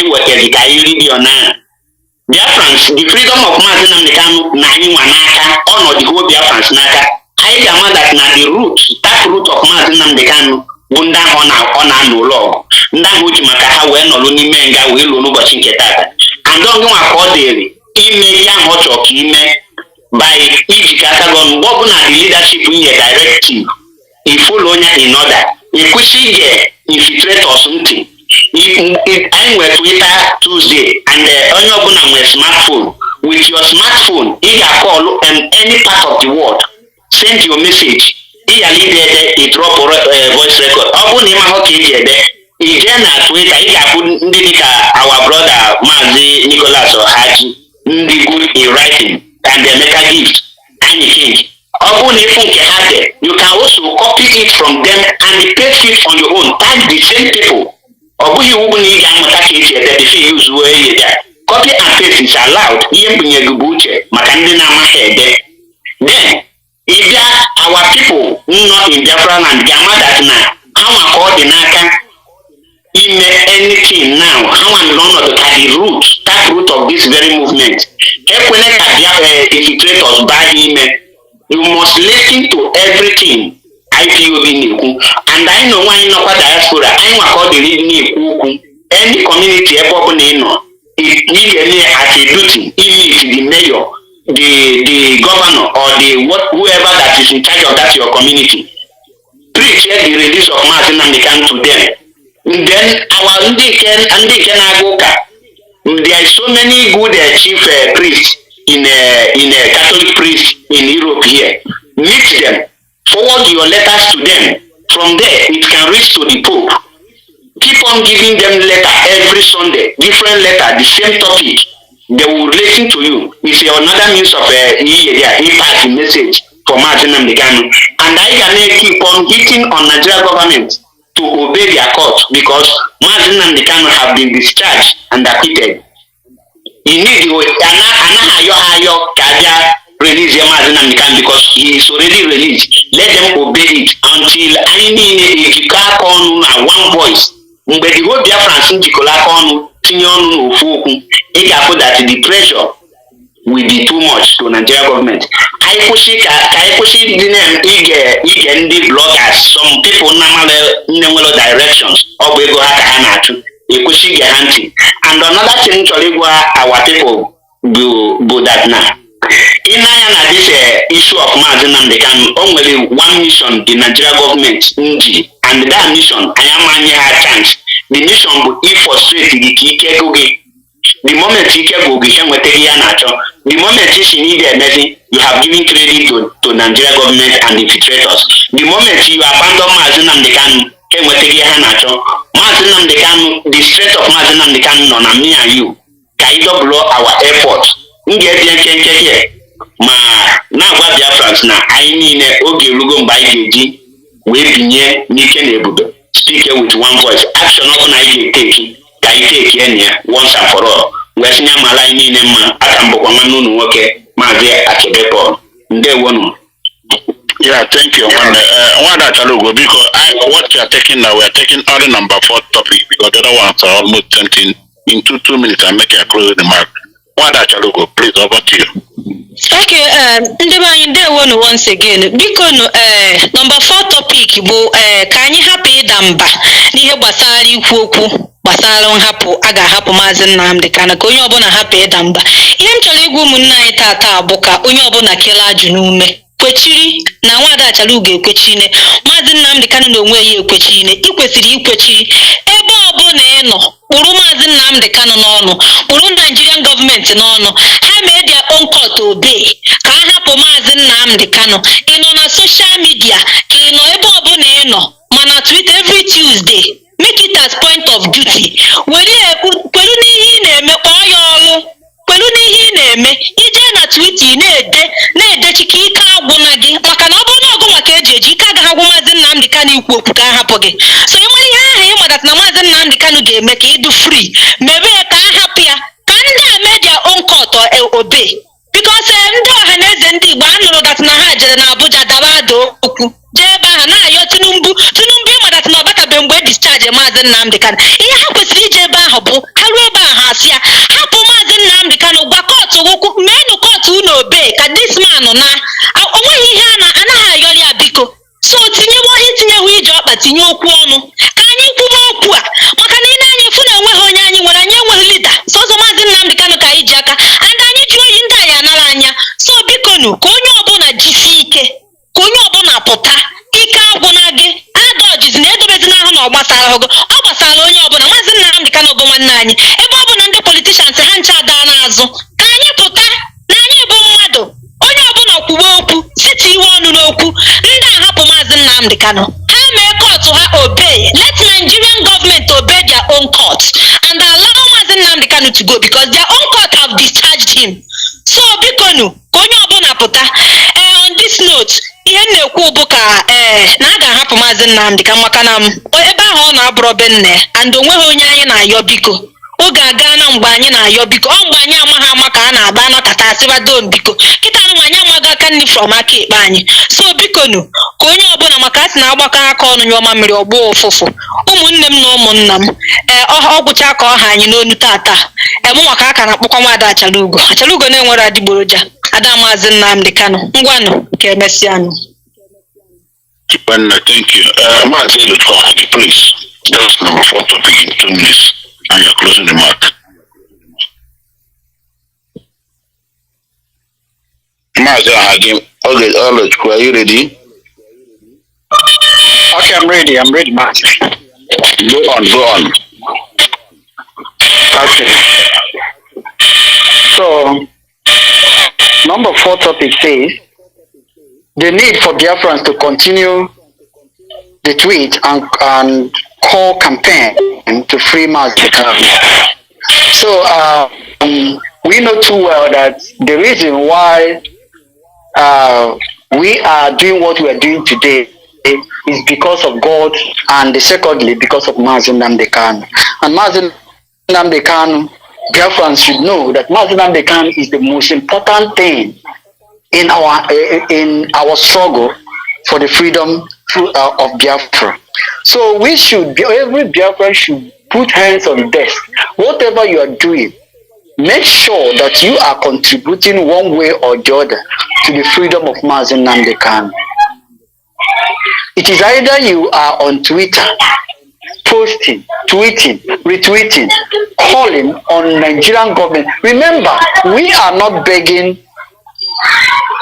S5: wetezi kai lidiona. Biafrans, the freedom of Mazi Nnamdi na wanaka, or the whole Biafrans naka. I demand that na the root, that root of Mazi Nnamdi bunda ona no law. Nda which makaha we no luni menga we lo no bachin ketata. And don't go accordingly. Ime yang hotok ime by Ijikatagon Bobuna the leadership in a directive. If follow in order. If we see infiltrate or something. If I were Twitter Tuesday and Onyobuna with smartphone, with your smartphone, you can call any part of the world. Send your message. He drop voice record. Open him a hockey there. Again at Twitter, he can put our brother Mazi Nicholas or Haji. Ndi good in writing and they make a gift anything. You can also copy it from them and paste it on your own. Tag the same people. You will need that if you use way there. Copy and paste is allowed. Then, if our people not in Biafra and Yamadatna, how call the Naka? Anything now, how and none of the root, that root of this very movement. Infiltrators by him, you must listen to everything. IPOB and I know why not diaspora. I'm called the leading any community it needs as a duty, even the mayor, the governor, or whoever that is in charge of that your community. Preach the release of Mazi Nnamdi to them. Then our there are so many good chief priests in a Catholic priest in Europe here. Meet them, forward your letters to them. From there, it can reach to the Pope. Keep on giving them letter every Sunday, different letter, the same topic. They will listen to you. It's another means of impact message for Mazi Nnamdi. And I can keep on hitting on Nigeria government to obey their court because Mazi Nnamdi have been discharged and acquitted. You need to release Mazi Nnamdi because he is already released. Let them obey it until I mean if you can't on one voice. But the whole Biafrans in Tikolakon, Tinyon, Ufuku, it can put that the pressure will be too much to Nigeria government. I push it the name the bloggers, some people normal directions, or we go Hakahanatu, and another thing to our people do that now. In this issue of Mazi Nnamdi, only one mission the Nigeria government, and that mission, I am a chance. The mission will frustrate the moment he can go the moment she needs a message, you have given credit to Nigeria government and infiltrators. The moment you abandon Mazi Nnamdi, the strength of Mazi Nnamdi on me and you, can either blow our efforts. Ma na gwa Biafrans na I mean oge rugo mba ige we binye n'ike na ebube speak with one voice action up na ige take ka take enya once and for all we sinya mala niile mma akambokwa manu nu nwoke Mazi Akebekor ndewonu.
S1: Yeah, thank you. One that because what we are taking now, we are taking only number 4 topic because the other ones are almost empty. In 2 minutes I make a close remark. One that please over to you.
S4: Okay, ndewonu once again. Because number 4 topic bụ ka anyị hapụ ịda mba n'ihe gbasara ikwu okwu gbasara nhapụ a ga-ahapụ Mazi Nnamdi Kanu ka onye ọbụla hapụ ịda mba. Ihe m chọrọ igwu ụmụnne anyị tata bụ ka onye ọbụla kele ajụ n'ume kwechiri na Nwada Achalugo ekwechine Mazi Nnamdi Kanu na onwe ya ekwechine ikwesịrị ikwechiri ebe ọbụla ị ịnọ kpụrụ Maazị Nnamdi Kanu n'ọnụ kpụrụ Nigerian gọọmenti n'ọnụ ha mee their own court obey ka a hapụ Maazị Nnamdi Kanu ị nọ na social media ka ị nọ ebe ọbụla ị nọ mana Twitter every Tuesday make it as point of duty kwelu n'ihe ị na-eme kpọọ ya ọrụ kwelu n'ihe ị na-eme ije na Twitter na-edechi ka ike agwụna gị maka na ọ bụrụ na ọgụ maka eji ike agaghị agwụ Maazị Nnamdi Kanu ikwu okwu ka a hapụ gị so ị nwere ihe ahụ ịmadat na Maazị Nnamdi Kanu ga-eme ka ịdụ free mebe ya ka a hapụ ya ka ndị a mee their own court obey because ndị ọha na eze ndị Igbo a nụrụ dat na ha jere na Abuja daba ada okwu jee ebe ahụ na-ayọ Tinubu ịmadat na ọbatabe mgbe discharge Maazị Nnamdi Kanu ihe ha kwesịrị ije ebe ahụ bụ ha ruo ebe ahụ asị ya hapụ Maazị Nnamdi Kanu gwa kọtụ ụkwụ meenụ kọtụ unu obey ka dis man na onweghị ihe anaghị ayọrọ ya biko so itinyewu ije ọkpa tinye okwu ọnụ ka anyị kwuba okwu a maka na ị na-anya efu na enweghị onye anyị nwere anyị enweghị lida sọsọ Maazị Nnamdi Kanu ka anyị ji aka and anyị ji oyi ndị anyị anara anya so bikonu ka onye ọbụla jisie ike ka onye ọbụla pụta ike agwụna gị adọjizi na edobezina ahụ na ọ gbasara gị ọ gbasara onye ọbụla Maazị Nnamdi Kanu bụ nwanne anyị ebe ọ bụ na ndị politishans ha ncha daa n'azụ ka anyị pụta na anyị bụ mmadụ onye ọbụla kwuwe okwu site iwe ọnụ n'okwu ndị ahapụ Maazị Nnamdi Kanu ha mee kọtụ ha obey let Nigerian government obey their own court and allow Maazị Nnamdi Kanu to go because their own court have discharged him so bikonu ka onye ọbụla pụta on this note ihe m na-ekwu bụ ka na a ga-ahapụ Maazị Nnamdi Kanu maka na ebe ahụ ọ na-abụrụ be nne and onweghị onye anyị na-ayọ biko oge aga na mgbe anyị na-ayọ biko ọ mgbe anyị amaghị ama ka a na-agba anọkata asịba don biko kịta anụ anyị amaghị aka nri from aka ekpe anyị so bikonu ka onye ọbụla maka a sị na agbakọ aka ọnụ nyụọma mmiri ọgbọ ụfụfụ ụmụnne m na ụmụnna m ọ gwụcha ka ọha anyị n'onu tata mụ maka aka na-akpọkwa nwaada Achalugo na-enwere adịgboroja ada Maazị Nnamdi Kanu ngwanụ ka emesịanụ.
S1: Thank you. Mazi Alozie, please. That's number 4 topic in 2 minutes. And you're closing the mark. Mazi Alozie, are you ready?
S7: Okay, I'm ready, Mazi.
S1: Go on.
S7: Okay. So, number 4 topic says the need for Biafrans to continue the tweet and call campaign to free Mazi Kanu. So we know too well that the reason why we are doing what we are doing today is because of God, and secondly because of Mazi Nnamdi Kanu. And Mazi Nnamdi Kanu, Biafrans should know that Mazi Nnamdi Kanu is the most important thing in our struggle for the freedom of Biafra. So every Biafra should put hands on the desk. Whatever you are doing, make sure that you are contributing one way or the other to the freedom of Mazi Nnamdi Kanu. It is either you are on Twitter, posting, tweeting, retweeting, calling on Nigerian government. Remember, we are not begging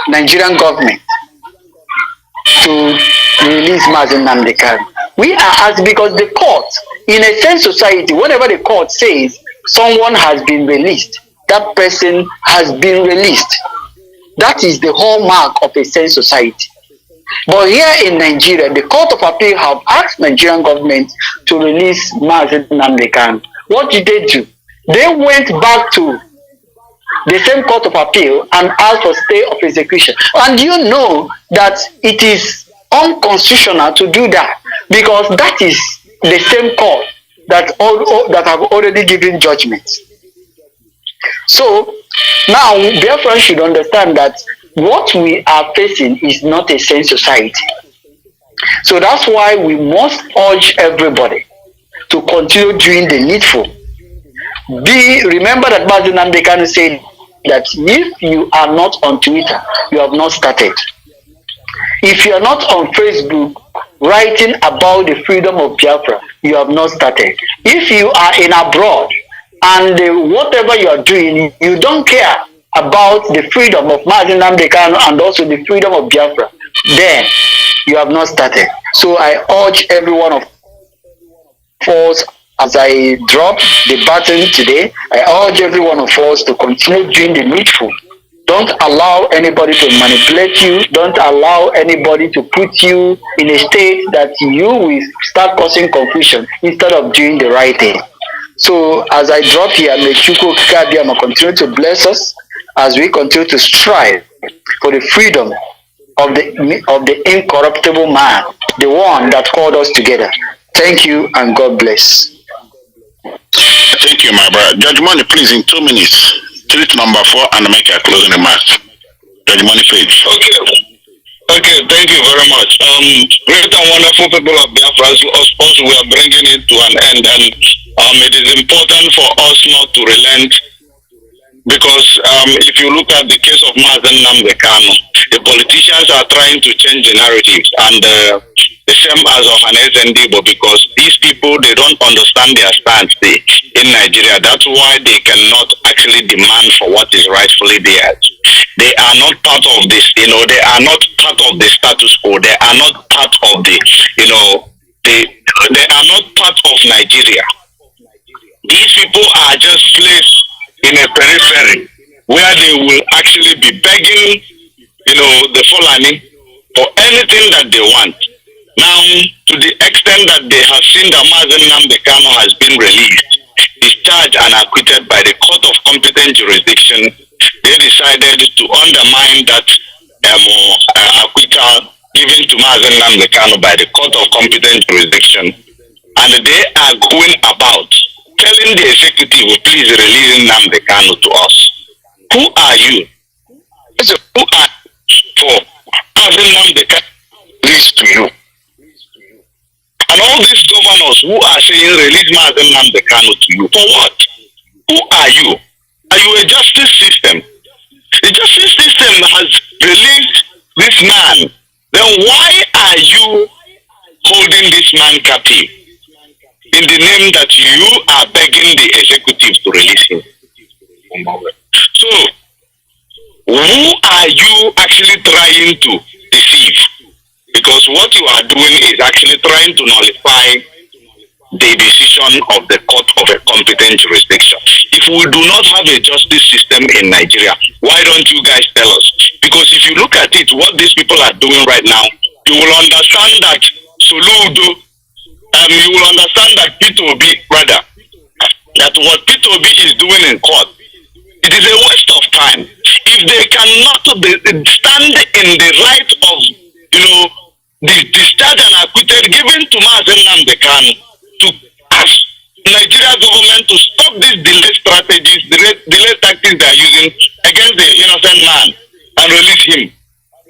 S7: Nigerian government to release Mazi Nnamdi Kanu. We are asked because the court, in a sane society, whenever the court says someone has been released, that person has been released. That is the hallmark of a sane society. But here in Nigeria, the Court of Appeal have asked Nigerian government to release Mazi Nnamdi Kanu. What did they do? They went back to the same Court of Appeal and asked for stay of execution. And you know that it is unconstitutional to do that, because that is the same court that have already given judgment. So now Biafra should understand that what we are facing is not a sane society. So that's why we must urge everybody to continue doing the needful. Remember that Mazi Nnamdi Kanu said that if you are not on Twitter, you have not started. If you are not on Facebook writing about the freedom of Biafra, you have not started. If you are in abroad and whatever you are doing, you don't care about the freedom of Mazi Nnamdi Kanu and also the freedom of Biafra, then you have not started. So I urge every one of us as I drop the baton today, I urge every one of us to continue doing the needful. Don't allow anybody to manipulate you. Don't allow anybody to put you in a state that you will start causing confusion instead of doing the right thing. So as I drop here, may Chuko Kikabiyama continue to bless us as we continue to strive for the freedom of the incorruptible man, the one that called us together. Thank you and God bless.
S1: Thank you, my brother. Judge Money, please, in 2 minutes, treat number 4 and make a closing remarks. Judge Money, please.
S6: Okay, thank you very much. Great and wonderful people of Biafra, also we are bringing it to an end, and it is important for us not to relent, because if you look at the case of Mazi Nnamdi, the politicians are trying to change the narrative, and the same as Ohanes and Ipob, because these people, they don't understand their stance in Nigeria. That's why they cannot actually demand for what is rightfully theirs. They are not part of this, they are not part of the status quo. They are not part of the, they are not part of Nigeria. These people are just slaves in a periphery where they will actually be begging, the Fulani for anything that they want. Now, to the extent that they have seen that Mazi Nnamdi has been released, discharged and acquitted by the court of competent jurisdiction, they decided to undermine that acquittal given to Mazi Nnamdi by the court of competent jurisdiction, and they are going about telling the executive, please release Nnamdi to us. Who are you? Who are for Mazi Nnamdi released to you? And all these governors who are saying release Mazi Nnamdi to you, for what? Who are you? Are you a justice system? The justice system has released this man. Then why are you holding this man captive in the name that you are begging the executive to release him? So, who are you actually trying to deceive? Because what you are doing is actually trying to nullify the decision of the court of a competent jurisdiction. If we do not have a justice system in Nigeria, why don't you guys tell us? Because if you look at it, what these people are doing right now, you will understand that Soludo, you will understand that P2B, rather, that what P2B is doing in court, it is a waste of time. If they cannot stand in the right of, the discharge and acquitted given to Mazi Nnamdi to ask Nigeria government to stop these delay strategies, delay tactics they are using against the innocent man and release him,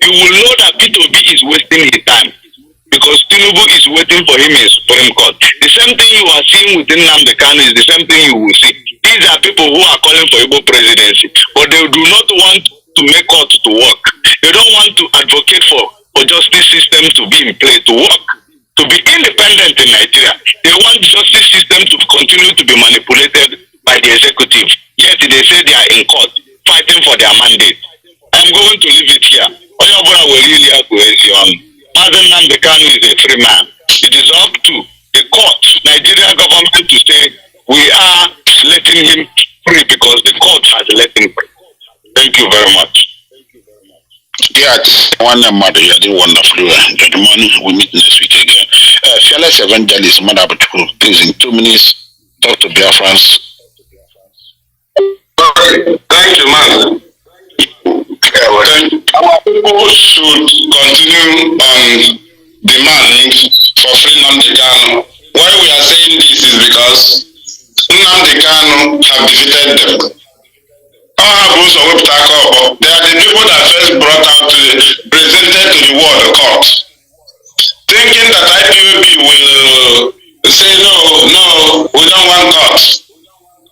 S6: you will know that P2B is wasting his time, because Tinubu is waiting for him in Supreme Court. The same thing you are seeing within Nnamdi is the same thing you will see. These are people who are calling for Igbo presidency, but they do not want to make court to work. They don't want to advocate for justice system to be in place, to work, to be independent in Nigeria. They want the justice system to continue to be manipulated by the executive. Yet they say they are in court, fighting for their mandate. I'm going to leave it here. Mazi Nnamdi is a free man. It is up to the court, Nigeria government, to say we are letting him free because the court has let him free. Thank you very much.
S1: Yeah, one mother, you did wonderfully. Judge Money, we meet next week again. Fearless Evangelist, Mother Batuku, please, in 2 minutes, talk to Biafrans.
S3: Thank you, man. Our people should continue on demand for free Nnamdi. Why we are saying this is because Nnamdi have defeated them. They are the people that first brought out presented to the world court, thinking that IPOB will say no, we don't want court.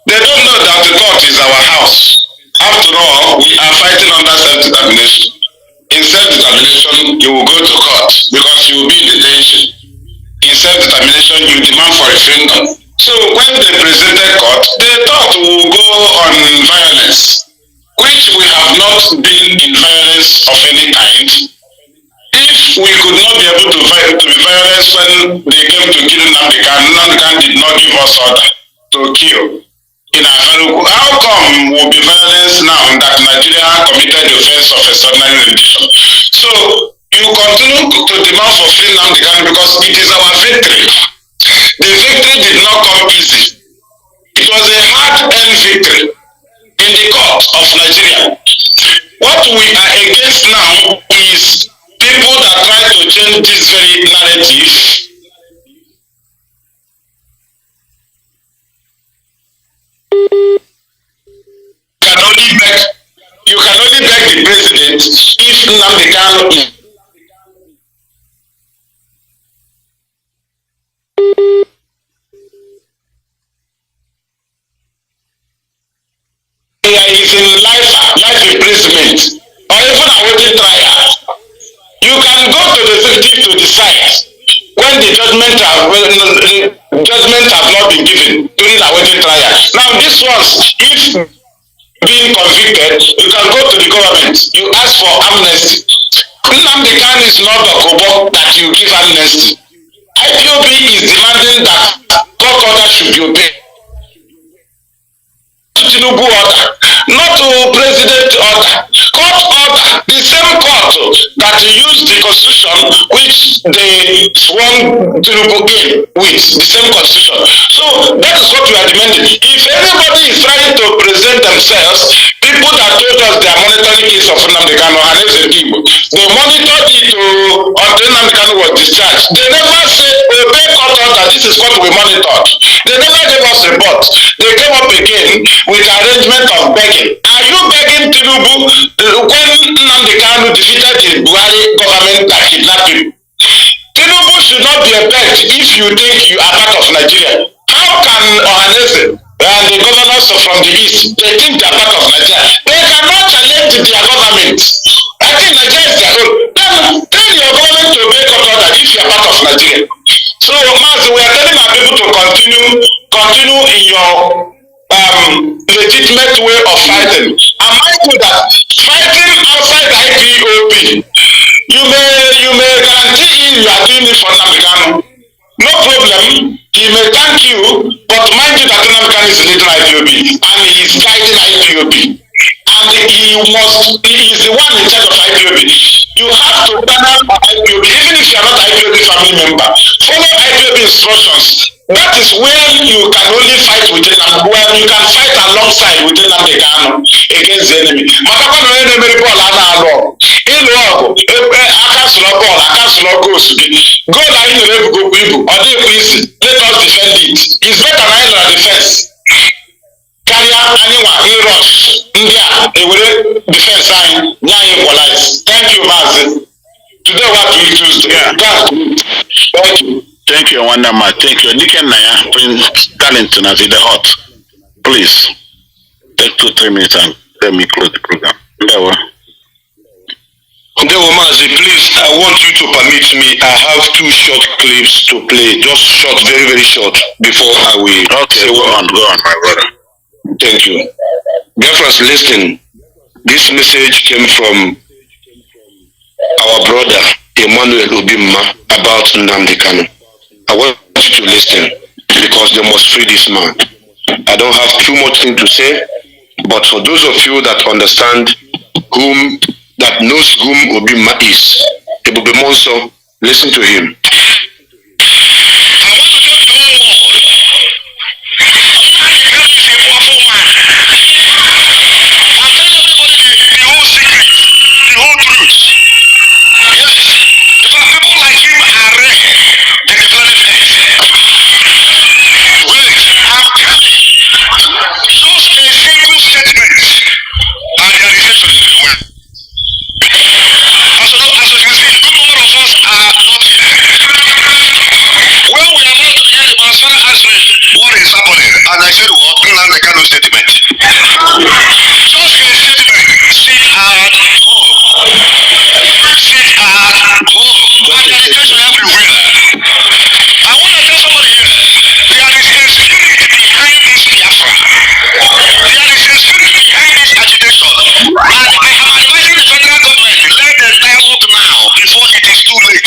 S3: They don't know that the court is our house. After all, we are fighting under self-determination. In self-determination, you will go to court because you will be in detention. In self-determination, you demand for a freedom. So when they presented court, they thought we will go on violence, which we have not been in violence of any kind. If we could not be able to be violent when they came to kill Nnamdi Kanu. Nnamdi Kanu did not give us order to kill. In Afaruku, how come will be violence now that Nigeria committed the offense of extraordinary rendition? So you continue to demand for freeing Nnamdi Kanu because it is our victory. The victory did not come easy. It was a hard-earned victory in the court of Nigeria. What we are against now is people that try to change this very narrative. You can only beg the president if Nnamdi Kanu is in life imprisonment or even awaiting trial. You can go to the executive to decide when the judgment have not been given during awaiting trial. Now this ones, if being convicted, you can go to the government, you ask for amnesty. Nnamdi Kanu is not a kobo that you give amnesty. IPOB is demanding that court order should be obeyed. Tinubu order, not to president order. Court order, the same court that used the constitution which they sworn Tinubu in with, the same constitution. So that is what we are demanding. If anybody is trying to present themselves, people that told us they are monitoring case of Nnamdi Kanu and Ezekimo, they monitored it until Nnamdi Kanu was discharged. They never said, obey court order, this is what we monitored. They never gave us report. They came up again with arrangement of begging. Are you begging Tinubu when Nnamdi Kanu defeated the Buhari government that kidnapped him? Tinubu should not be begged if you think you are part of Nigeria. How can Ohanese and the governors from the east, they think they are part of Nigeria? They cannot challenge their government. I think Nigeria is their own. Then tell your government to obey court order if you are part of Nigeria. So Mazi, we are telling our people to continue in your legitimate way of fighting. I'm mindful that fighting outside IPOB, you may guarantee you are doing it for Nnamdi Kanu. No problem. He may thank you, but mind you that Nnamdi Kanu is leading IPOB and he is guiding IPOB. And he is the one in charge of IPOB. You have to partner for IPOB, even if you are not IPOB family member. Follow IPOB instructions. That is where you can only fight with Nnamdi, where you can fight alongside with Nnamdi Kanu against the enemy. Matakwa na onye na-emeri bọọlụ a na-alụ ịlụ ọgụ aka sụrụ bọọlụ aka sụrụ goals gị goal anyị nyere ebugokwu ibu ọ dịkwa isi let us defend it. It's better na anyị nọ na defense karịa anyị nwa ịrush ndị a ewere defense anyị nye anyị equalize. Thank you, Mazi. Today what do you choose? Thank you.
S1: Thank you, Wandama. Thank you. Niken Naya, Prince Darlington, as in the hot. Please, take 2-3 minutes and let me close the program.
S2: Mazi, please, I want you to permit me. I have 2 short clips to play, just short, very, very short, before I will.
S1: Okay, go on, my brother.
S2: Thank you. Biafrans, listen. This message came from our brother Emmanuel Obimma about Nnamdi Kanu. I want you to listen because they must free this man. I don't have too much thing to say, but for those of you that understand that knows whom Obimma is, Ebube Monso, listen to him.
S3: And I said, what? Nnamdi Kanu statement. Just a statement. Sit at home. Sit at home. Education everywhere. I want to tell somebody here, there is a spirit behind this Biafra. There is a spirit behind this agitation. And I am advising the federal government, let them dialogue now before it is too late.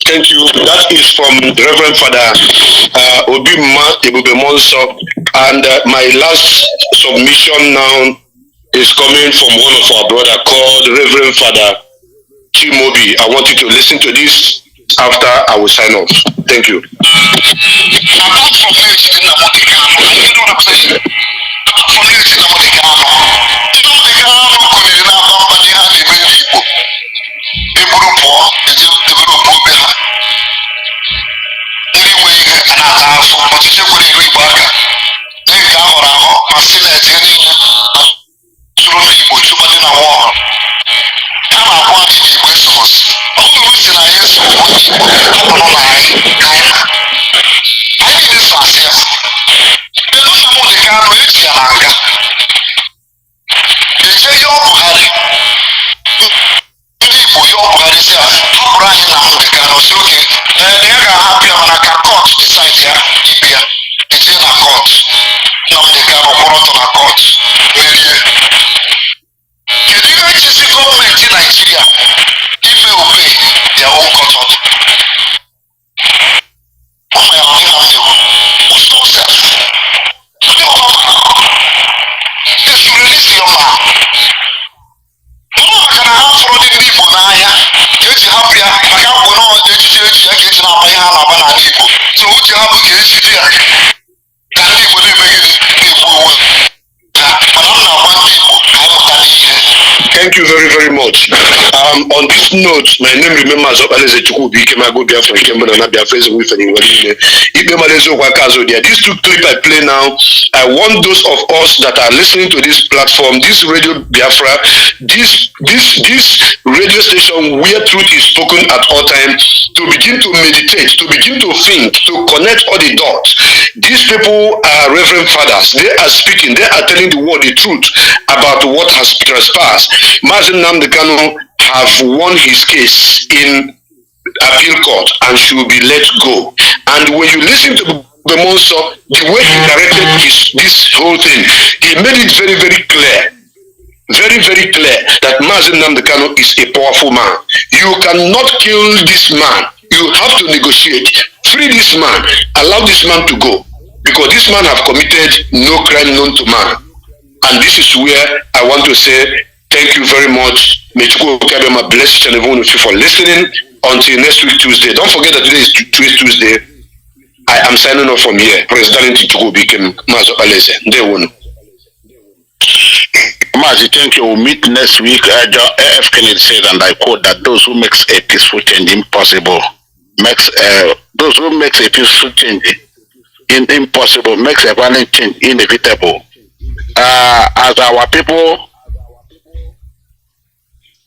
S2: Thank you. That is from the Reverend Father Obi Ebube Monso. And my last submission now is coming from one of our brother called Reverend Father Chimobi. I want you to listen to this after I will sign off. Thank you.
S3: Apart from this, Nnamdi Kanu, I don't want to say. Apart from this, Nnamdi Kanu kụnyere n'aba mba n'ihe a na-eme ndị Igbo. Eburu pụọ, eburu pụọ be ha. Ndị nwe ihe a na-ata afọ, ọchịchị kwere ego Igbo aka. Dị nke ahọrọ ahọ ma sineti niile sụrụ n'Igbo chụbadị na nwa ọhụrụ. A na-akpọ anyị n'Igbo esoghosi. Ọ bụrụ si na anyị esogho ndị Igbo, akpọrọ na anyị ka anyị ha. Anyị na-eso asị ya. Kedu Nnamdi Kanu eji ya na nga? Eche ihe ọ Buhari. Ndị Igbo ihe ọ Buhari si a hapụrụ anyị Nnamdi Kanu si oke ya ga-ahapụ ya mana ka kọt decide ya ibe ya eje na kọt. Nnamdi Kanu kwụrụ ọtọ na kọt merie. Kedu ihe ejisi gọọmenti Naijiria ime obey their own court order? Ọ ma ya ọdị na mmiri o stop self. Ndị ọma they should release your man. Ọ maka na ha fọrọ ndị Igbo n'anya ka eji hapụ ya maka abụ n'ọdị ejiji eji ya ka eji na-agba ihe a na-agba n'ala Igbo. So o ji hapụ ka ejiji ya ka ndị Igbo na-emeghị na-egbu onwe ha. Mana m na-agba ndị Igbo ka anyị mụta n'ihe.
S2: Thank you very, very much. On this note, my name remembers of Alice Chukwubi Kemago Biafra Kembana Biafra with an Iwaline. These two clips I play now, I want those of us that are listening to this platform, this radio Biafra, this radio station where truth is spoken at all times, to begin to meditate, to begin to think, to connect all the dots. These people are Reverend Fathers. They are speaking, they are telling the world the truth about what has transpired. Mazi Nnamdi Kanu have won his case in appeal court and should be let go. And when you listen to the Monso, the way he directed this whole thing, he made it very, very clear. Very, very clear that Mazi Nnamdi Kanu is a powerful man. You cannot kill this man. You have to negotiate. Free this man. Allow this man to go. Because this man have committed no crime known to man. And this is where I want to say thank you very much. May Chukwuka bless each and every one of you for listening. Until next week Tuesday. Don't forget that today is Tuesday. I am signing off from here. President Chukwuka Mazi Alozie.
S1: Mazi, thank you. We'll meet next week. F. Kennedy said, and I quote, that those who makes a peaceful change impossible those who makes a peaceful change impossible makes a violent change inevitable. As our people,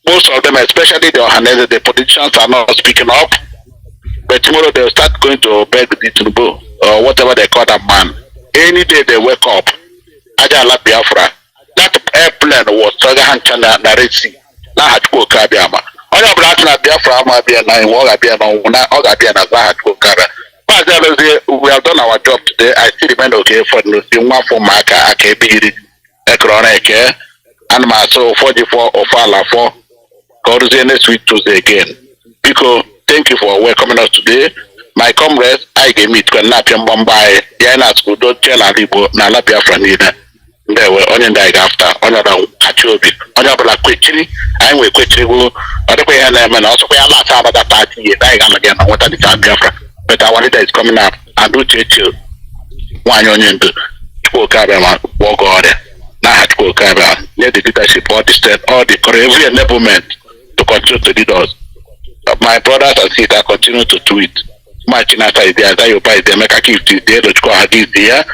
S1: most of them, especially the Ohanese, the politicians are not speaking up. But tomorrow they'll start going to beg the Tinubu or whatever they call that man. Any day they wake up, Ajala Biafra. That airplane was Tagahan na Red Sea. Na Hachko Kabiama. Only Blackna Biafra Mabia na Wagabia na Ogabia na Hachko Kara. Mazi Alozie, we have done our job today. I still remain okay for the one for Maka Akebiri Ekrone and my so 44 of Allah for next week Tuesday again. Because thank you for welcoming us today. My comrades, I gave me to Napian Bombay, Yana Skudo, Chela Libo, Nala Biafra Nina. There were onion died after, another Hachobi, another Quichiri, I will quickly go, other way and also we are not out of that party, dying again, what are the time Biafra. But our leader is coming up and do Chichu. One onion to Kabama, walk order. Now had to go Kabama, near the leadership, all the state, all the every enablement to continue to lead us. My brothers and sisters continue to tweet. My Chinata is there, Zayopa is there, Meka Kift is there, Lochko Hagi is there,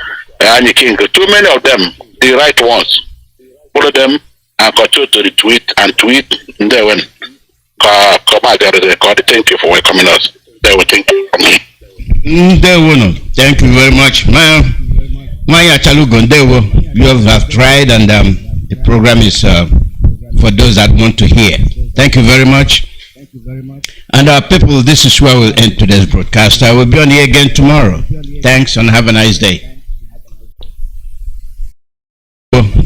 S1: Annie King. Too many of them, the right ones. Follow them and continue to retweet and tweet. And then when come out there is recorded. Thank you for welcoming us. They will thank you from me.
S9: Thank you very much. Maya Chalugondewo, you have tried, and the program is for those that want to hear. Thank you very much. And our people, this is where we'll end today's broadcast. I will be on here again tomorrow. Thanks and have a nice day.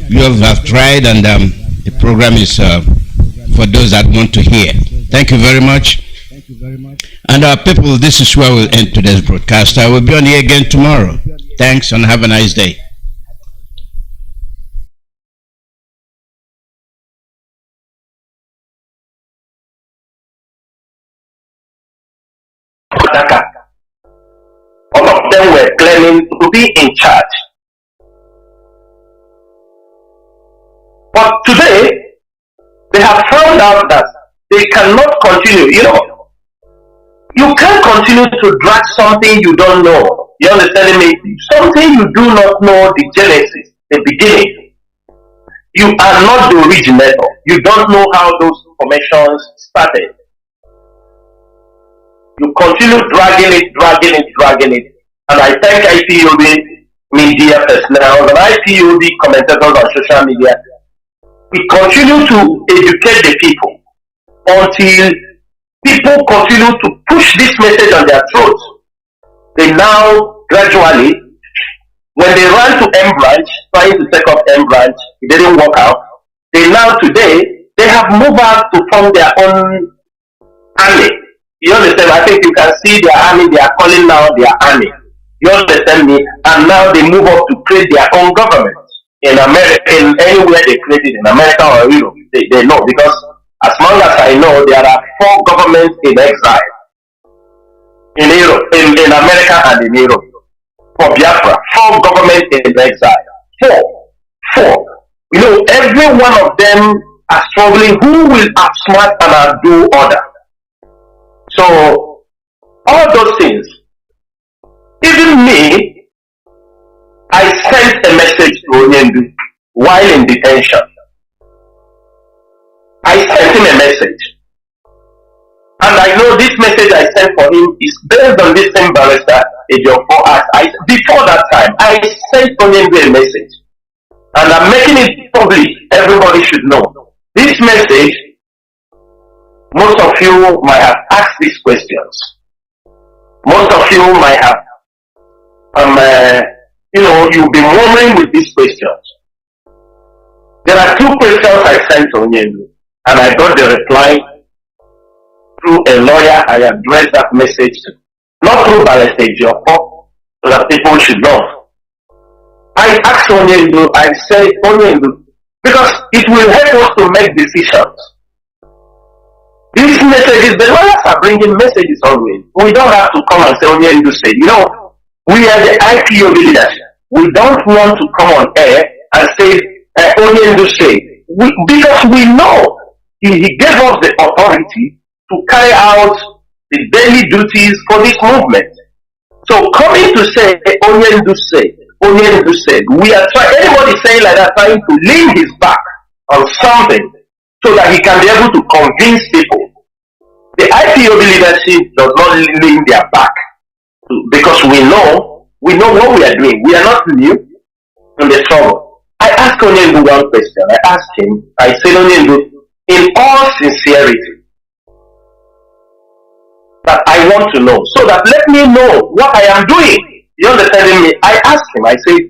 S9: You have tried, and the program is for those that want to hear. Thank you very much. And our people, this is where we'll end today's broadcast. I will be on here again tomorrow. Thanks and have a nice day.
S10: All of them were claiming to be in charge. But today, they have found out that they cannot continue. You can't continue to drag something you don't know. You understand me? Something you do not know the genesis, the beginning. You are not the originator. You don't know how those formations started. You continue dragging it. And I thank IPOB media personnel and IPOB commentators on social media. We continue to educate the people until people continue to push this message on their throats. They now gradually, when they ran to M branch, trying to take up M branch, it didn't work out. They now today, they have moved out to form their own army. You understand? I think you can see their army, they are calling now their army. You understand me? And now they move up to create their own government. In America, in anywhere they created, in America or Europe, they know, because as long as I know, there are 4 governments in exile in Europe, in America and in Europe. For Biafra, 4 governments in exile. 4. Every one of them are struggling. Who will outsmart and outdo order? So, all those things. Even me, I sent a message to Onyendu while in detention. I sent him a message. And I know this message I sent for him is based on this same barrister, Ejiofor asked. Before that time, I sent Onyendu a message. And I'm making it public. Everybody should know. This message, most of you might have asked these questions. Most of you might have you've been wondering with these questions. There are 2 questions I sent to Onyendu, and I got the reply through a lawyer I addressed that message to. Not through Barrister Ejiofor, so that people should know. I asked Onyendu, I said, Onyendu, because it will help us to make decisions. These messages, the lawyers are bringing messages always. We don't have to come and say, Onyendu said, we are the IPOB leaders. We don't want to come on air and say, Onyendu said. Because we know he gave us the authority to carry out the daily duties for this movement. So coming to say, Onyendu said, we are trying, anybody saying like that, trying to lean his back on something so that he can be able to convince people. The IPOB leadership does not lean their back. Because we know what we are doing. We are not new in the struggle. I asked Onyendu one question. I asked him, I said, Onyendu, in all sincerity, that I want to know, so that let me know what I am doing. You understand me? I asked him, I said,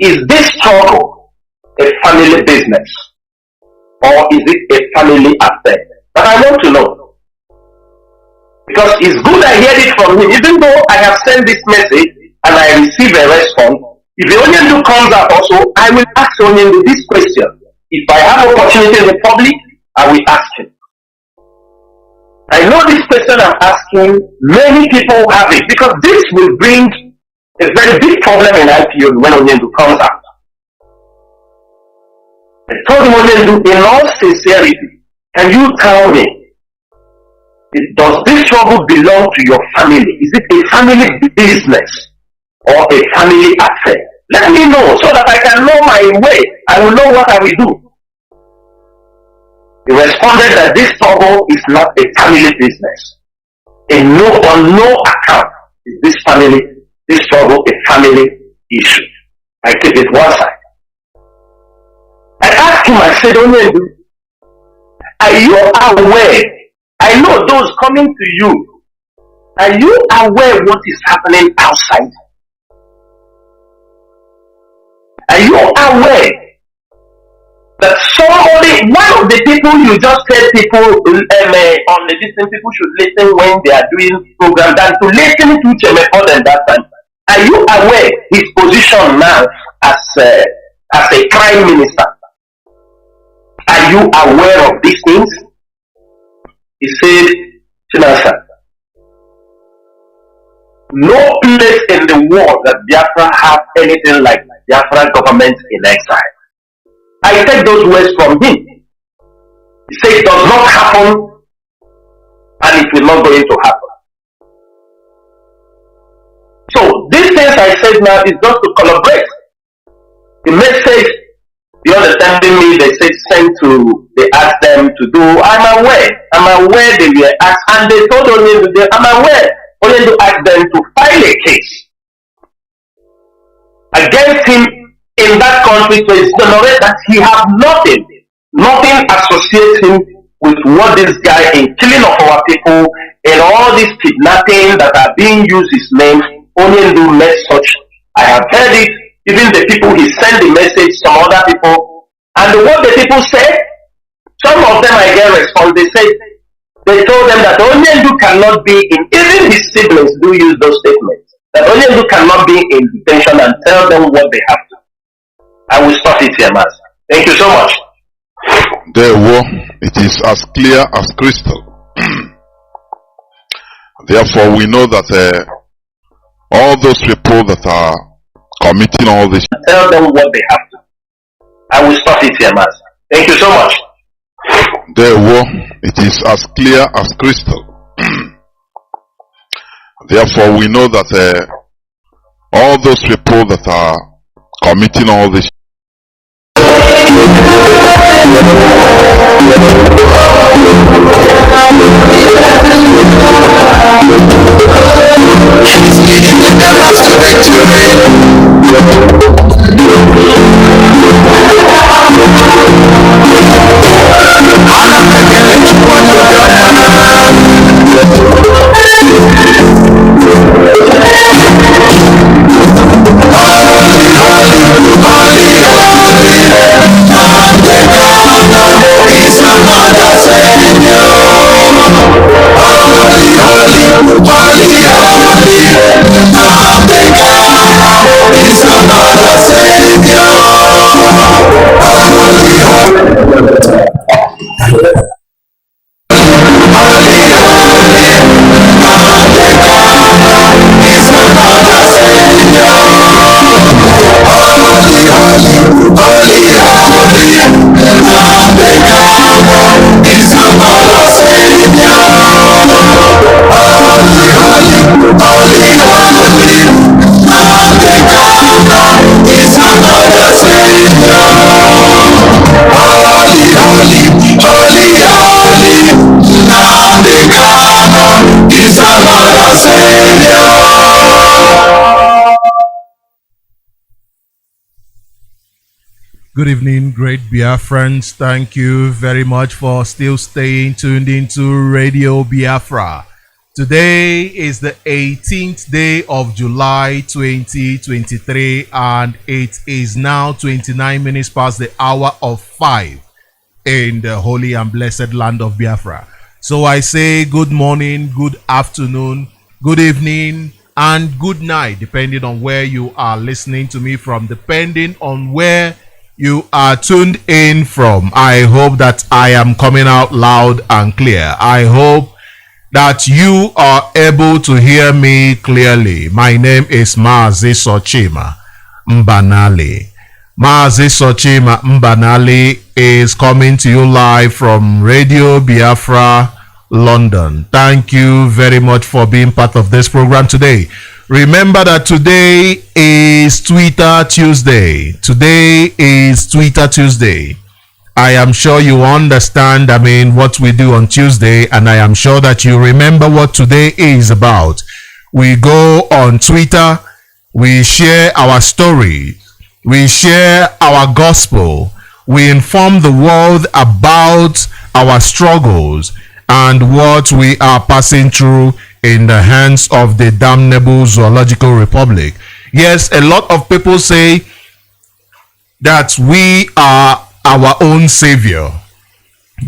S10: is this struggle a family business? Or is it a family affair? But I want to know. Because it's good I hear it from him, even though I have sent this message and I receive a response. If the Onyendu comes out also, I will ask Onyendu this question. If I have opportunity in the public, I will ask him. I know this question I'm asking, many people have it, because this will bring a very big problem in IPO when Onyendu comes out. I told Onyendu, in all sincerity, can you tell me, does this struggle belong to your family? Is it a family business or a family affair? Let me know so that I can know my way. I will know what I will do. He responded that this struggle is not a family business. On no account is this struggle a family issue. I keep it one side. I asked him, I said, Onyendu, are you aware? I know those coming to you. Are you aware what is happening outside? Are you aware that somebody, one of the people you just said people on the listen, people should listen when they are doing program than to listen to Chemeford and that time. Are you aware his position now as a prime minister? Are you aware of these things? He said, Chinasa, no place in the world that Biafra have anything like Biafra government in exile. I take those words from him. He said it does not happen and it will not going to happen. So these things I said now is just to collaborate. The message, you understanding me, they said they asked them to do, I'm aware they were asked, and they told only I'm aware, only to ask them to file a case against him in that country to exonerate that he have nothing associates him with what this guy in killing of our people and all this kidnapping that are being used his name, only do met such. I have heard it, even the people he sent the message, some other people, and what the people said, some of them I get response, they told them that Onyendu cannot be in, even his siblings do use those statements, that Onyendu cannot be in detention and tell them what they have to. I will stop it here, Master. Thank you so much.
S11: Therefore, it is as clear as crystal. Therefore, we know that all those people that are committing all this,
S10: tell them what they have to. I will stop it here, Master. Thank you so much.
S11: Therefore, it is as clear as crystal. Therefore, we know that all those people that are committing all this,
S12: Good evening, great Biafrans. Thank you very much for still staying tuned into Radio Biafra. Today is the 18th day of July 2023 and it is now 29 minutes past the hour of 5 in the holy and blessed land of Biafra. So I say good morning, good afternoon, good evening and good night depending on where you are listening to me from, depending on where you are tuned in from. I hope that I am coming out loud and clear. I hope that you are able to hear me clearly. My name is Mazi Mbanali. Mazi Mbanali is coming to you live from Radio Biafra, London. Thank you very much for being part of this program today. Remember that today is Twitter Tuesday. Today is Twitter Tuesday. I am sure you understand, what we do on Tuesday, and I am sure that you remember what today is about. We go on Twitter, we share our story, we share our gospel, we inform the world about our struggles and what we are passing through in the hands of the damnable zoological republic. Yes, a lot of people say that we are our own savior.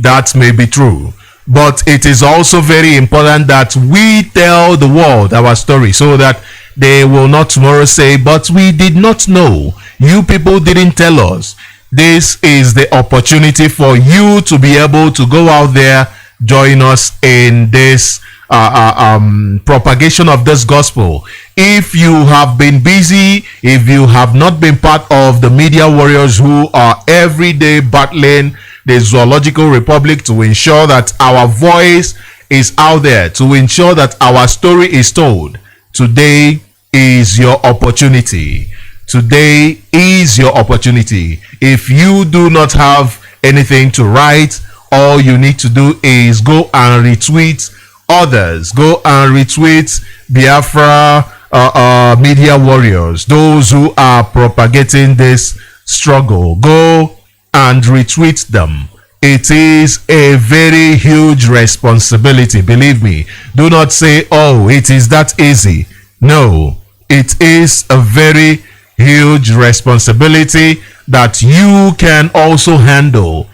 S12: That may be true. But it is also very important that we tell the world our story so that they will not tomorrow say, but we did not know. You people didn't tell us. This is the opportunity for you to be able to go out there, join us in this propagation of this gospel. If you have been busy, if you have not been part of the media warriors who are every day battling the zoological republic to ensure that our voice is out there, to ensure that our story is told, today is your opportunity. Today is your opportunity. If you do not have anything to write, all you need to do is go and retweet others. Go and retweet Biafra media warriors, those who are propagating this struggle. Go and retweet them. It is a very huge responsibility, believe me. Do not say, oh, it is that easy. No, it is a very huge responsibility that you can also handle.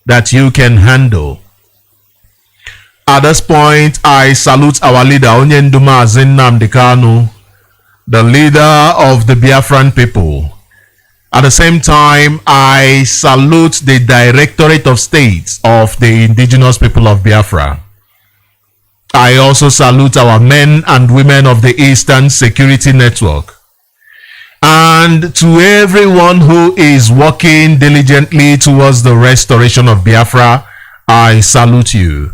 S12: That you can handle. At this point, I salute our leader, Mazi Nnamdi Kanu, the leader of the Biafran people. At the same time, I salute the Directorate of States of the indigenous people of Biafra. I also salute our men and women of the Eastern Security Network. And to everyone who is working diligently towards the restoration of Biafra, I salute you.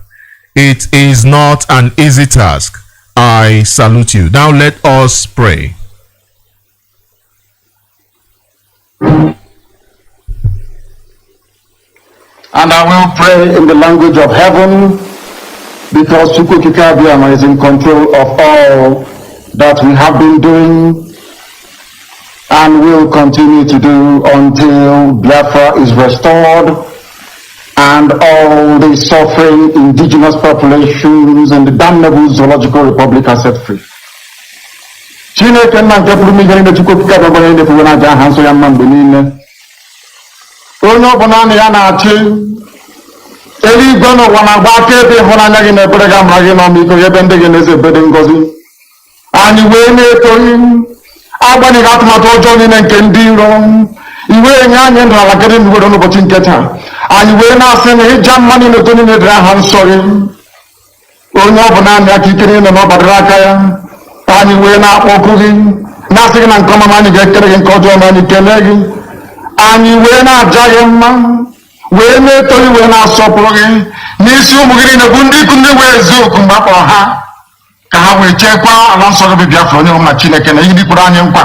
S12: It is not an easy task. I salute you. Now let us pray.
S13: And I will pray in the language of heaven, because Chukwukikabiyama is in control of all that we have been doing and will continue to do until Biafra is restored and all the suffering indigenous populations in the damnable zoological republic are set free. Chineke nna nke pụrụ mmiri na Chukwukikabiyama gbara ndị pụrụ n'aja aha nsọ ya mma mgbe niile. Onye ọbụla na ya na-achị eluigwe n'ụwa na-agba akaebe ịhụnanya gị na ebere gị amara gị n'ọmịiko gị ebe ndị gị na-eze ebere ngọzi. Anyị wee na-etoghị agbanyeghị atụmatụ ọjọọ niile nke ndị iro, iwe nye anyị ndụ ala gịrị nwere n'ụbọchị nke taa. Anyị wee na-asị na ịja mma niile eto niile dịrị aha nsọ gị. Onye ọbụla na aka ikere niile na ọ gbadoro aka ya. Anyị wee na-akpọkụ gị na-asị gị na nke ọma anyị ga-ekere gị nke ọjọọ ma anyị kelee gị. Anyị wee na-aja gị mma, wee na-eto gị, wee na-asọpụrụ gị n'isi ụmụ gị niile bụ ndị ikwu ndị wee eziokwu mgbe a kpọrọ ha ka ha wee chekwaa ala nsọ gị bụ Biafra onye ọma Chineke na ihe ndị kwuru anyị nkwa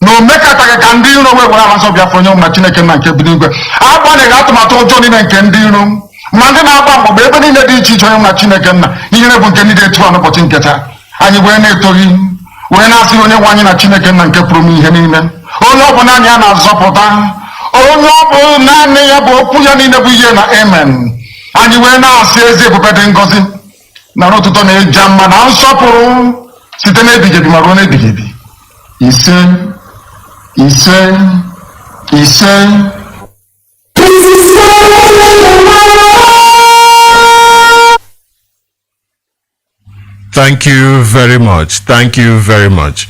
S13: na o mekataghị ka ndị iro wee were ala nsọ Biafra onye ọma Chineke na nke bi n'igwe. Agbanyeghị atụmatụ ọjọọ niile nke ndị iro ma ndị na-agba mgbagba ebe niile dị iche iche onye ọma Chineke nna ihere bụ nke ndị etu a n'ụbọchị nke taa. Anyị wee na-eto gị, wee na-asị onye nwe anyị na Chineke nna nke pụrụ m ihe niile, onye ọ bụ naanị ya na-azọpụta, onye ọ bụ naanị ya bụ okwu ya niile bụ ihe na amen. Anyị wee na-asị ezi ebube dị ngọzi na ọtụtụ na-eja mma na nsọpụrụ site n'ebighị ebi ma ruo n'ebighị ebi. Ise ise ise.
S12: Thank you very much. Thank you very much.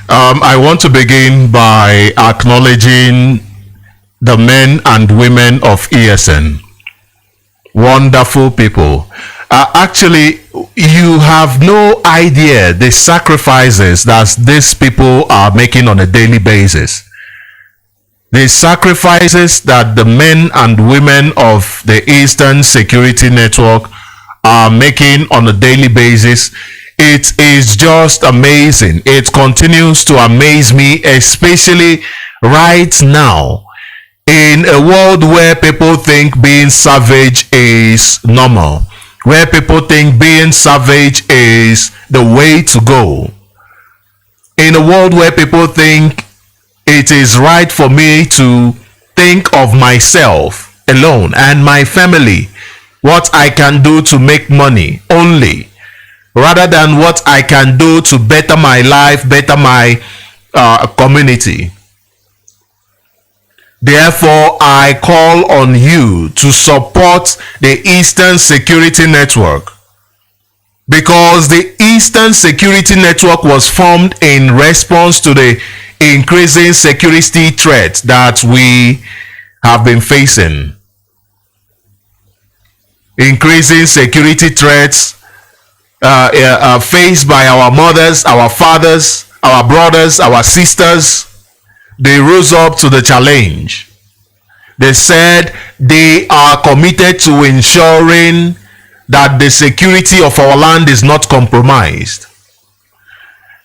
S12: I want to begin by acknowledging the men and women of ESN. Wonderful people. Actually, you have no idea the sacrifices that these people are making on a daily basis. The sacrifices that the men and women of the Eastern Security Network are making on a daily basis, it is just amazing. It continues to amaze me, especially right now, in a world where people think being savage is normal, where people think being savage is the way to go, in a world where people think it is right for me to think of myself alone and my family, what I can do to make money only, rather than what I can do to better my life, better my community. Therefore, I call on you to support the Eastern Security Network, because the Eastern Security Network was formed in response to the increasing security threat that we have been facing. Increasing security threats faced by our mothers, our fathers, our brothers, our sisters. They rose up to the challenge. They said they are committed to ensuring that the security of our land is not compromised.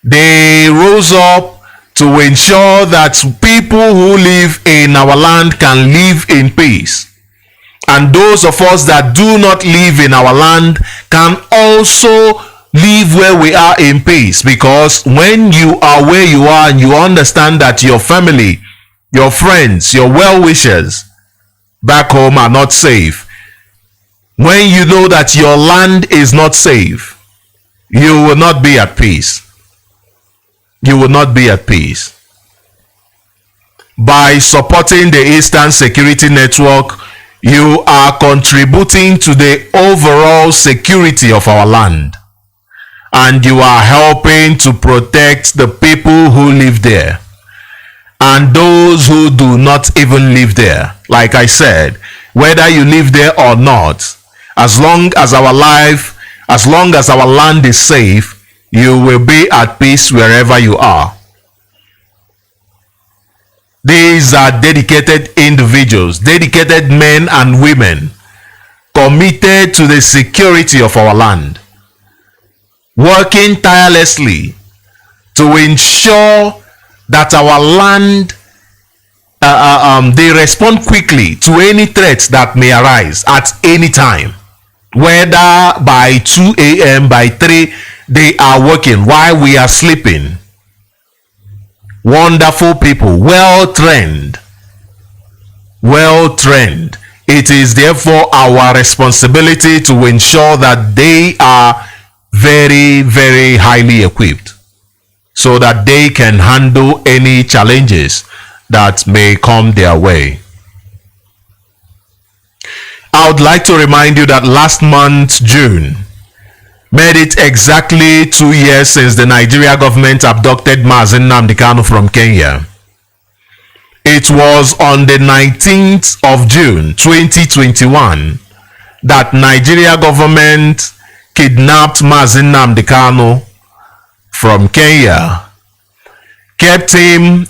S12: They rose up to ensure that people who live in our land can live in peace. And those of us that do not live in our land can also live where we are in peace, because when you are where you are and you understand that your family, your friends, your well-wishers back home are not safe, when you know that your land is not safe, you will not be at peace. You will not be at peace. By supporting the Eastern Security Network, you are contributing to the overall security of our land. And you are helping to protect the people who live there and those who do not even live there. Like I said, whether you live there or not, as long as our land is safe, you will be at peace wherever you are. These are dedicated individuals, dedicated men and women, committed to the security of our land, working tirelessly to ensure that our land, they respond quickly to any threats that may arise at any time. Whether by 2 a.m., by 3, they are working while we are sleeping. Wonderful people, well-trained. Well-trained. It is therefore our responsibility to ensure that they are very, very highly equipped so that they can handle any challenges that may come their way. I would like to remind you that last month, June, made it exactly 2 years since the Nigeria government abducted Mazi Nnamdi from Kenya. It was on the 19th of June 2021 that Nigeria government kidnapped Mazi Nnamdi from Kenya, kept him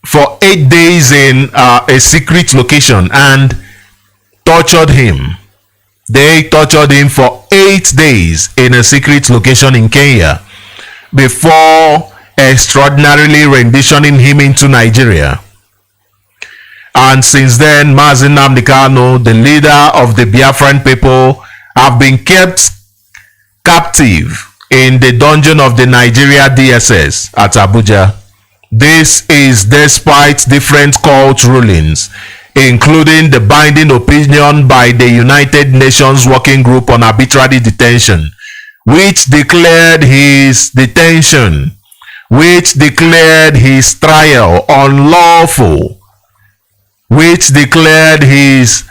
S12: for 8 days in a secret location and tortured him. They tortured him for 8 days in a secret location in Kenya before extraordinarily renditioning him into Nigeria. And since then, Mazi Nnamdi, the leader of the Biafran people, have been kept captive in the dungeon of the Nigeria DSS at Abuja. This is despite different court rulings, including the binding opinion by the United Nations Working Group on Arbitrary Detention, which declared his detention, which declared his trial unlawful, which declared his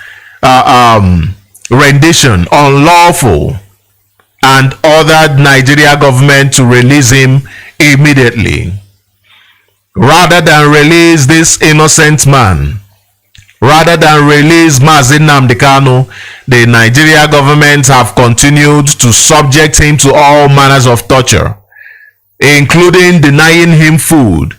S12: rendition unlawful, and ordered Nigeria government to release him immediately. Rather than release this innocent man, rather than release Mazi Nnamdi, the Nigeria government have continued to subject him to all manners of torture, including denying him food,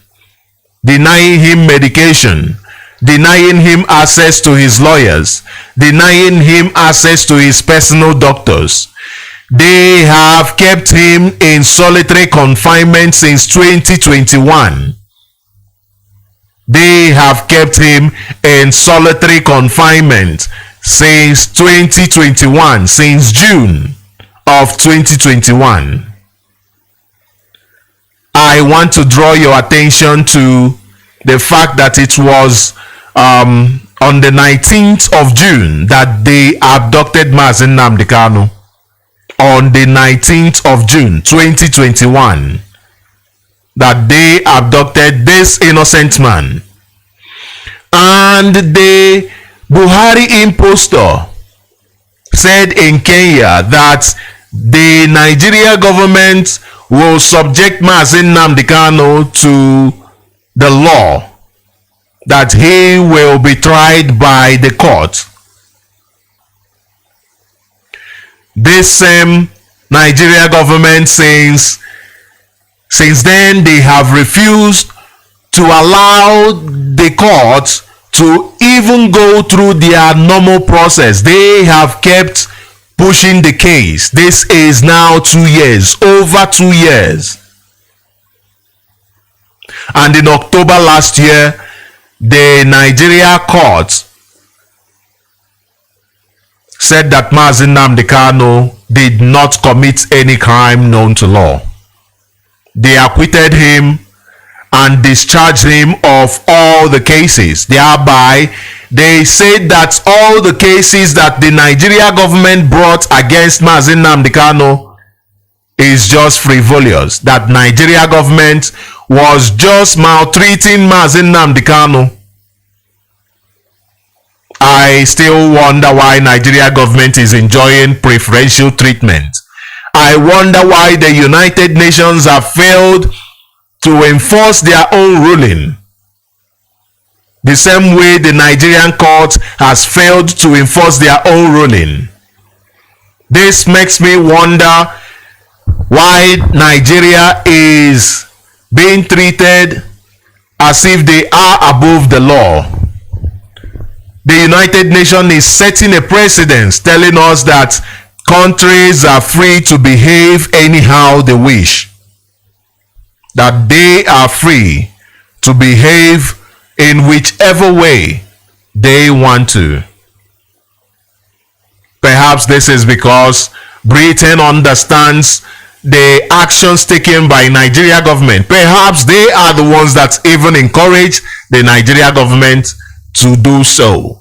S12: denying him medication, denying him access to his lawyers, denying him access to his personal doctors. They have kept him in solitary confinement since 2021. They have kept him in solitary confinement since 2021, since June of 2021. I want to draw your attention to the fact that it was on the 19th of June that they abducted Mazi Nnamdi. On the 19th of June 2021, that they abducted this innocent man. And the Buhari impostor said in Kenya that the Nigeria government will subject Mazi Nnamdi Kanu to the law, that he will be tried by the court. This same Nigeria government since then they have refused to allow the court to even go through their normal process. They have kept pushing the case. This is now 2 years, over 2 years. And in October last year, the Nigeria court said that Mazi Nnamdi Kanu did not commit any crime known to law. They acquitted him and discharged him of all the cases. Thereby, they said that all the cases that the Nigeria government brought against Mazi Nnamdi Kanu is just frivolous. That Nigeria government was just maltreating Mazi Nnamdi Kanu. I still wonder why Nigeria government is enjoying preferential treatment. I wonder why the United Nations have failed to enforce their own ruling, the same way the Nigerian court has failed to enforce their own ruling. This makes me wonder why Nigeria is being treated as if they are above the law. The United Nations is setting a precedent telling us that countries are free to behave anyhow they wish, that they are free to behave in whichever way they want to. Perhaps this is because Britain understands the actions taken by Nigeria government. Perhaps they are the ones that even encourage the Nigeria government to do so.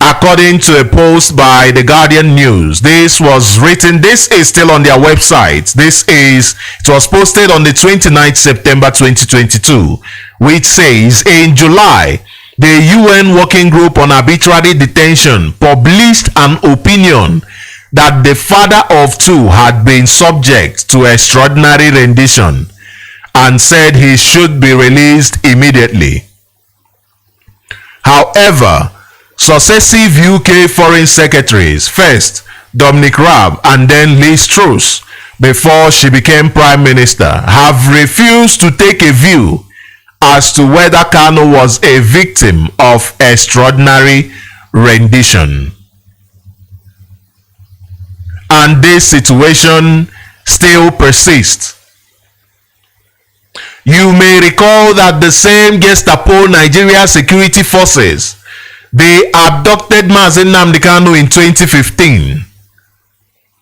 S12: According to a post by the Guardian News, this is still on their website. It was posted on the 29th September 2022, which says, in July, the UN Working Group on Arbitrary Detention published an opinion that the father of two had been subject to extraordinary rendition and said he should be released immediately. However, successive UK foreign secretaries, first Dominic Raab and then Liz Truss, before she became prime minister, have refused to take a view as to whether Kanu was a victim of extraordinary rendition. And this situation still persists. You may recall that the same Gestapo Nigeria security forces, they abducted Mazi Nnamdi Kanu in 2015.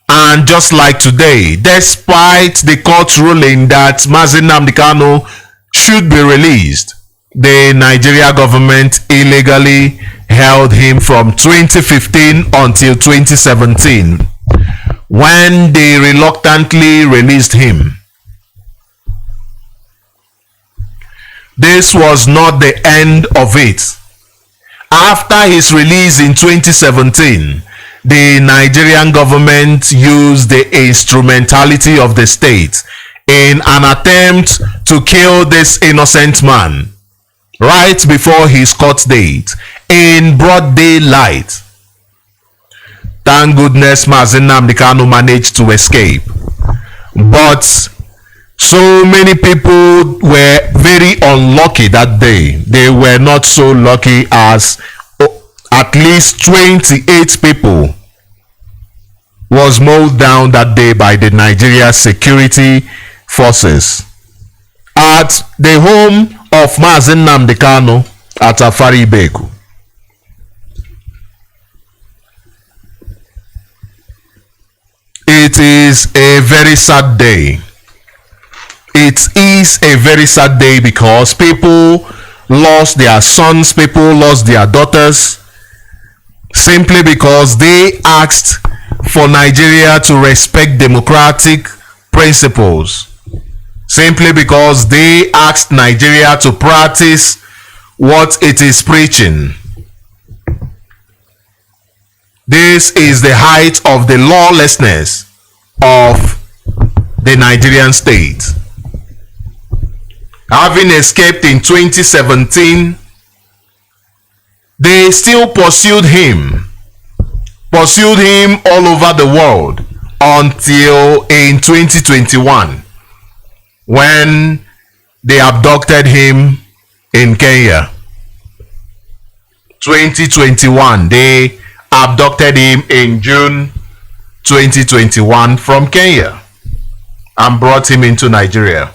S12: And just like today, despite the court ruling that Mazi Nnamdi Kanu should be released, the Nigeria government illegally held him from 2015 until 2017, when they reluctantly released him. This was not the end of it. After his release in 2017, the Nigerian government used the instrumentality of the state in an attempt to kill this innocent man right before his court date in broad daylight. Thank goodness Mazi Nnamdi Kanu managed to escape. But so many people were very unlucky that day. They were not so lucky as at least 28 people was mowed down that day by the Nigeria security forces at the home of Mazi Nnamdi Kanu at Afari Ibeku. It is a very sad day. It is a very sad day because people lost their sons, people lost their daughters, simply because they asked for Nigeria to respect democratic principles, simply because they asked Nigeria to practice what it is preaching. This is the height of the lawlessness of the Nigerian state. Having escaped in 2017, they still pursued him all over the world until in 2021, when they abducted him in Kenya. 2021, they abducted him in June 2021 from Kenya and brought him into Nigeria.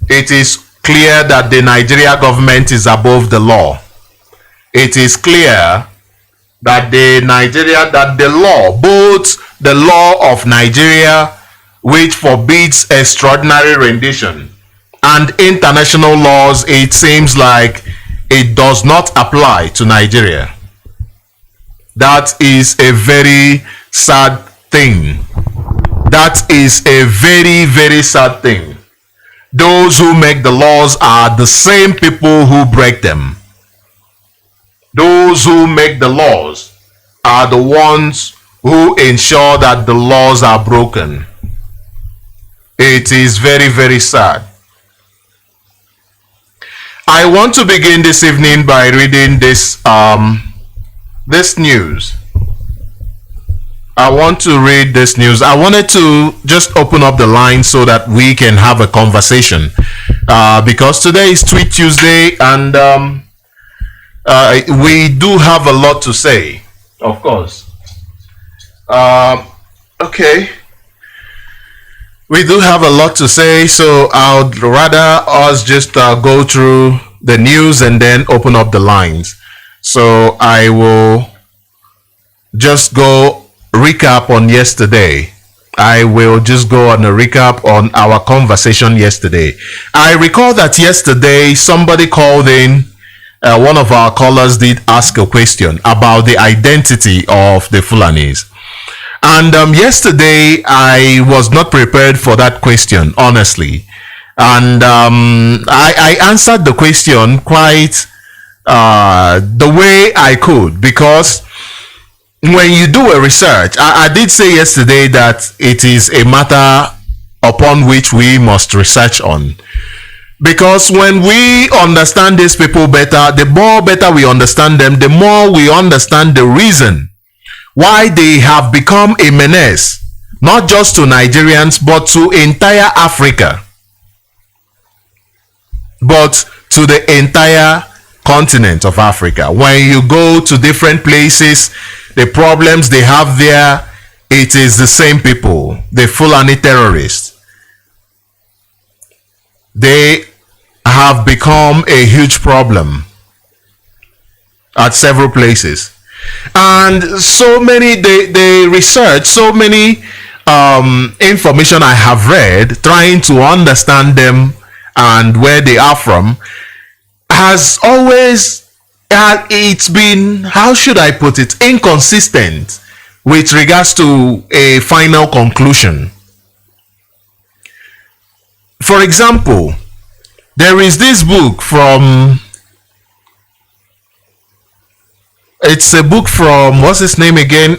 S12: It is clear that the Nigeria government is above the law. It is clear that the law, both the law of Nigeria, which forbids extraordinary rendition, and international laws, it seems like it does not apply to Nigeria. That is a very sad thing. That is a very, very sad thing. Those who make the laws are the same people who break them. Those who make the laws are the ones who ensure that the laws are broken. It is very, very sad. I want to begin this evening by reading this news. I want to read this news. I wanted to just open up the line so that we can have a conversation, because today is Tweet Tuesday, and we do have a lot to say, of course. Okay. We do have a lot to say, so I'd rather us just go through the news and then open up the lines. So I will just go recap on yesterday. I will just go on a recap on our conversation yesterday. I recall that yesterday somebody called in, one of our callers did ask a question about the identity of the Fulanis. And yesterday I was not prepared for that question, honestly. And I answered the question quite the way I could, because when you do a research, I did say yesterday that it is a matter upon which we must research on. Because when we understand these people better, the more better we understand them, the more we understand the reason why they have become a menace, not just to Nigerians, but to entire Africa, but to the entire continent of Africa. When you go to different places, the problems they have there, it is the same people, the Fulani terrorists. They have become a huge problem at several places. And so many, they research, so many information I have read, trying to understand them and where they are from, has always, it's been, how should I put it, inconsistent with regards to a final conclusion. For example, there is this book from, it's a book from, what's his name again?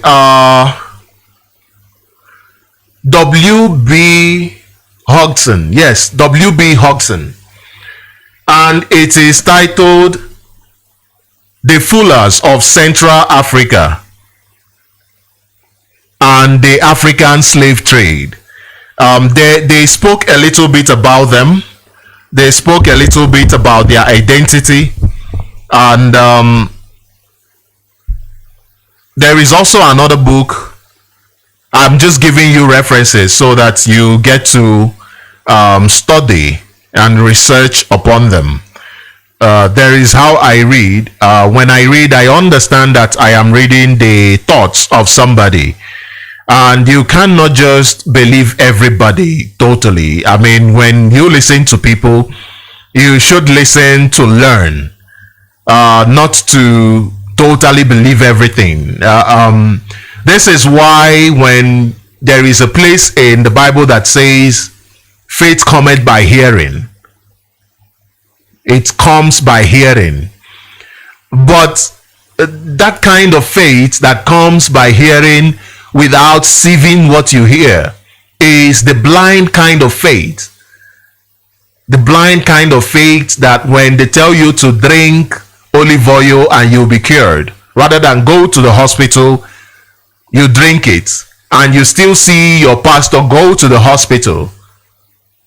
S12: W.B. Hodgson. Yes, W.B. Hodgson. And it is titled The Fullers of Central Africa and the African Slave Trade. They spoke a little bit about them. They spoke a little bit about their identity. And there is also another book. I'm just giving you references so that you get to study and research upon them. There is how I read. When I read, I understand that I am reading the thoughts of somebody. And you cannot just believe everybody totally. I mean, when you listen to people, you should listen to learn, not to totally believe everything. This is why when there is a place in the Bible that says faith cometh by hearing, It comes by hearing. But that kind of faith that comes by hearing without sieving what you hear is the blind kind of faith. The blind kind of faith that when they tell you to drink olive oil and you'll be cured, rather than go to the hospital, you drink it, and you still see your pastor go to the hospital.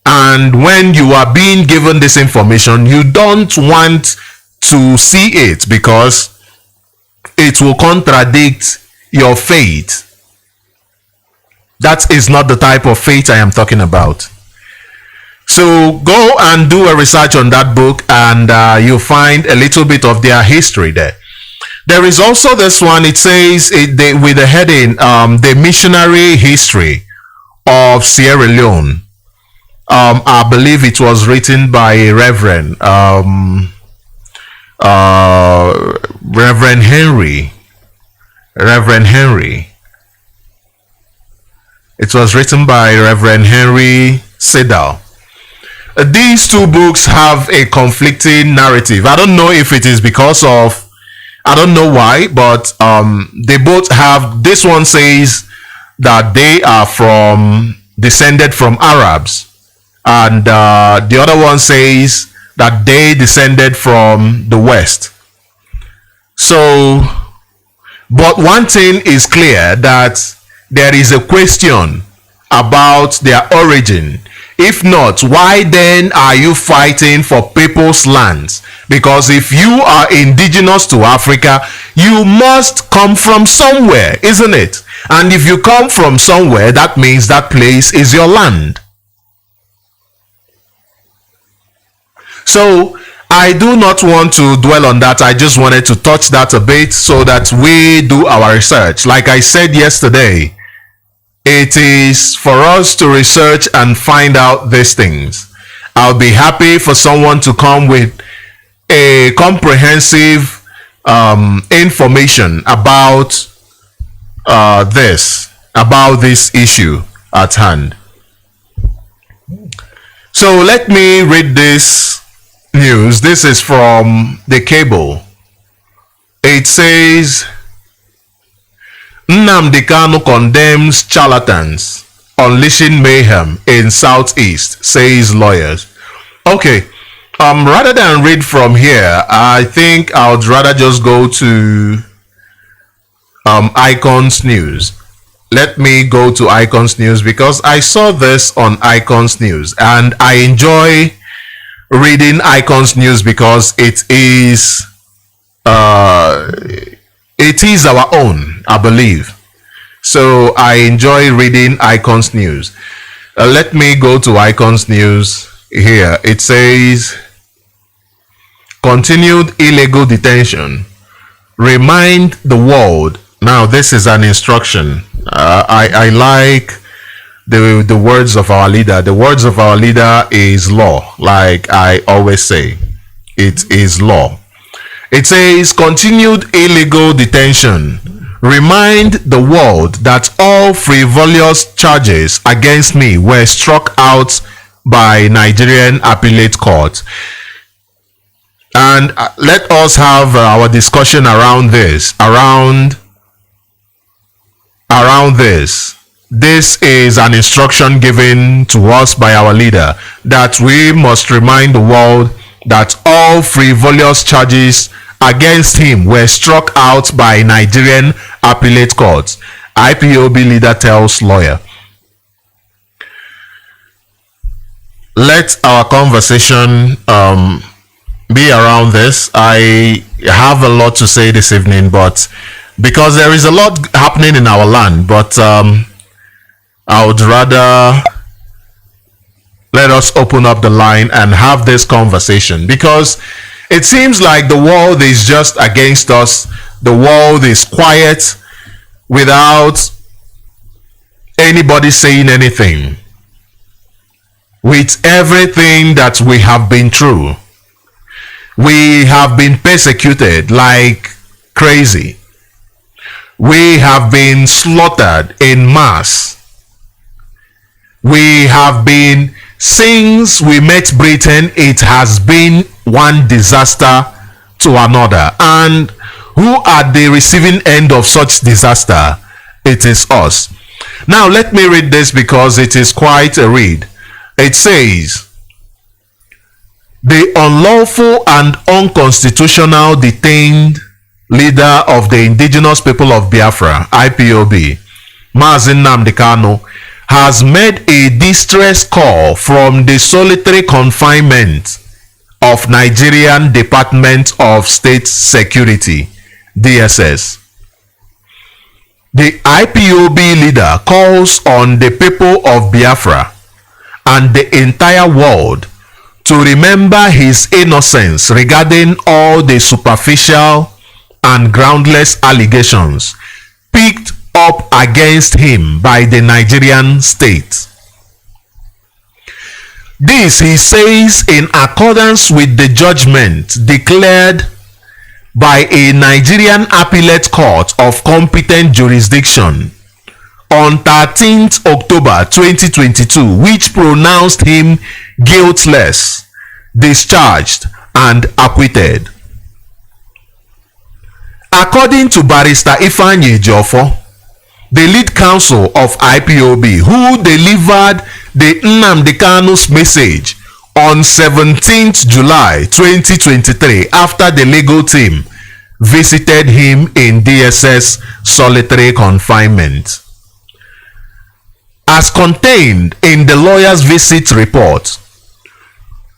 S12: And when you are being given this information, you don't want to see it because it will contradict your faith. That is not the type of faith I am talking about. So go and do a research on that book, and you'll find a little bit of their history there. There is also this one. It says with the heading the missionary history of Sierra Leone. I believe it was written by Reverend Henry. It was written by Reverend Henry Sedal. These two books have a conflicting narrative. I don't know if it is because of, I don't know why, but they both have, this one says that they are descended from Arabs, and the other one says that they descended from the West. So, but one thing is clear, that there is a question about their origin. If not, why then are you fighting for people's lands? Because if you are indigenous to Africa, you must come from somewhere, isn't it? And if you come from somewhere, that means that place is your land. So I do not want to dwell on that. I just wanted to touch that a bit so that we do our research. Like I said yesterday, it is for us to research and find out these things. I'll be happy for someone to come with a comprehensive information about this issue at hand. So let me read this news. This is from the Cable. It says, Nnamdi Kanu condemns charlatans unleashing mayhem in Southeast, says lawyers. Okay, rather than read from here, I think I would rather just go to Icons News. Let me go to Icons News because I saw this on Icons News, and I enjoy reading Icons News because it is our own, I believe. So I enjoy reading Icons News. Let me go to Icons News here. It says, continued illegal detention. Remind the world. Now this is an instruction. I like the words of our leader. The words of our leader is law. Like I always say, it is law. It says, continued illegal detention. Remind the world that all frivolous charges against me were struck out by Nigerian appellate court. And let us have our discussion around this. Around this. This is an instruction given to us by our leader that we must remind the world that all frivolous charges against him were struck out by Nigerian appellate courts. IPOB leader tells lawyer. Let our conversation be around this. I have a lot to say this evening, but because there is a lot happening in our land, but I would rather let us open up the line and have this conversation, because it seems like the world is just against us. The world is quiet without anybody saying anything. With everything that we have been through, we have been persecuted like crazy. We have been slaughtered in mass. We have been Since we met Britain, it has been one disaster to another. And who are the receiving end of such disaster? It is us. Now let me read this because it is quite a read. It says, the unlawful and unconstitutional detained leader of the indigenous people of Biafra, Ipob, Mazi Nnamdi Kanu, has made a distress call from the solitary confinement of Nigerian Department of State Security, DSS. The IPOB leader calls on the people of Biafra and the entire world to remember his innocence regarding all the superficial and groundless allegations picked up against him by the Nigerian state. This, he says, in accordance with the judgment declared by a Nigerian appellate court of competent jurisdiction on 13th October 2022, which pronounced him guiltless, discharged, and acquitted. According to Barrister Ifeanyi Ejiofor, the lead counsel of IPOB, who delivered the Nnamdi Kanu's message on 17th July 2023 after the legal team visited him in DSS solitary confinement. As contained in the lawyer's visit report,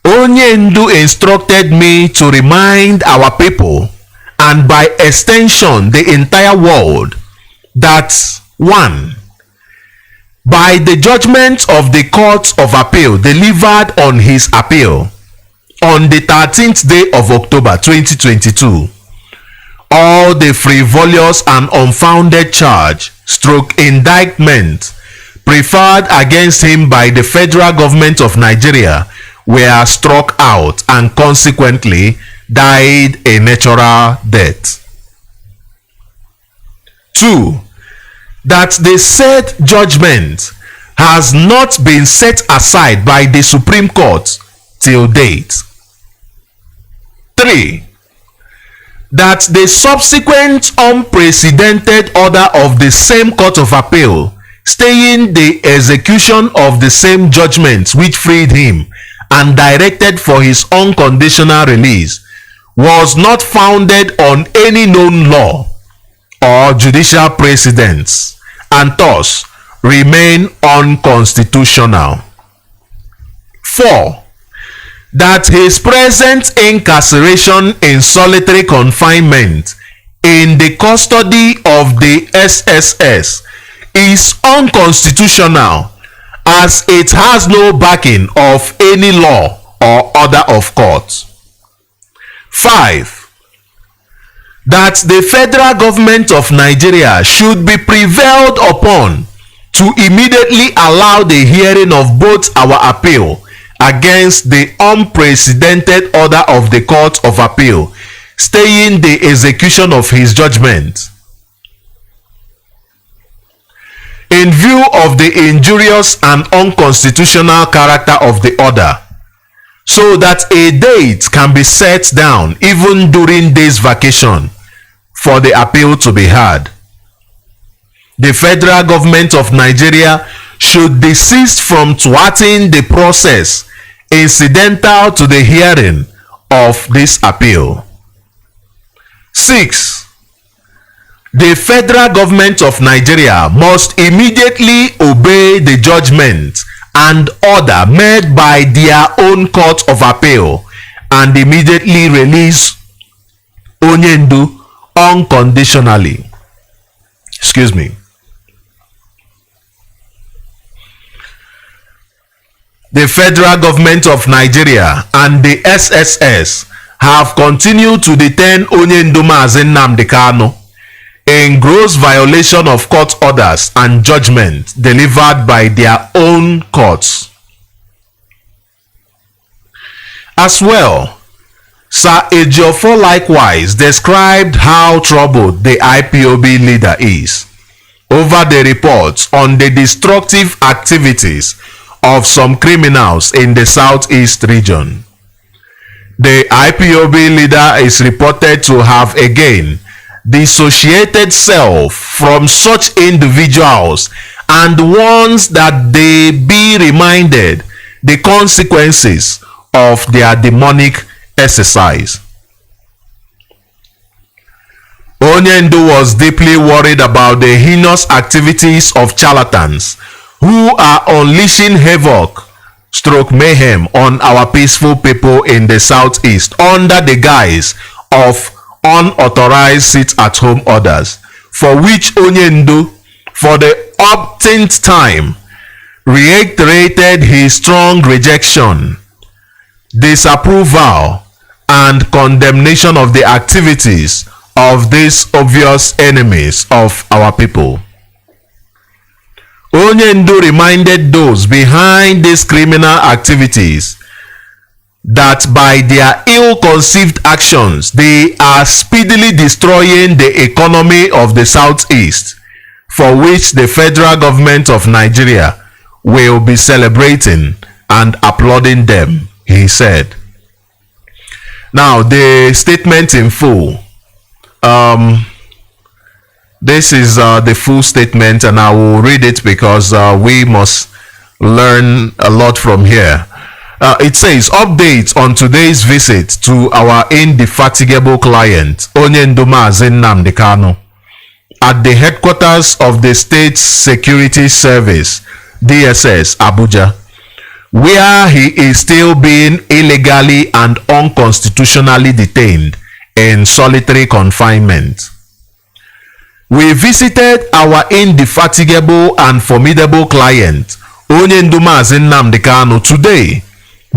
S12: Onyendu instructed me to remind our people, and by extension the entire world, that 1. By the judgment of the Court of Appeal delivered on his appeal on the 13th day of October 2022, all the frivolous and unfounded charge / indictment preferred against him by the federal government of Nigeria were struck out and consequently died a natural death. 2. That the said judgment has not been set aside by the Supreme Court till date. 3. That the subsequent unprecedented order of the same Court of Appeal staying the execution of the same judgment which freed him and directed for his unconditional release was not founded on any known law or judicial precedents, and thus remain unconstitutional. 4. That his present incarceration in solitary confinement in the custody of the SSS is unconstitutional, as it has no backing of any law or order of court. 5. That the federal government of Nigeria should be prevailed upon to immediately allow the hearing of both our appeal against the unprecedented order of the Court of Appeal staying the execution of his judgment, in view of the injurious and unconstitutional character of the order, so that a date can be set down even during this vacation for the appeal to be heard. The federal government of Nigeria should desist from thwarting the process incidental to the hearing of this appeal. 6. The federal government of Nigeria must immediately obey the judgment and order made by their own Court of Appeal and immediately release Onyendu unconditionally. Excuse me. The federal government of Nigeria and the SSS have continued to detain Onyendu Mazi Nnamdi Kanu in gross violation of court orders and judgment delivered by their own courts. As well, Sir Ejiofor likewise described how troubled the IPOB leader is over the reports on the destructive activities of some criminals in the southeast region. The IPOB leader is reported to have again dissociated self from such individuals and warns that they be reminded the consequences of their demonic exercise. Onyendu was deeply worried about the heinous activities of charlatans who are unleashing havoc / mayhem on our peaceful people in the southeast under the guise of unauthorized sit-at-home orders, for which Onyendu, for the umpteenth time, reiterated his strong rejection, disapproval, and condemnation of the activities of these obvious enemies of our people. Onyendu reminded those behind these criminal activities that by their ill-conceived actions they are speedily destroying the economy of the southeast, for which the federal government of Nigeria will be celebrating and applauding them, he said. Now, the statement in full. This is the full statement, and I will read it because we must learn a lot from here. It says, updates on today's visit to our indefatigable client, Onyendu Mazi Nnamdi Kanu, at the headquarters of the State Security Service, DSS, Abuja, where he is still being illegally and unconstitutionally detained in solitary confinement. We visited our indefatigable and formidable client, Onyendu Mazi Nnamdi Kanu, today,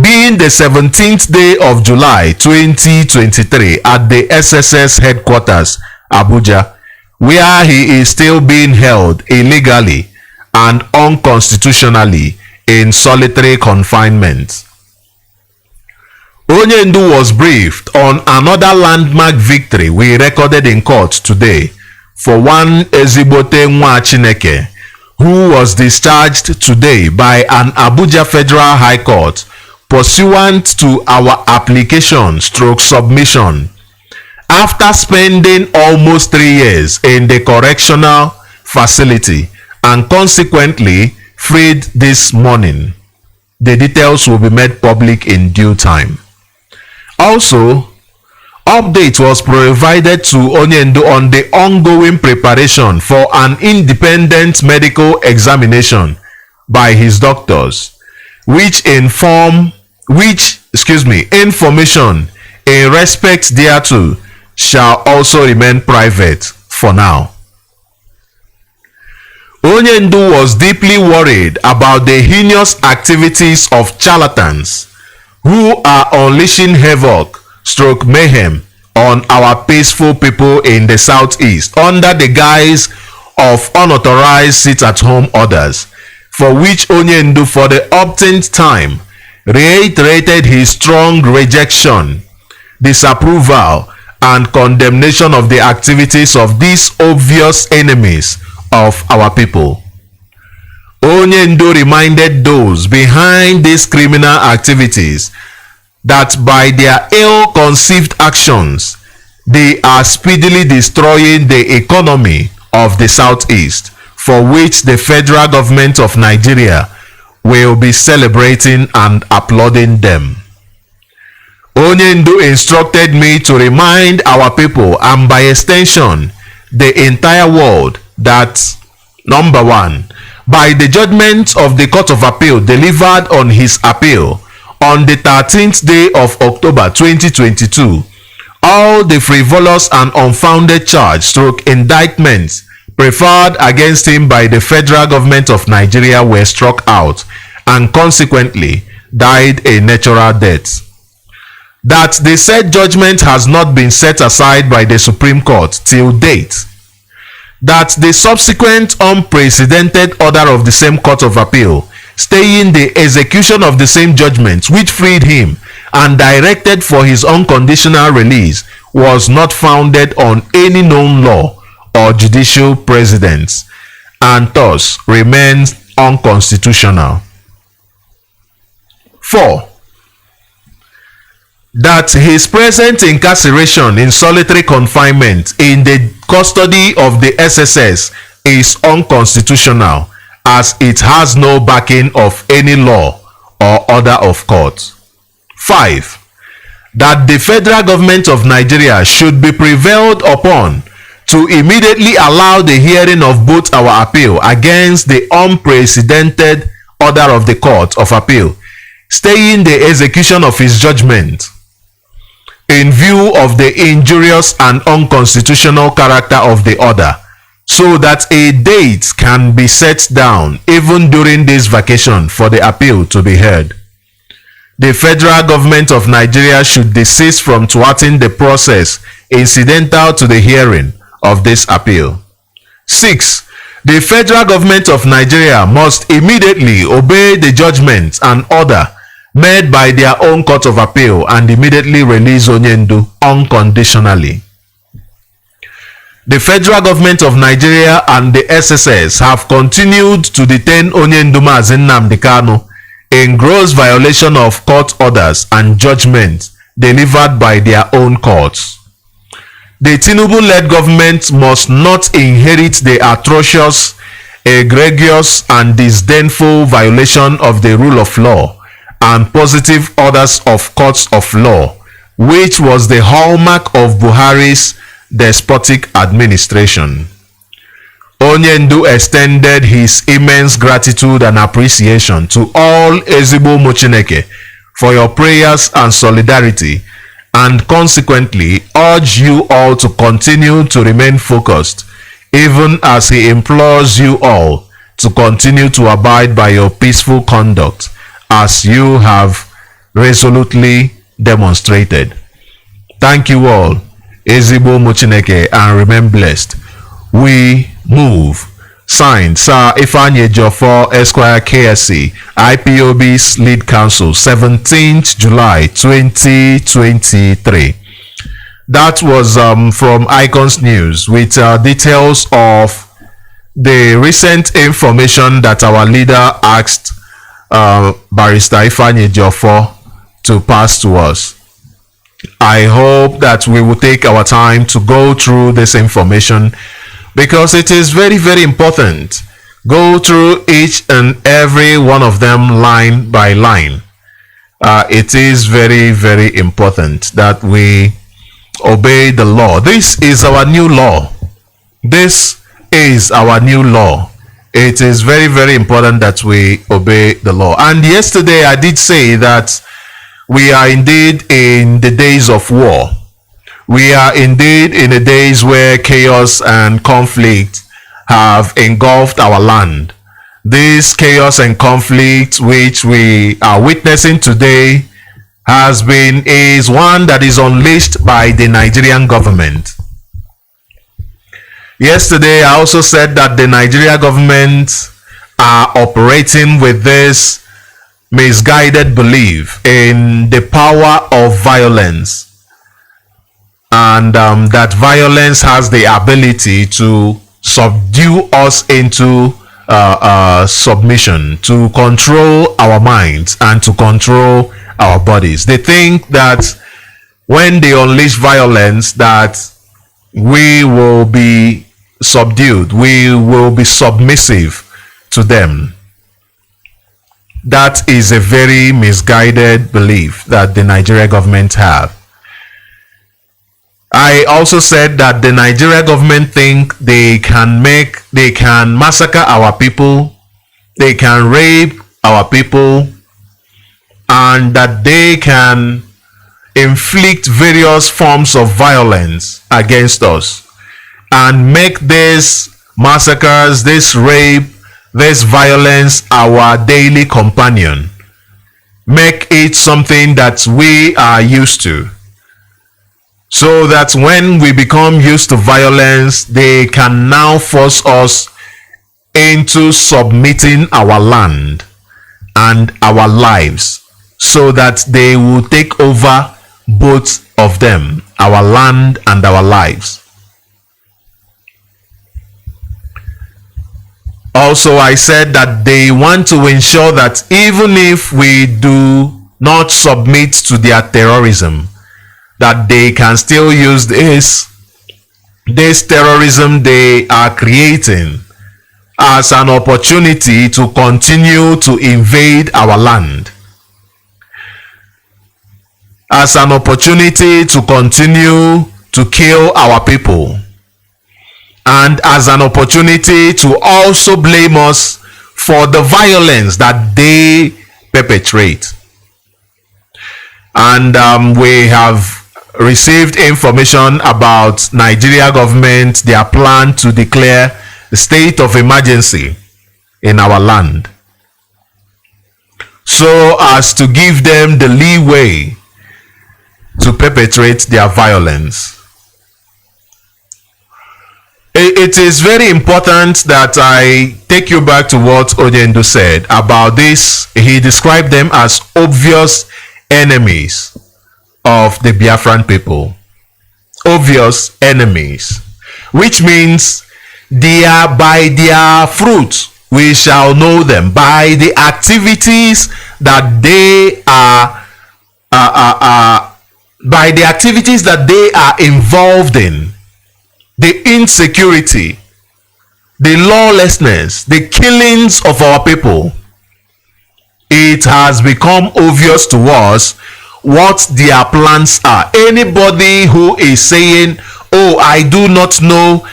S12: being the 17th day of July 2023 at the SSS headquarters, Abuja, where he is still being held illegally and unconstitutionally in solitary confinement. Onyendu was briefed on another landmark victory we recorded in court today for one Ezigbote Nwa Chineke, who was discharged today by an Abuja Federal High Court pursuant to our application / submission after spending almost 3 years in the correctional facility and consequently freed this morning. The details will be made public in due time. Also, update was provided to Onyendu on the ongoing preparation for an independent medical examination by his doctors, information in respect thereto shall also remain private for now. Onyendu was deeply worried about the heinous activities of charlatans who are unleashing havoc / mayhem on our peaceful people in the southeast under the guise of unauthorized sit-at-home orders, for which Onyendu, for the umpteenth time, reiterated his strong rejection, disapproval, and condemnation of the activities of these obvious enemies of our people. Onyendu reminded those behind these criminal activities that by their ill-conceived actions, they are speedily destroying the economy of the southeast, for which the federal government of Nigeria will be celebrating and applauding them. Onyendu instructed me to remind our people, and by extension the entire world, that number one, by the judgment of the Court of Appeal delivered on his appeal on the 13th day of October 2022, all the frivolous and unfounded charge / indictments preferred against him by the federal government of Nigeria were struck out and consequently died a natural death. That the said judgment has not been set aside by the Supreme Court till date. That the subsequent unprecedented order of the same Court of Appeal staying the execution of the same judgment which freed him and directed for his unconditional release was not founded on any known law or judicial precedents, and thus remains unconstitutional. 4. That his present incarceration in solitary confinement in the custody of the SSS is unconstitutional, as it has no backing of any law or order of court. 5. That the federal government of Nigeria should be prevailed upon to immediately allow the hearing of both our appeal against the unprecedented order of the Court of Appeal, staying the execution of his judgment in view of the injurious and unconstitutional character of the order, so that a date can be set down even during this vacation for the appeal to be heard. The federal government of Nigeria should desist from thwarting the process incidental to the hearing of this appeal. 6. The federal government of Nigeria must immediately obey the judgment and order made by their own court of appeal and immediately release Onyendu unconditionally. The federal government of Nigeria and the SSS have continued to detain Onyendu Mazi Nnamdi Kanu in gross violation of court orders and judgments delivered by their own courts. The Tinubu-led government must not inherit the atrocious, egregious, and disdainful violation of the rule of law and positive orders of courts of law, which was the hallmark of Buhari's despotic administration. Onyendu extended his immense gratitude and appreciation to all Ezigbo Mochineke for your prayers and solidarity, and consequently urge you all to continue to remain focused, even as he implores you all to continue to abide by your peaceful conduct as you have resolutely demonstrated. Thank you all, Ezigbo Mochineke, and remain blessed. We move. Signed, Sir Ifeanyi Ejiofor, Esquire, KSC, IPOB's lead counsel, 17th July 2023. That was from Icons News with details of the recent information that our leader asked Barrister Ifeanyi Ejiofor to pass to us. I hope that we will take our time to go through this information, because it is very, very important. Go through each and every one of them line by line. It is very, very important that we obey the law. This is our new law. This is our new law. It is very, very important that we obey the law. And yesterday I did say that we are indeed in the days of war. We are indeed in the days where chaos and conflict have engulfed our land. This chaos and conflict which we are witnessing today is one that is unleashed by the Nigerian government. Yesterday I also said that the Nigerian government are operating with this misguided belief in the power of violence, and that violence has the ability to subdue us into submission, to control our minds and to control our bodies. They think that when they unleash violence, that we will be subdued, we will be submissive to them. That is a very misguided belief that the Nigeria government have. I also said that the Nigeria government think they can massacre our people, they can rape our people, and that they can inflict various forms of violence against us and make these massacres, this rape, this violence our daily companion. Make it something that we are used to, so that when we become used to violence, they can now force us into submitting our land and our lives, so that they will take over both of them, our land and our lives. Also, I said that they want to ensure that even if we do not submit to their terrorism, that they can still use this terrorism they are creating as an opportunity to continue to invade our land, as an opportunity to continue to kill our people, and as an opportunity to also blame us for the violence that they perpetrate. And we have received information about Nigeria government, their plan to declare a state of emergency in our land, so as to give them the leeway to perpetrate their violence. It is very important that I take you back to what Odendo said about this. He described them as obvious enemies of the Biafran people. Obvious enemies, which means by their fruit we shall know them, by the activities that they are by the activities that they are involved in, the insecurity, the lawlessness, the killings of our people. It has become obvious to us what their plans are. Anybody who is saying, oh, I do not know,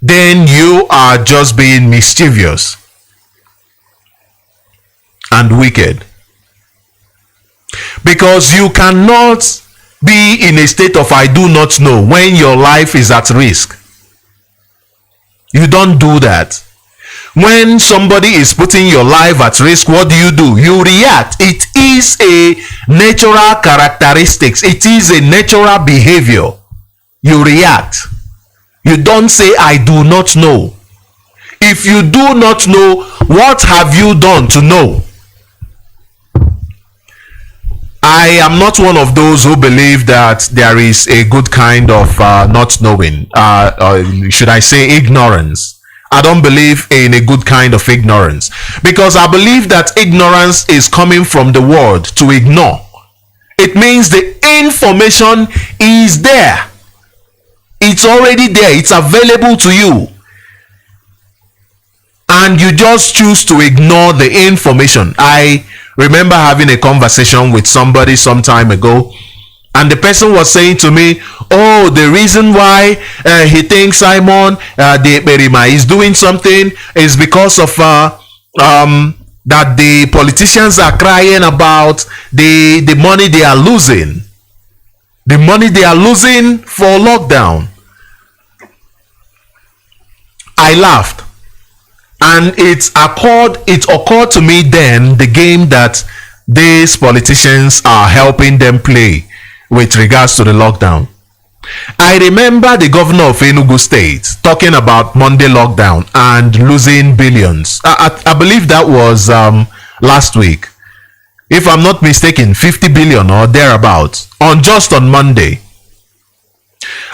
S12: then you are just being mischievous and wicked. Because you cannot be in a state of I do not know when your life is at risk. You don't do that. When somebody is putting your life at risk, what do? You react. It is a natural characteristics. It is a natural behavior. You react. You don't say, I do not know. If you do not know, what have you done to know? I am not one of those who believe that there is a good kind of not knowing, or should I say ignorance. I don't believe in a good kind of ignorance, because I believe that ignorance is coming from the word to ignore. It means the information is there. It's already there. It's available to you. And you just choose to ignore the information. I remember having a conversation with somebody some time ago, and the person was saying to me, oh, the reason why he thinks Simon the Berima is doing something is because of that the politicians are crying about the money they are losing. The money they are losing for lockdown. I laughed. And it occurred to me then the game that these politicians are helping them play with regards to the lockdown. I remember the governor of Enugu State talking about Monday lockdown and losing billions. I believe that was last week. If I'm not mistaken, 50 billion or thereabouts just on Monday.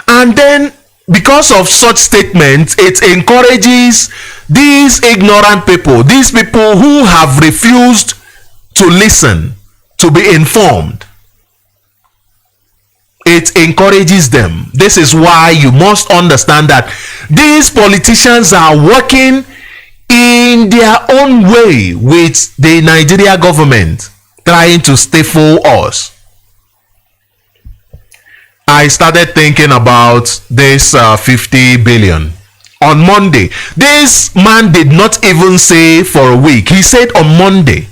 S12: And then because of such statements, it encourages these ignorant people, these people who have refused to listen, to be informed. It encourages them. This is why you must understand that these politicians are working in their own way with the Nigeria government, trying to stifle us. I started thinking about this 50 billion. On Monday, this man did not even say for a week. He said on Monday.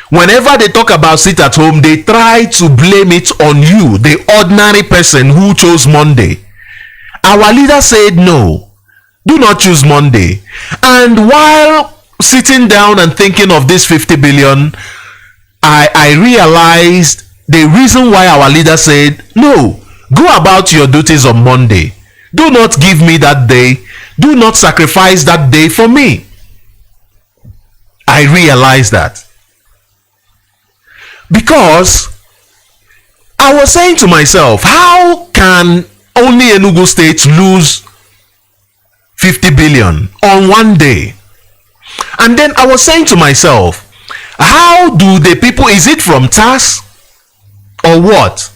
S12: Whenever they talk about sit at home, they try to blame it on you, the ordinary person who chose Monday. Our leader said no, do not choose Monday. And while sitting down and thinking of this 50 billion, I realized the reason why our leader said no, go about your duties on Monday. Do not give me that day. Do not sacrifice that day for me. I realized that. Because I was saying to myself, how can only Enugu State lose 50 billion on one day? And then I was saying to myself, How do the people, is it from tax or what?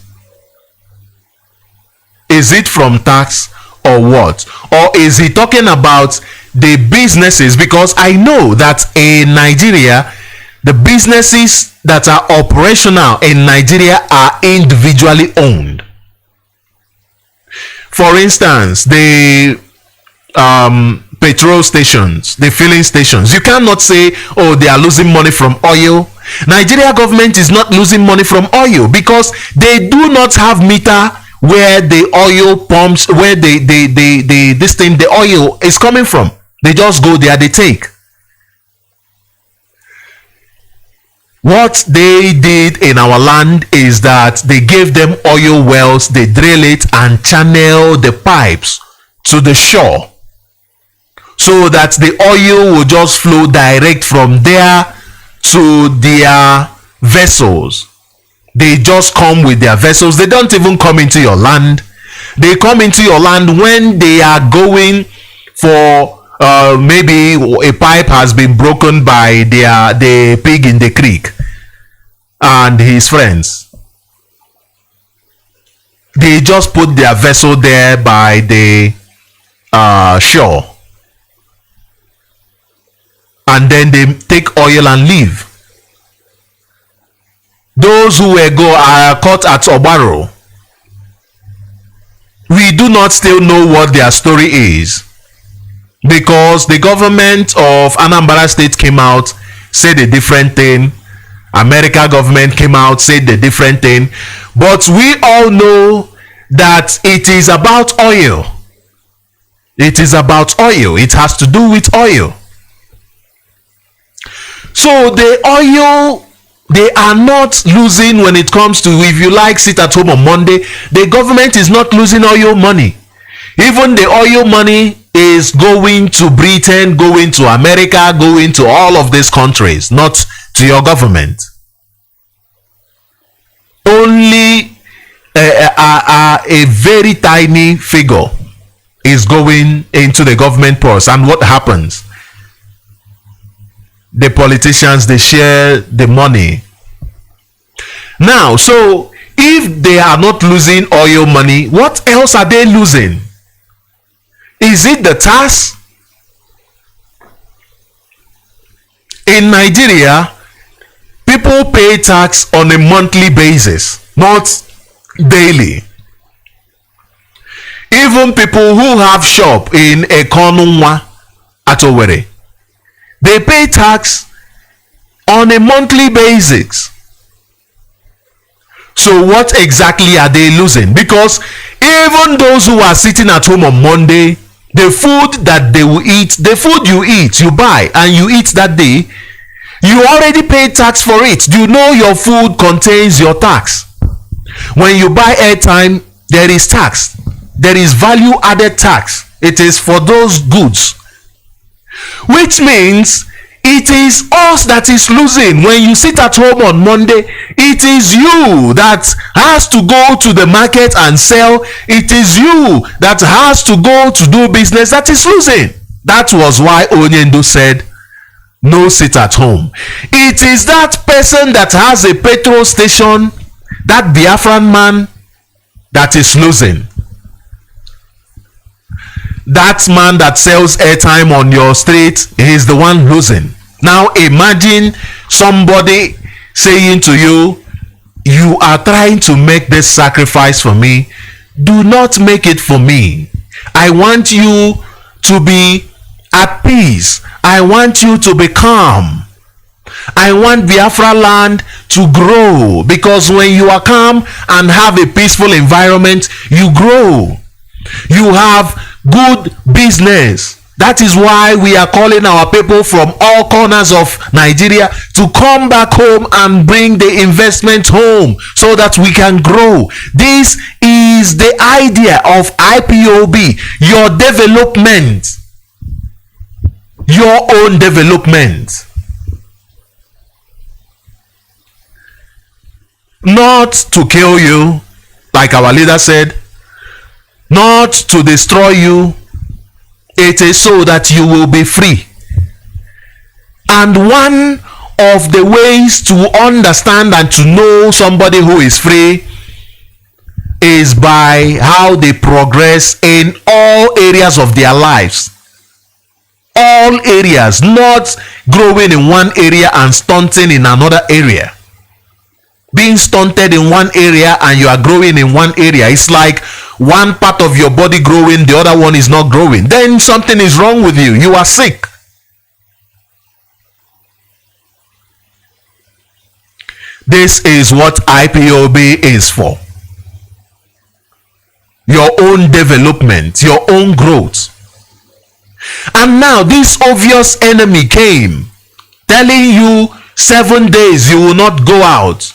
S12: Is it from tax or what? Or is he talking about the businesses? Because I know that in Nigeria, the businesses that are operational in Nigeria are individually owned. For instance, the petrol stations, the filling stations, you cannot say, oh, they are losing money from oil. Nigeria government is not losing money from oil because they do not have meter where the oil pumps, where the oil is coming from. They just go there, they take. What they did in our land is that they gave them oil wells, they drill it and channel the pipes to the shore so that the oil will just flow direct from there to their vessels. They just come with their vessels. They don't even come into your land. They come into your land when they are going for maybe a pipe has been broken by the pig in the creek and his friends. They just put their vessel there by the shore, and then they take oil and leave. Those who are caught at Obaro, we do not still know what their story is, because the government of Anambra State came out, said a different thing. America government came out, said the different thing. But we all know that it is about oil. It is about oil. It has to do with oil. So the oil, they are not losing when it comes to, if you like, sit at home on Monday. The government is not losing oil money. Even the oil money is going to Britain, going to America, going to all of these countries, not to your government. Only a very tiny figure is going into the government purse. And what happens? The politicians, they share the money. Now, so if they are not losing oil money, what else are they losing? Is it the tax? In Nigeria, people pay tax on a monthly basis, not daily. Even people who have shop in Kanu at Owerri, they pay tax on a monthly basis. So what exactly are they losing? Because even those who are sitting at home on Monday, the food that they will eat, the food you eat, you buy and you eat that day, you already paid tax for it. Do you know your food contains your tax? When you buy airtime, there is tax. There is value added tax. It is for those goods. Which means it is us that is losing. When you sit at home on Monday, it is you that has to go to the market and sell. It is you that has to go to do business that is losing. That was why Onyendo said, no sit at home. It is that person that has a petrol station, that Biafran man, that is losing. That man that sells airtime on your street, he is the one losing. Now imagine somebody saying to you, you are trying to make this sacrifice for me. Do not make it for me. I want you to be at peace. I want you to be calm. I want Biafra land to grow, because when you are calm and have a peaceful environment, you grow. You have good business. That is why we are calling our people from all corners of Nigeria to come back home and bring the investment home so that we can grow. This is the idea of IPOB, your development, your own development. Not to kill you, like our leader said, not to destroy you. It is so that you will be free. And one of the ways to understand and to know somebody who is free is by how they progress in all areas of their lives. All areas, not growing in one area and stunting in another area. Being stunted in one area and you are growing in one area, it's like one part of your body growing, the other one is not growing. Then something is wrong with you. You are sick. This is what IPOB is for. Your own development, your own growth. And now this obvious enemy came telling you 7 days you will not go out.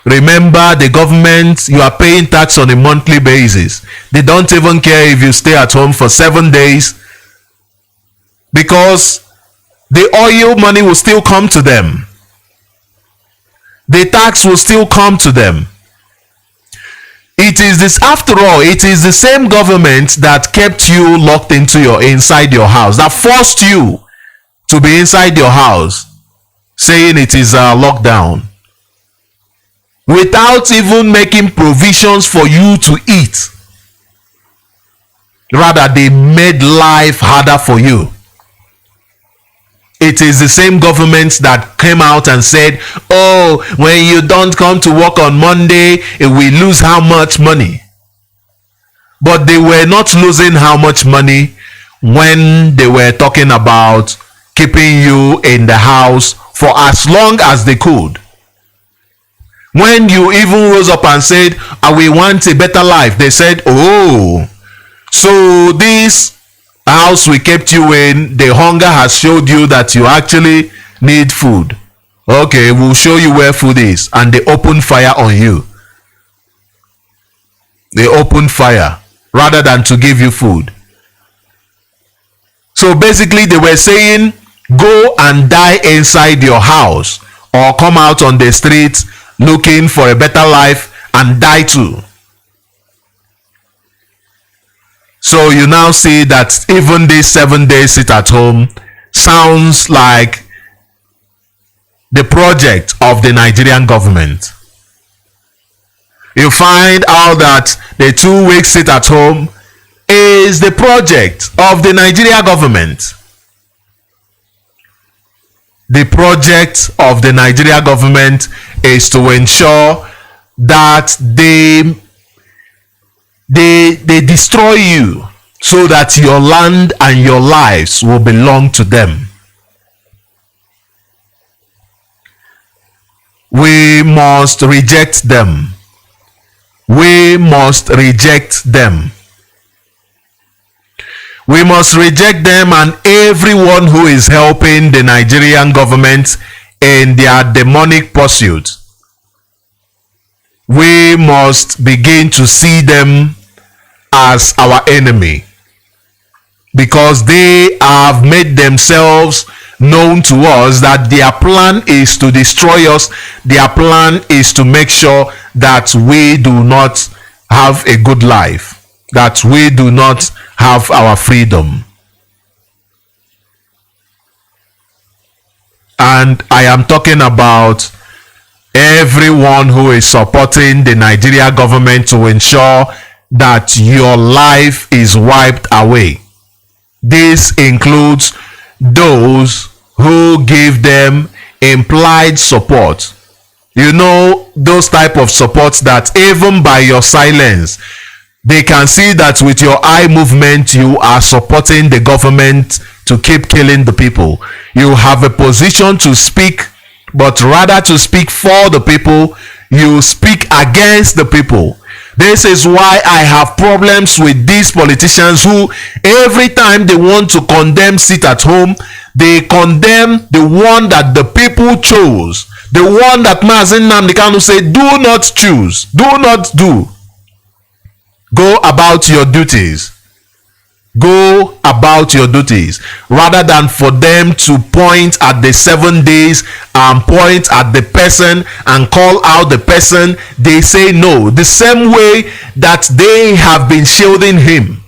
S12: Remember, the government, you are paying tax on a monthly basis. They don't even care if you stay at home for 7 days, because the oil money will still come to them. The tax will still come to them. It is this, after all, it is the same government that kept you locked into inside your house, that forced you to be inside your house, saying it is a lockdown, without even making provisions for you to eat. Rather, they made life harder for you. It is the same government that came out and said, oh, when you don't come to work on Monday, we lose how much money. But they were not losing how much money when they were talking about keeping you in the house for as long as they could. When you even rose up and said, we want a better life, they said, oh, so this house we kept you in, the hunger has showed you that you actually need food. Okay, we'll show you where food is. And they opened fire on you. They opened fire rather than to give you food. So basically they were saying, go and die inside your house, or come out on the streets looking for a better life and die too. So you now see that even this 7 days sit at home sounds like the project of the Nigerian government. You find out that the 2 weeks sit at home is the project of the Nigerian government. The project of the Nigerian government is to ensure that they destroy you, so that your land and your lives will belong to them. We must reject them. We must reject them. We must reject them and everyone who is helping the Nigerian government in their demonic pursuit. We must begin to see them as our enemy, because they have made themselves known to us that their plan is to destroy us. Their plan is to make sure that we do not have a good life, that we do not have our freedom. And I am talking about everyone who is supporting the Nigeria government to ensure that your life is wiped away. This includes those who give them implied support. You know, those type of supports that even by your silence, they can see that with your eye movement, you are supporting the government to keep killing the people. You have a position to speak, but rather to speak for the people, you speak against the people. This is why I have problems with these politicians who, every time they want to condemn sit at home, they condemn the one that the people chose, the one that Mazi Nnamdi said, do not choose, do not do. Go about your duties. Go about your duties, rather than for them to point at the 7 days and point at the person and call out the person. They say no, the same way that they have been shielding him.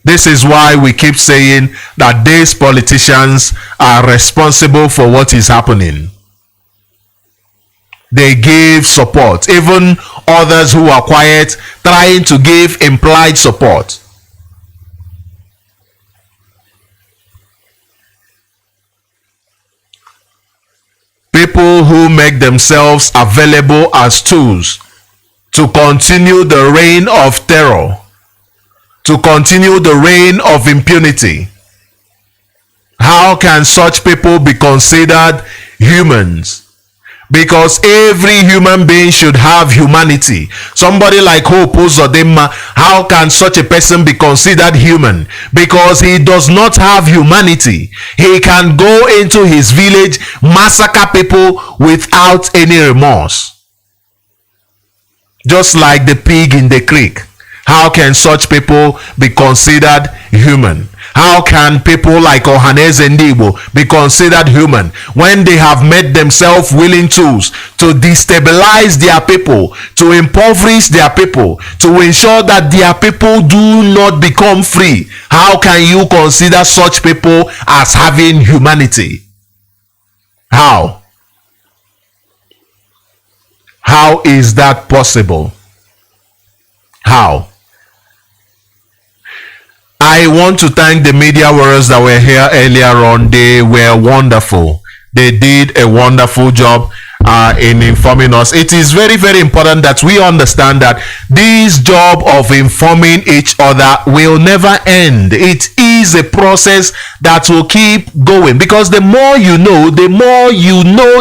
S12: This is why we keep saying that these politicians are responsible for what is happening. They give support. Even others who are quiet, trying to give implied support. People who make themselves available as tools to continue the reign of terror, to continue the reign of impunity. How can such people be considered humans? Because every human being should have humanity. Somebody like Hope Uzodinma, how can such a person be considered human? Because he does not have humanity. He can go into his village, massacre people without any remorse. Just like the pig in the creek. How can such people be considered human? How can people like Ohaneze Ndigbo be considered human when they have made themselves willing tools to destabilize their people, to impoverish their people, to ensure that their people do not become free? How can you consider such people as having humanity? How? How is that possible? How? I want to thank the media warriors that were here earlier on. They were wonderful. They did a wonderful job in informing us. It is very, very important that we understand that this job of informing each other will never end. It is a process that will keep going, because the more you know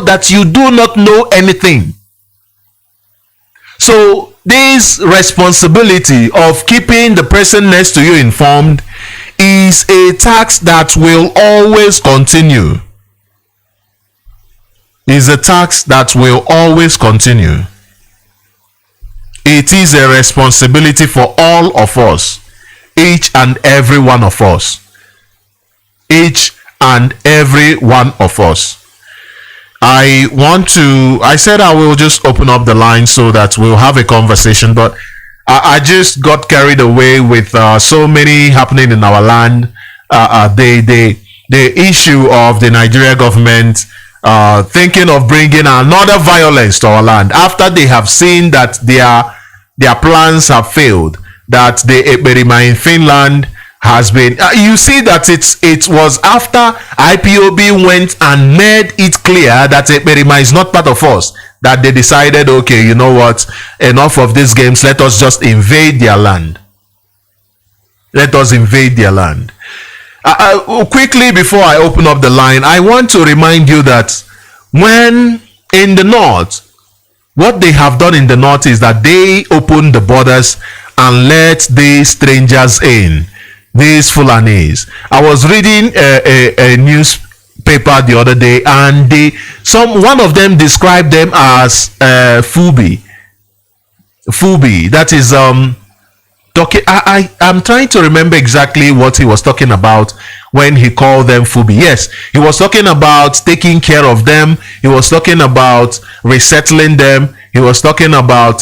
S12: that you do not know anything. So this responsibility of keeping the person next to you informed is a task that will always continue. Is a task that will always continue. It is a responsibility for all of us, each and every one of us. Each and every one of us. I said I will just open up the line so that we'll have a conversation, but I just got carried away with so many happening in our land. The issue of the Nigeria government thinking of bringing another violence to our land after they have seen that their plans have failed, that the Ekperima in Finland has been you see that it was after IPOB went and made it clear that Ekperima is not part of us, that they decided, okay, you know what, enough of these games, let us just invade their land. Let us invade their land. Quickly, before I open up the line, I want to remind you that when in the north, what they have done in the north is that they opened the borders and let these strangers in. These Fulanis. I was reading a newspaper the other day, and one of them described them as Fubi. Fubi. That is talking. I'm trying to remember exactly what he was talking about when he called them Fubi. Yes, he was talking about taking care of them. He was talking about resettling them. He was talking about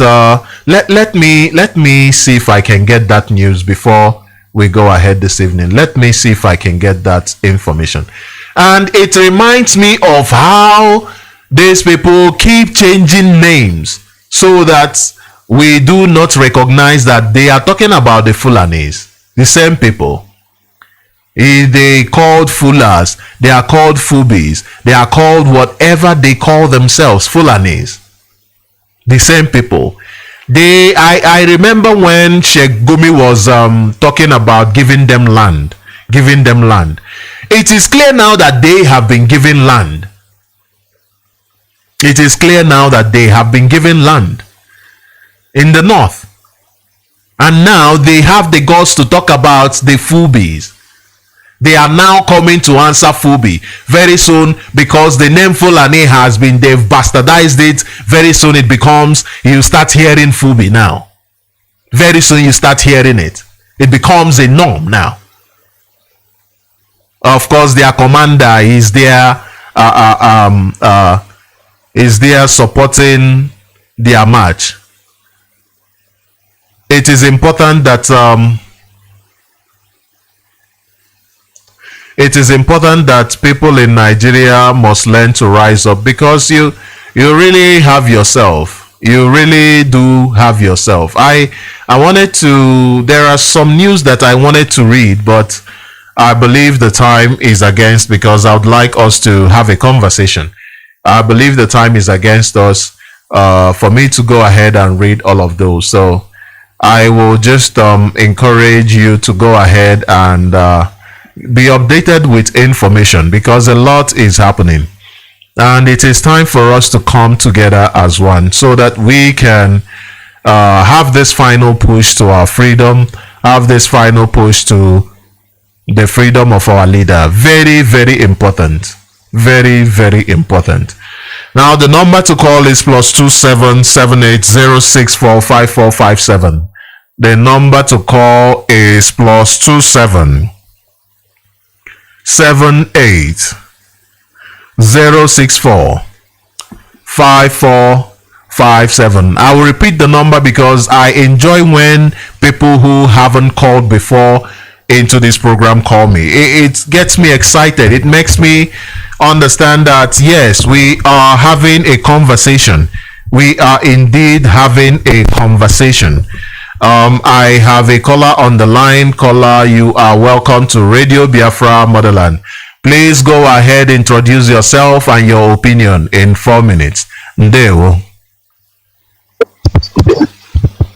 S12: let me see if I can get that news before we go ahead this evening. Let me see if I can get that information. And it reminds me of how these people keep changing names so that we do not recognize that they are talking about the Fulanis, the same people. They called Fulas, they are called Fubis, they are called whatever they call themselves, Fulanis. The same people. I remember when Sheikh Gumi was talking about giving them land. It is clear now that they have been given land. It is clear now that they have been given land in the north. And now they have the guts to talk about the Fubis. They are now coming to answer Fubi very soon, because the name Fulani has been, they've bastardized it. Very soon it becomes, you start hearing Fubi now. Very soon you start hearing it. It becomes a norm now. Of course, their commander is there supporting their march. It is important that it is important that people in Nigeria must learn to rise up, because you really have yourself. You really do have yourself. I wanted to, there are some news that I wanted to read, but I believe the time is against, because I would like us to have a conversation. I believe the time is against us for me to go ahead and read all of those. So I will just encourage you to go ahead and be updated with information, because a lot is happening. And it is time for us to come together as one, so that we can have this final push to our freedom, have this final push to the freedom of our leader. Very, very important. Very, very important. Now, the number to call is +277806454557. The number to call is +27780645457. I will repeat the number because I enjoy when people who haven't called before into this program call me. It gets me excited. It makes me understand that yes, we are having a conversation. We are indeed having a conversation. I have a caller on the line. Caller, you are welcome to Radio Biafra Motherland. Please go ahead, introduce yourself and your opinion in 4 minutes. Ndewo.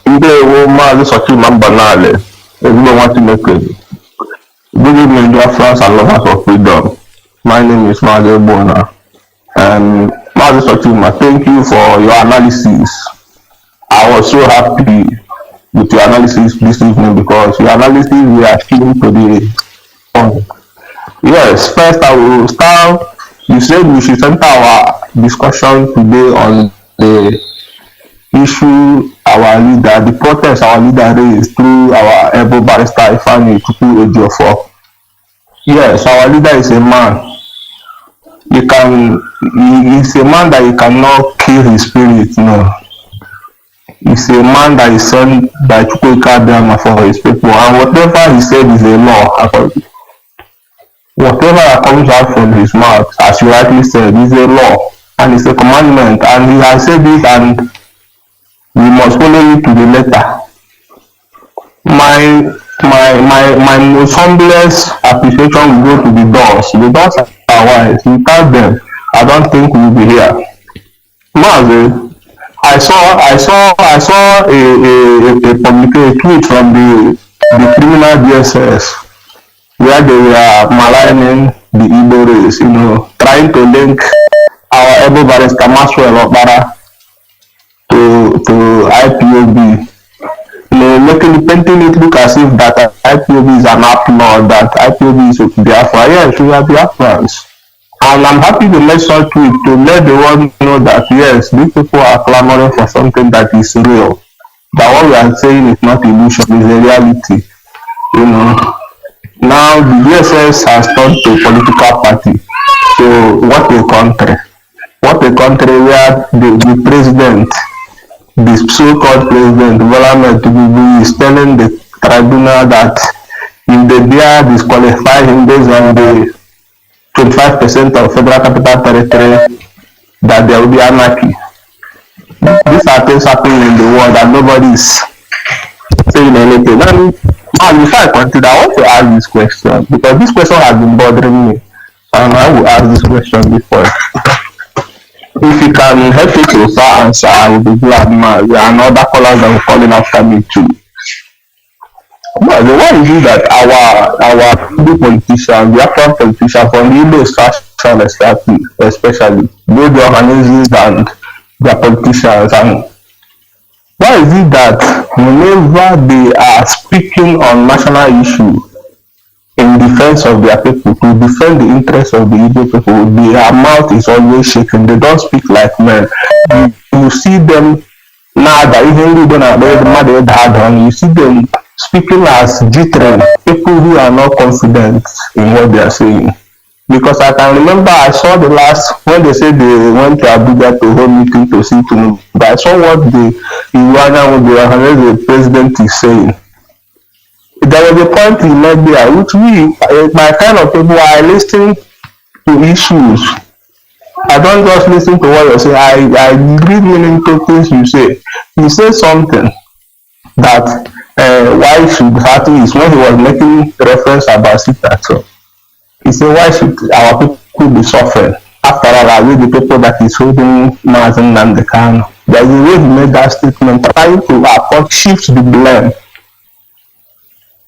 S14: Ndewo, Mazi Sochima Mbanale. Everyone want to make it. Good evening, Biafrans and lovers of freedom. My name is Mazi Alozie. And Mazi Sochima, thank you for your analysis. I was so happy with your analysis this evening, because your analysis we are keen to the point. Yes, first I will start. You said we should center our discussion today on the issue our leader, the protest our leader raised through our able barrister Ifeanyi Chukwu Ejiofor. Yes, our leader is a man. He is a man that you cannot kill his spirit, no. He's a man that is sent by Chukwu for his people, and whatever he said is a law. Whatever that comes out from his mouth, as you rightly said, is a law and it's a commandment, and he has said it, and we must follow it to the letter. My most humblest appreciation will go to the doors. The doors are wise. Without them, I don't think we will be here. Mazi, I saw a tweet from the criminal DSS where they were maligning the Igbo race, trying to link our able barrister Maxwell Okpara to IPOB, painting it look as if that IPOB is an outlaw, that IPOB is Biafra. Yes, we are Biafrans. And I'm happy to make such tweet to let the world know that yes, these people are clamoring for something that is real. That what we are saying is not illusion, it's a reality. Now the DSS has turned to a political party. So what a country. What a country where the president, the so-called president, Bola Ahmed Tinubu, is telling the tribunal that if they dare disqualify him based on the 25% of Federal Capital Territory, that there will be anarchy. These are things happening in the world and nobody is saying anything. Now, before I continue, I want to ask this question, because this question has been bothering me, and I will ask this question before. If you can help me to answer, I will be glad. There are other callers that will call in after me too. Well, why is it that our Igbo politicians, the African politicians from the Igbo extraction especially, both the organizations and their politicians, and why is it that whenever they are speaking on national issues in defense of their people, to defend the interests of the Igbo people, their mouth is always shaking. They don't speak like men. You see them now that even you see them speaking as jittering, people who are not confident in what they are saying. Because I can remember I saw the last, when they said they went to Abuja to hold meeting to see Kanu, but I saw what the president is saying. there was a point he made there, which my kind of people are listening to issues. I don't just listen to what you say. I read meaning to things you say. You say something that why should Fatu is when he was making reference about Sita. So he said, why should our people be suffering? After all, are we the people that is holding Mazi Alozie? There is a way he made that statement, trying to shift the blame.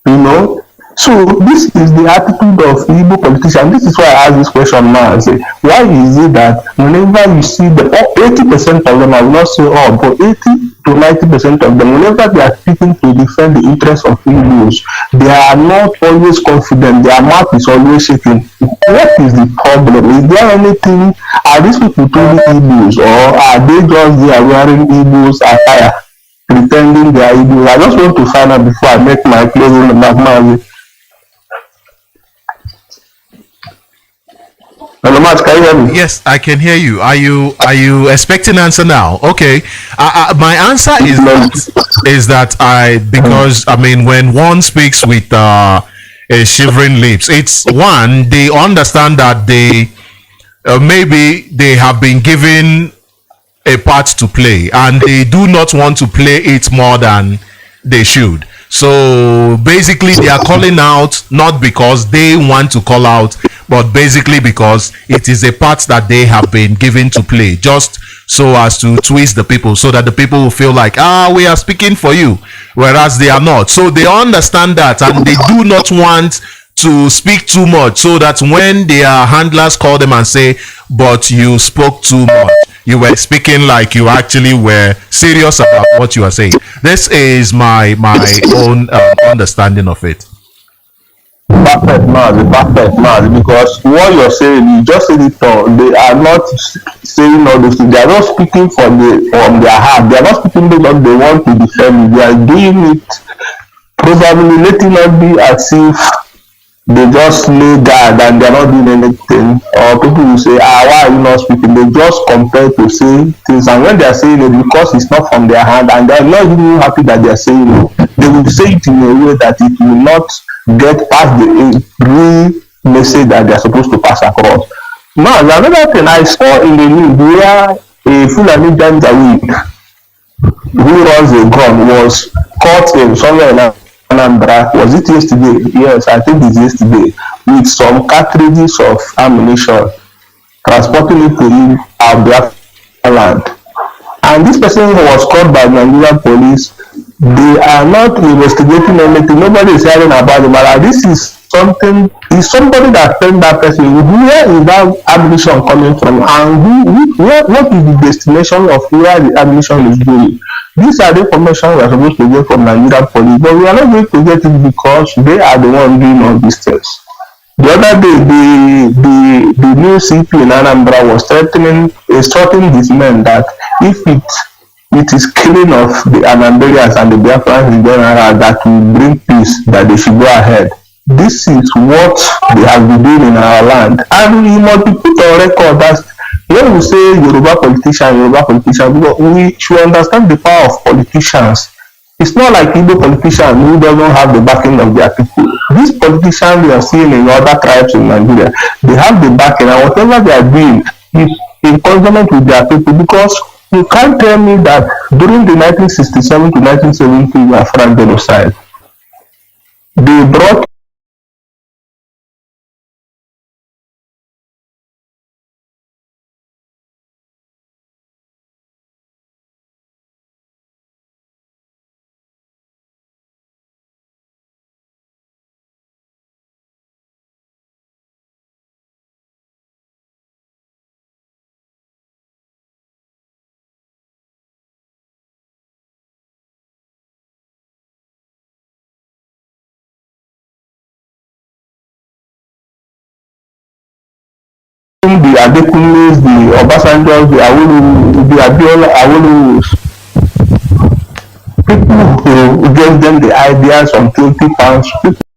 S14: You know? So this is the attitude of Igbo politicians. This is why I ask this question now and say, why is it that whenever you see 80% of them, I will not say all, but 80 to 90% of them, whenever they are speaking to defend the interests of Igbos, they are not always confident. Their mouth is always shaking. What is the problem? Is there anything? Are these people truly Igbos, or are they just there wearing Igbos attire, pretending they are Igbos? I just want to find out before I make my closing remark. Hello, Matt, can you hear me?
S12: Yes, I can hear you. Are you expecting an answer now? Okay. My answer is that because I mean, when one speaks with a shivering lips, it's one, they understand that they maybe they have been given a part to play and they do not want to play it more than they should. So basically they are calling out not because they want to call out, but basically because it is a part that they have been given to play, just so as to twist the people, so that the people will feel like, we are speaking for you, whereas they are not. So they understand that, and they do not want to speak too much, so that when their handlers call them and say, but you spoke too much, you were speaking like you actually were serious about what you are saying. This is my own understanding of it.
S14: Perfect, Mazi, because what you're saying, you just said it all. They are not saying all those things. They are not speaking from their heart. They are not speaking because they want to defend you. They are doing it, probably letting it be as if they just lay guard and they are not doing anything. Or people will say, why are you not speaking? They just compare to say things, and when they are saying it, because it's not from their hand and they are not even happy that they are saying it, they will say it in a way that it will not get past the real message that they are supposed to pass across. Now, another thing I saw in the news where a Fulani Janjaweed who runs a gun was caught in somewhere in Nnamdi. Was it yesterday? Yes, I think it's yesterday, with some cartridges of ammunition, transporting it to our Biafra land. And this person was caught by Nigerian police. They are not investigating anything. Nobody is hearing about it. But this is something. Is somebody that sent that person? Where is that ammunition coming from? And what is the destination of where the ammunition is going? These are the information we are supposed to get from Nigerian police, but we are not going to get it because they are the ones doing all these things. The other day, the new CP in Anambra was instructing these men that if it is killing of the Anambarians and the Biafrans in general that will bring peace, that they should go ahead. This is what they have been doing in our land. And we must be put on record that when we say Yoruba politician, we should understand the power of politicians. It's not like Igbo politicians who don't have the backing of their people. These politicians we are seeing in other tribes in Nigeria, they have the backing, and whatever they are doing is in consonance with their people, because you can't tell me that during the 1967 to 1970 Biafran genocide, they brought the Adekules, the Obasanjos, the Awolu, the Abiola, Awolu, people who gave them the ideas on £20.